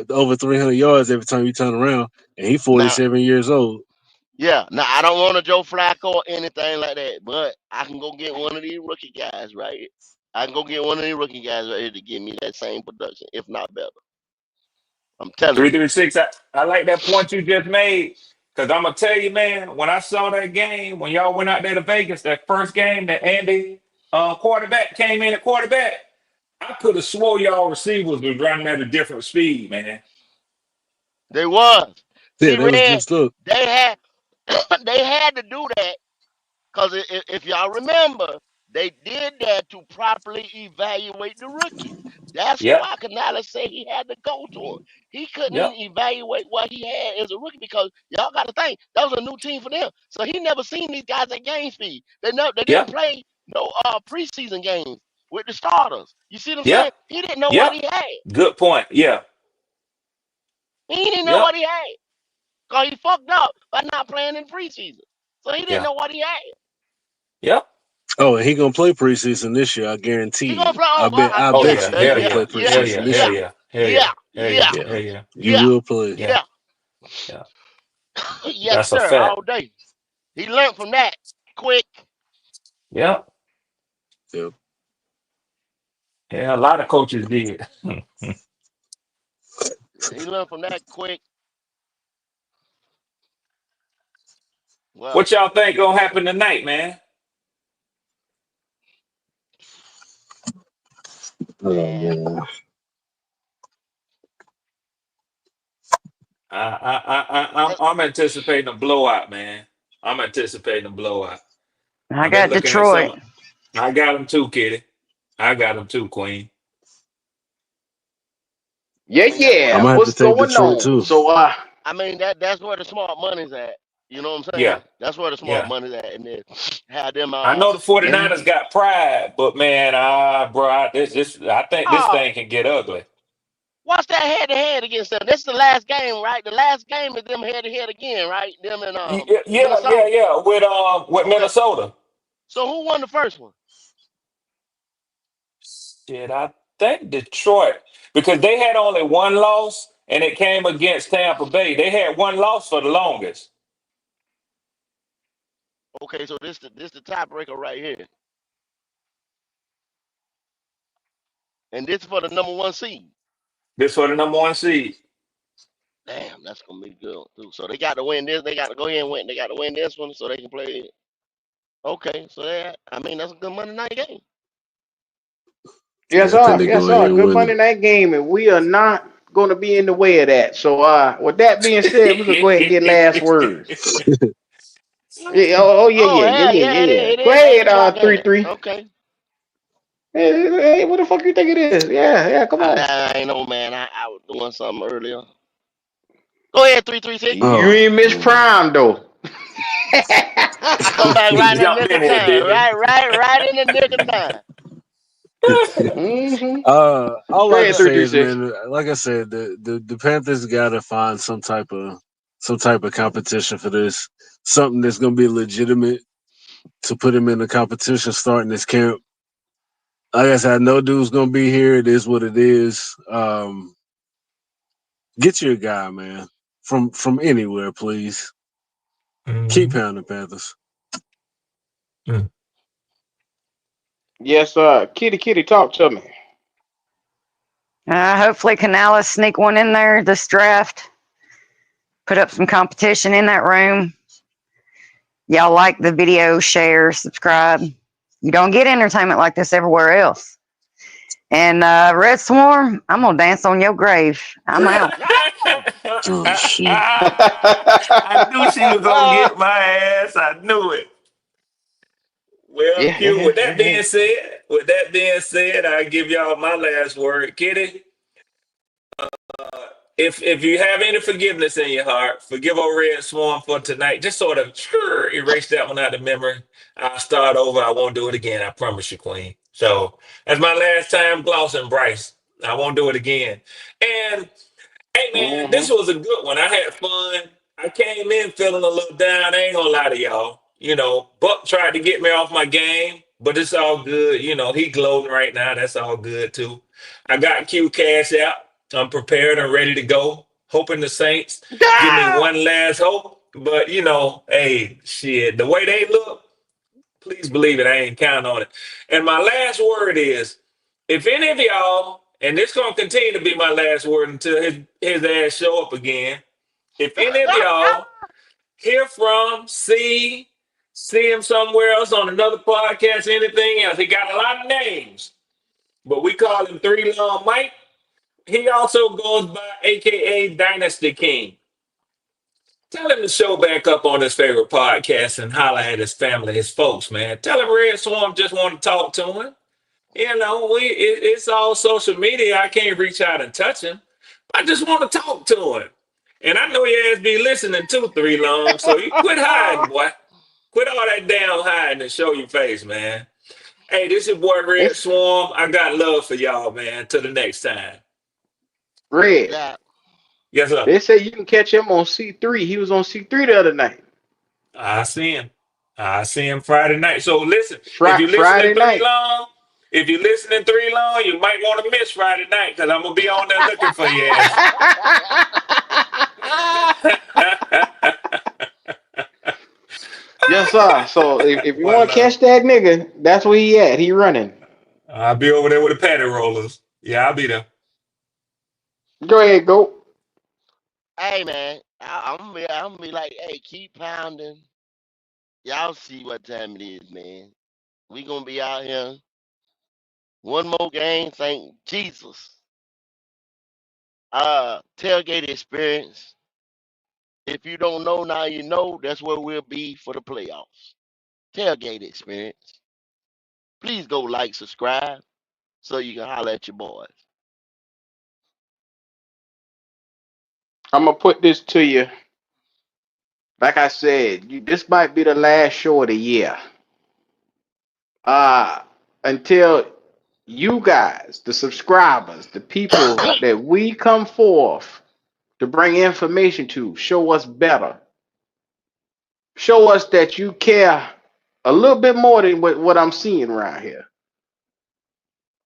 J: over 300 yards every time you turn around, and he's
F: now.
J: 47 years old.
F: Yeah, now I don't want a Joe Flacco or anything like that, but I can go get one of these rookie guys right here. I can go get one of these rookie guys right here to give me that same production, if not better. I'm telling you.
G: 336. I like that point you just made. Because I'm going to tell you, man, when I saw that game, when y'all went out there to Vegas, that first game that Andy quarterback came in at quarterback, I could have swore y'all receivers was running at a different speed, man.
E: They was.
J: Yeah,
E: See,
J: they was
E: Red,
J: just up.
E: they had they had to do that because if y'all remember, they did that to properly evaluate the rookie. That's
G: Yep,
E: why Canales said he had to go to him. He couldn't
G: yep,
E: evaluate what he had as a rookie because y'all got to think that was a new team for them. So he never seen these guys at game speed. They didn't
G: yep,
E: play no preseason games with the starters. You see what I'm saying?
G: yep,
E: He didn't know what
G: yep.
E: he had.
G: Good point. Yeah,
E: He didn't know
G: yep,
E: what he had because he fucked up by not playing in preseason. So he didn't
G: yeah,
E: know what he had.
G: yep.
J: Oh, and he gonna play preseason this year. I guarantee
E: He gonna
J: you.
E: play. Oh, well,
J: I
G: Oh
E: yeah,
J: bet
G: yeah,
J: you he
G: hell
J: gonna
E: yeah,
G: yeah,
J: play
E: yeah,
G: hell
J: preseason
G: yeah,
J: this
G: hell
E: yeah,
J: year.
G: yeah, hell
E: yeah,
G: yeah, hell
E: yeah,
G: yeah,
J: Yeah,
G: hell yeah,
J: you
E: yeah,
J: will play.
G: yeah,
E: yeah.
G: yeah.
E: Yes,
G: That's a
E: sir.
G: fact.
E: All day. He learned from that quick.
G: Yep.
J: Yeah.
G: Yeah, a lot of coaches did.
E: He learned from that quick. Well,
G: What y'all think gonna happen tonight, man?
J: Oh
E: man,
J: man.
E: that,
G: I'm anticipating a blowout, man. I'm anticipating a blowout.
L: I
G: I've been
L: got
G: looking at
L: Detroit.
G: some. I got them too, Kitty. I got them too, Queen.
K: Yeah,
E: I mean, that's where
J: I'm
K: yeah.
J: gonna have to
K: What's
J: take
K: going
J: Detroit
K: on?
J: too.
K: So,
E: I mean that's where the smart money's at. You know what I'm
G: Yeah,
E: saying? That's where the smart
G: yeah.
E: money's at, and then have them.
G: I know the
K: yeah.
G: 49ers got pride, but man, bro, I think this
E: Oh,
G: thing can get ugly.
E: what's that head to head against them? This is the last game, right? The last game is them head to head again, right? Them and
G: Yeah, yeah, yeah,
E: Minnesota.
G: yeah. With
E: Okay.
G: Minnesota.
E: So who won the first one?
G: Shit, I think Detroit because they had only one loss and it came against Tampa Bay. They had one loss for the longest.
E: Okay, so this the tiebreaker right here, and this for the number one seed.
G: This for the number one seed.
E: Damn, that's gonna be good too. So they got to win this. They got to go ahead and win. They got to win this one so they can play it. Okay, so that I mean that's a good Monday night game.
J: Yeah,
K: Yes,
J: I think
K: sir.
J: they
K: Yes,
J: go ahead
K: sir.
J: and
K: Good
J: win it.
K: Monday night game, and we are not going to be in the way of that. So, with that being said, we're gonna go ahead and get last words. Yeah. Oh, yeah,
E: Oh
K: yeah, yeah,
E: yeah,
K: yeah,
E: yeah,
K: yeah, yeah.
E: it
K: Go
E: is 8
K: ahead,
E: o'clock, ain't it?
K: 3-3.
E: Okay.
K: Hey, hey, what the fuck you think it is? Yeah, yeah. Come on.
E: I know, man. I was doing something earlier. Go ahead, 336.
K: You
J: Oh
K: ain't miss
J: man.
K: prime though.
E: He come back
G: He
E: right in the
G: jumped
E: nick
G: in
E: of
G: here,
E: time.
G: didn't
E: Right in the nick of time.
K: Mm-hmm.
J: All
K: Go
J: I can
K: ahead, three
J: say
K: three
J: is,
K: six.
J: man, like I said, the Panthers got to find some type of competition for this. Something that's gonna be legitimate to put him in the competition starting this camp. Like I said, I know dude's gonna be here. It is what it is. Get your guy, man, from anywhere, please. Keep
G: he?
J: pounding Panthers.
K: Yes, sir. Kitty, kitty, talk to me.
L: Hopefully Canales sneak one in there this draft. Put up some competition in that room. Y'all like the video, share, subscribe. You don't get entertainment like this everywhere else. And Red Swarm, I'm gonna dance on your grave. I'm out.
J: Oh shit.
G: I knew she was gonna get my ass. I knew it. Well,
K: Yeah,
G: Q.
K: yeah,
G: With that being said, I give y'all my last word, Kitty. If you have any forgiveness in your heart, forgive old Red Swarm for tonight. Just sort of erase that one out of memory. I'll start over. I won't do it again. I promise you, Queen. So that's my last time glossing Bryce. I won't do it again. And hey man,
K: Mm-hmm.
G: this was a good one. I had fun. I came in feeling a little down. I ain't gonna lie to y'all. Buck tried to get me off my game, but it's all good. He gloating right now. That's all good too. I got Q Cash out. I'm prepared and ready to go. Hoping the Saints give me
K: Ah!
G: one last hope. But hey, shit, the way they look, please believe it, I ain't counting on it. And my last word is, if any of y'all, and this gonna continue to be my last word until his ass show up again. If any of y'all hear from, see, see him somewhere else on another podcast, anything else. He got a lot of names, but we call him Three Long Mike. He also goes by AKA Dynasty King. Tell him to show back up on his favorite podcast and holler at his family, his folks, man. Tell him Red Swarm just want to talk to him. You know, it's all social media. I can't reach out and touch him. I just want to talk to him. And I know your ass be listening to Three Long, so you quit hiding, boy. Quit all that damn hiding and show your face, man. Hey, this is boy Red Swarm. I got love for y'all, man. Till the next time.
F: Red.
E: Yeah.
G: Yes, sir.
F: They say you can catch him on C3. He was on C3 the other night.
G: I see him. I see him Friday night. So listen, if you
F: Friday
G: listening Three
F: night.
G: Long, if you listening Three Long, you might want to miss Friday night because I'm gonna be on there looking for your ass.
F: Yes, sir. So if you want to catch that nigga, that's where he at. He running.
G: I'll be over there with the patty rollers. Yeah, I'll be there.
F: Go ahead, go.
E: Hey man, I'm gonna be like, hey, keep pounding. Y'all see what time it is, man. We gonna be out here. One more game, thank Jesus. Tailgate experience. If you don't know now, you know that's where we'll be for the playoffs. Tailgate experience. Please go like, subscribe, so you can holler at your boys.
F: I'm gonna put this to you. Like I said, this might be the last show of the year. Until you guys, the subscribers, the people that we come forth to bring information to, show us better. Show us that you care a little bit more than what I'm seeing around here.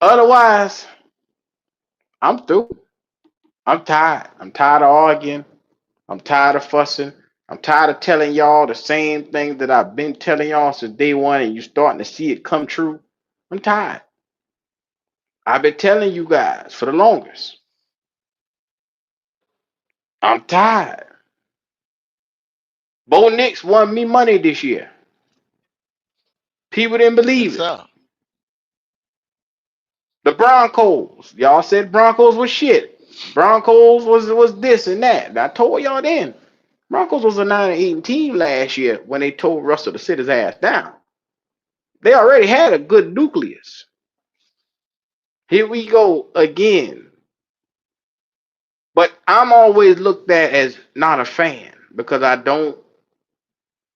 F: Otherwise, I'm through. I'm tired. I'm tired of arguing. I'm tired of fussing. I'm tired of telling y'all the same thing that I've been telling y'all since day one, and you starting to see it come true. I'm tired. I've been telling you guys for the longest. I'm tired. Bo Nix won me money this year. People didn't
E: Yes,
F: believe it.
E: sir.
F: The Broncos, y'all said Broncos was shit. Broncos was this and that. And I told y'all then. Broncos was a 9-8 team last year when they told Russell to sit his ass down. They already had a good nucleus. Here we go again. But I'm always looked at as not a fan because I don't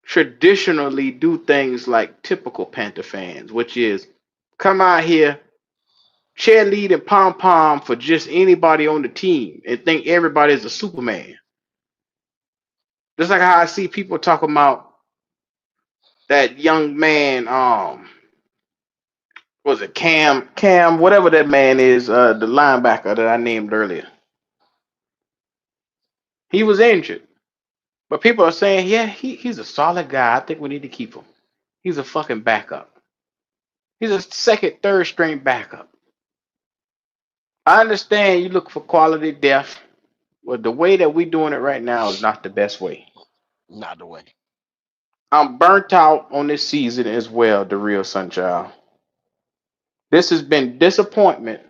F: traditionally do things like typical Panther fans, which is come out here, cheerlead and pom pom for just anybody on the team and think everybody is a Superman. Just like how I see people talking about that young man, was it Cam, whatever that man is, the linebacker that I named earlier. He was injured. But people are saying, yeah, he's a solid guy. I think we need to keep him. He's a fucking backup. He's a second, third string backup. I understand you look for quality depth, but the way that we're doing it right now is not the best way.
E: Not the way.
F: I'm burnt out on this season as well, the real Sunchild. This has been disappointment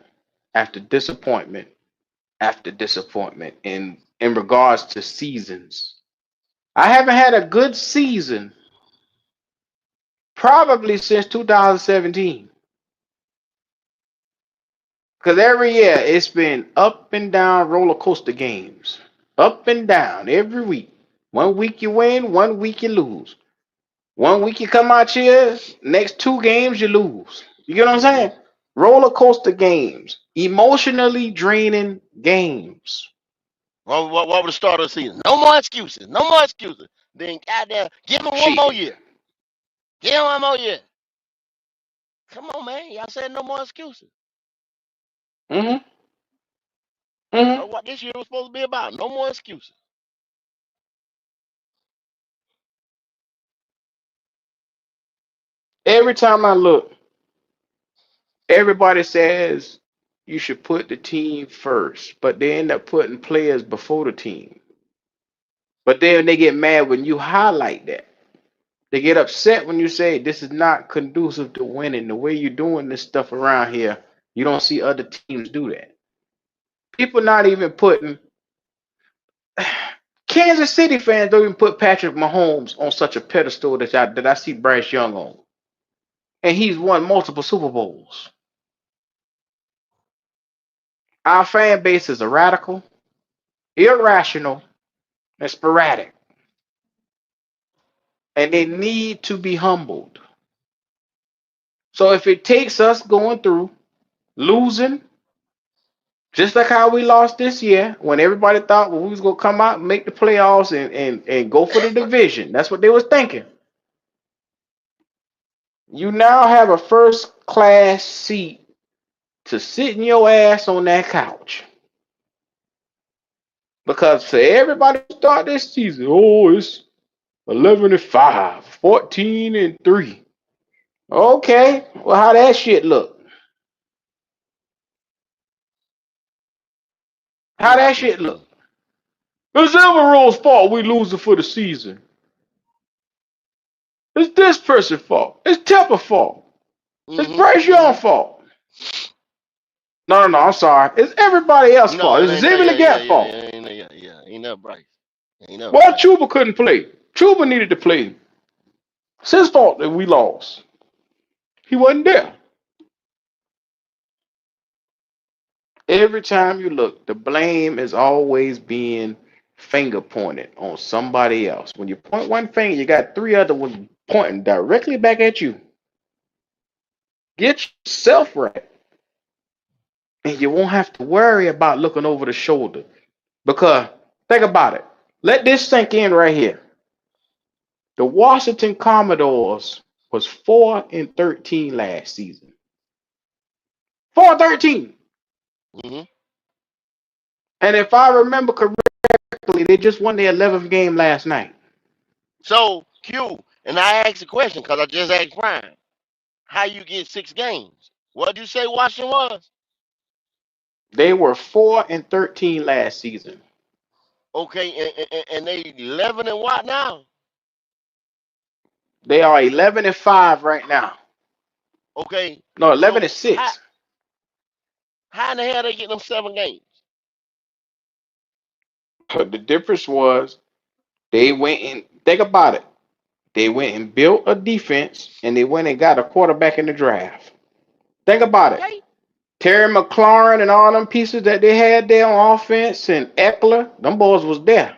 F: after disappointment after disappointment in regards to seasons. I haven't had a good season probably since 2017. Because every year it's been up and down roller coaster games. Up and down every week. One week you win, one week you lose. One week you come out here, next 2 games you lose. You get what I'm saying? Roller coaster games. Emotionally draining games.
E: What was the start of the season? No more excuses. No more excuses. Then goddamn, give him one more
F: Shit.
E: year. Give him one more year. Come on, man. Y'all said no more excuses.
F: Mm-hmm.
E: That's what this year was supposed to be about. No more excuses.
F: Every time I look, everybody says you should put the team first, but they end up putting players before the team. But then they get mad when you highlight that. They get upset when you say this is not conducive to winning. The way you're doing this stuff around here, you don't see other teams do that. People not even putting Kansas City fans don't even put Patrick Mahomes on such a pedestal that I see Bryce Young on. And he's won multiple Super Bowls. Our fan base is radical, irrational, and sporadic. And they need to be humbled. So if it takes us going through losing, just like how we lost this year, when everybody thought we was gonna come out and make the playoffs and go for the division. That's what they was thinking. You now have a first class seat to sit in your ass on that couch. Because to everybody who start this season, oh, it's 11-5, 14-3. Okay, well, how that shit look? How that shit look? It's Evero's fault we losing for the season. It's this person's fault. It's Tepper's fault. It's Bryce Young's fault. No, I'm sorry. It's everybody else's fault. It's Xavier Leggett fault.
E: Ain't no Bryce. Ain't no
F: Well,
E: Bryce.
F: Chuba couldn't play. Chuba needed to play. It's his fault that we lost. He wasn't there. Every time you look, the blame is always being finger pointed on somebody else. When you point one finger, you got three other ones pointing directly back at you. Get yourself right. And you won't have to worry about looking over the shoulder. Because think about it. Let this sink in right here. The Washington Commodores was 4-13 last season. 4-13. And if I remember correctly, they just won their 11th game last night.
E: So, Q, and I asked a question because I just asked Brian, how you get 6 games? What did you say Washington was?
F: They were 4-13 last season.
E: Okay, and they 11 and what now?
F: They are 11-5 right now.
E: Okay.
F: No, 11-6.
E: How in the hell they get them 7 games?
F: The difference was they went and think about it. They went and built a defense and they went and got a quarterback in the draft. Think about it. Terry McLaurin and all them pieces that they had there on offense and Eckler, them boys was there.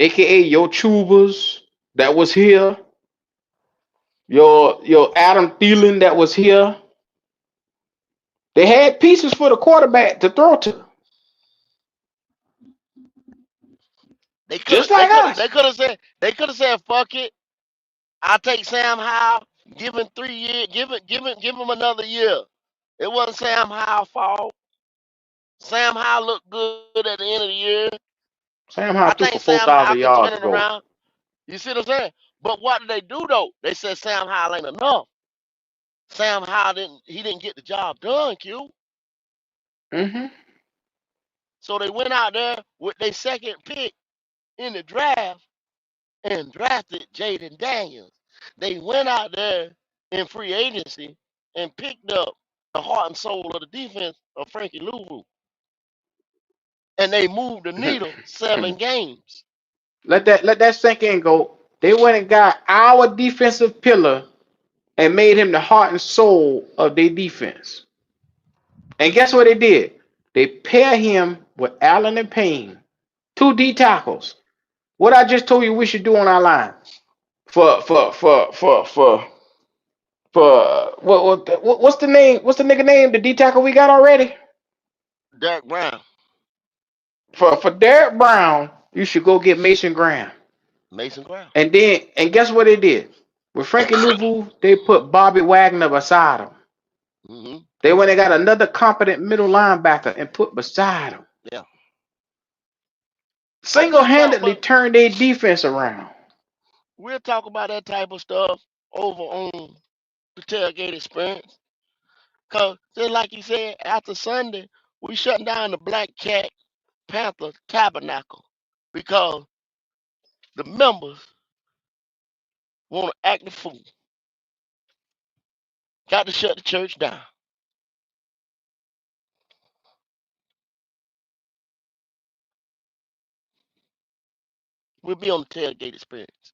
F: AKA your Chubas that was here. Your Adam Thielen that was here. They had pieces for the quarterback to throw to.
E: They could have said, fuck it. I'll take Sam Howell, give him 3 years, give him another year. It wasn't Sam Howell's fault. Sam Howell looked good at the end of the year.
F: Sam Howell threw for
E: Sam
F: 4,000
E: Howell can
F: yards
E: turn it
F: ago.
E: around. You see what I'm saying? But what did they do though? They said Sam Howell ain't enough. Sam Howell didn't get the job done, Q. So they went out there with their second pick in the draft and drafted Jaden Daniels. They went out there in free agency and picked up the heart and soul of the defense of Frankie Louvu. And they moved the needle 7 games.
F: Let that sink in, go. They went and got our defensive pillar and made him the heart and soul of their defense. And guess what they did? They pair him with Allen and Payne, 2 D tackles. What I just told you we should do on our line for what's the name? What's the nigga name? The D tackle we got already?
E: Derek Brown.
F: For Derek Brown, you should go get Mason Graham. And guess what they did? With Frankie Louvu, they put Bobby Wagner beside him. They went and got another competent middle linebacker and put beside him.
E: Yeah.
F: Single-handedly turned their defense around.
E: We'll talk about that type of stuff over on the tailgate experience. Because just like you said, after Sunday, we shutting down the Black Cat Panther Tabernacle because the members Want to act the fool. Got to shut the church down. We'll be on the tailgate experience.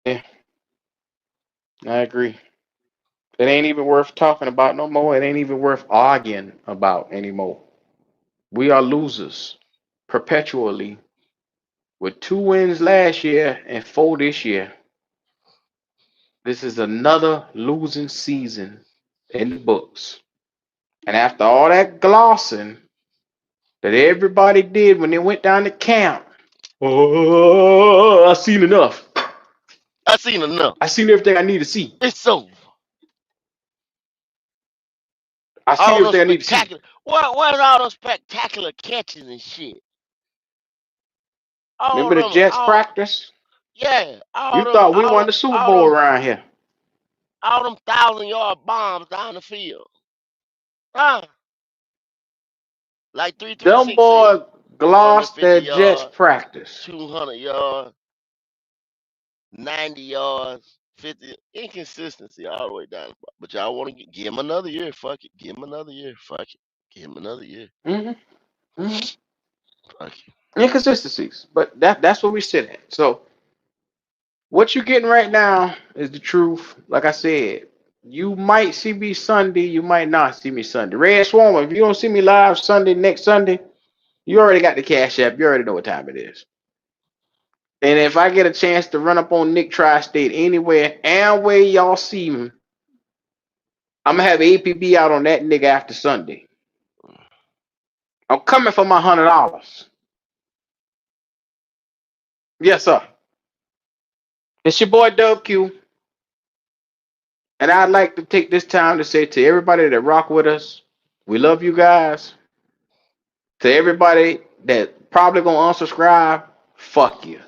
K: Yeah, I agree. It ain't even worth talking about no more. It ain't even worth arguing about anymore. We are losers perpetually with 2 wins last year and 4 this year. This is another losing season in the books. And after all that glossing that everybody did when they went down to camp, oh, I seen enough.
E: I seen enough.
K: I seen everything I need to see.
E: It's over.
K: I seen
E: All those
K: everything I need to see.
E: spectacular. Where's all those spectacular catches and shit? All
K: Remember the
E: them,
K: Jets
E: all
K: practice?
E: yeah,
K: You thought we won the Super Bowl around here.
E: all them 1,000-yard bombs down the field. Huh? Like
K: Them
E: 336 said,
K: boys glossed
E: 150
K: their Jets
E: yards,
K: practice.
E: 200 yards, 90 yards, 50 inconsistency all the way down. But y'all want to give him another year? Fuck it. Give him another year. Fuck it. Give him another year. Fuck it.
K: Inconsistencies, but that's what we sit at. So what you're getting right now is the truth. Like I said, you might see me Sunday, you might not see me Sunday. Red Swarm, if you don't see me live Sunday, next Sunday, you already got the Cash App. You already know what time it is. And if I get a chance to run up on Nick Tri-State anywhere and where y'all see me, I'm gonna have APB out on that nigga after Sunday. I'm coming for my $100. Yes, sir. It's your boy Dub Q. And I'd like to take this time to say to everybody that rock with us, we love you guys. To everybody that probably gonna unsubscribe, fuck you.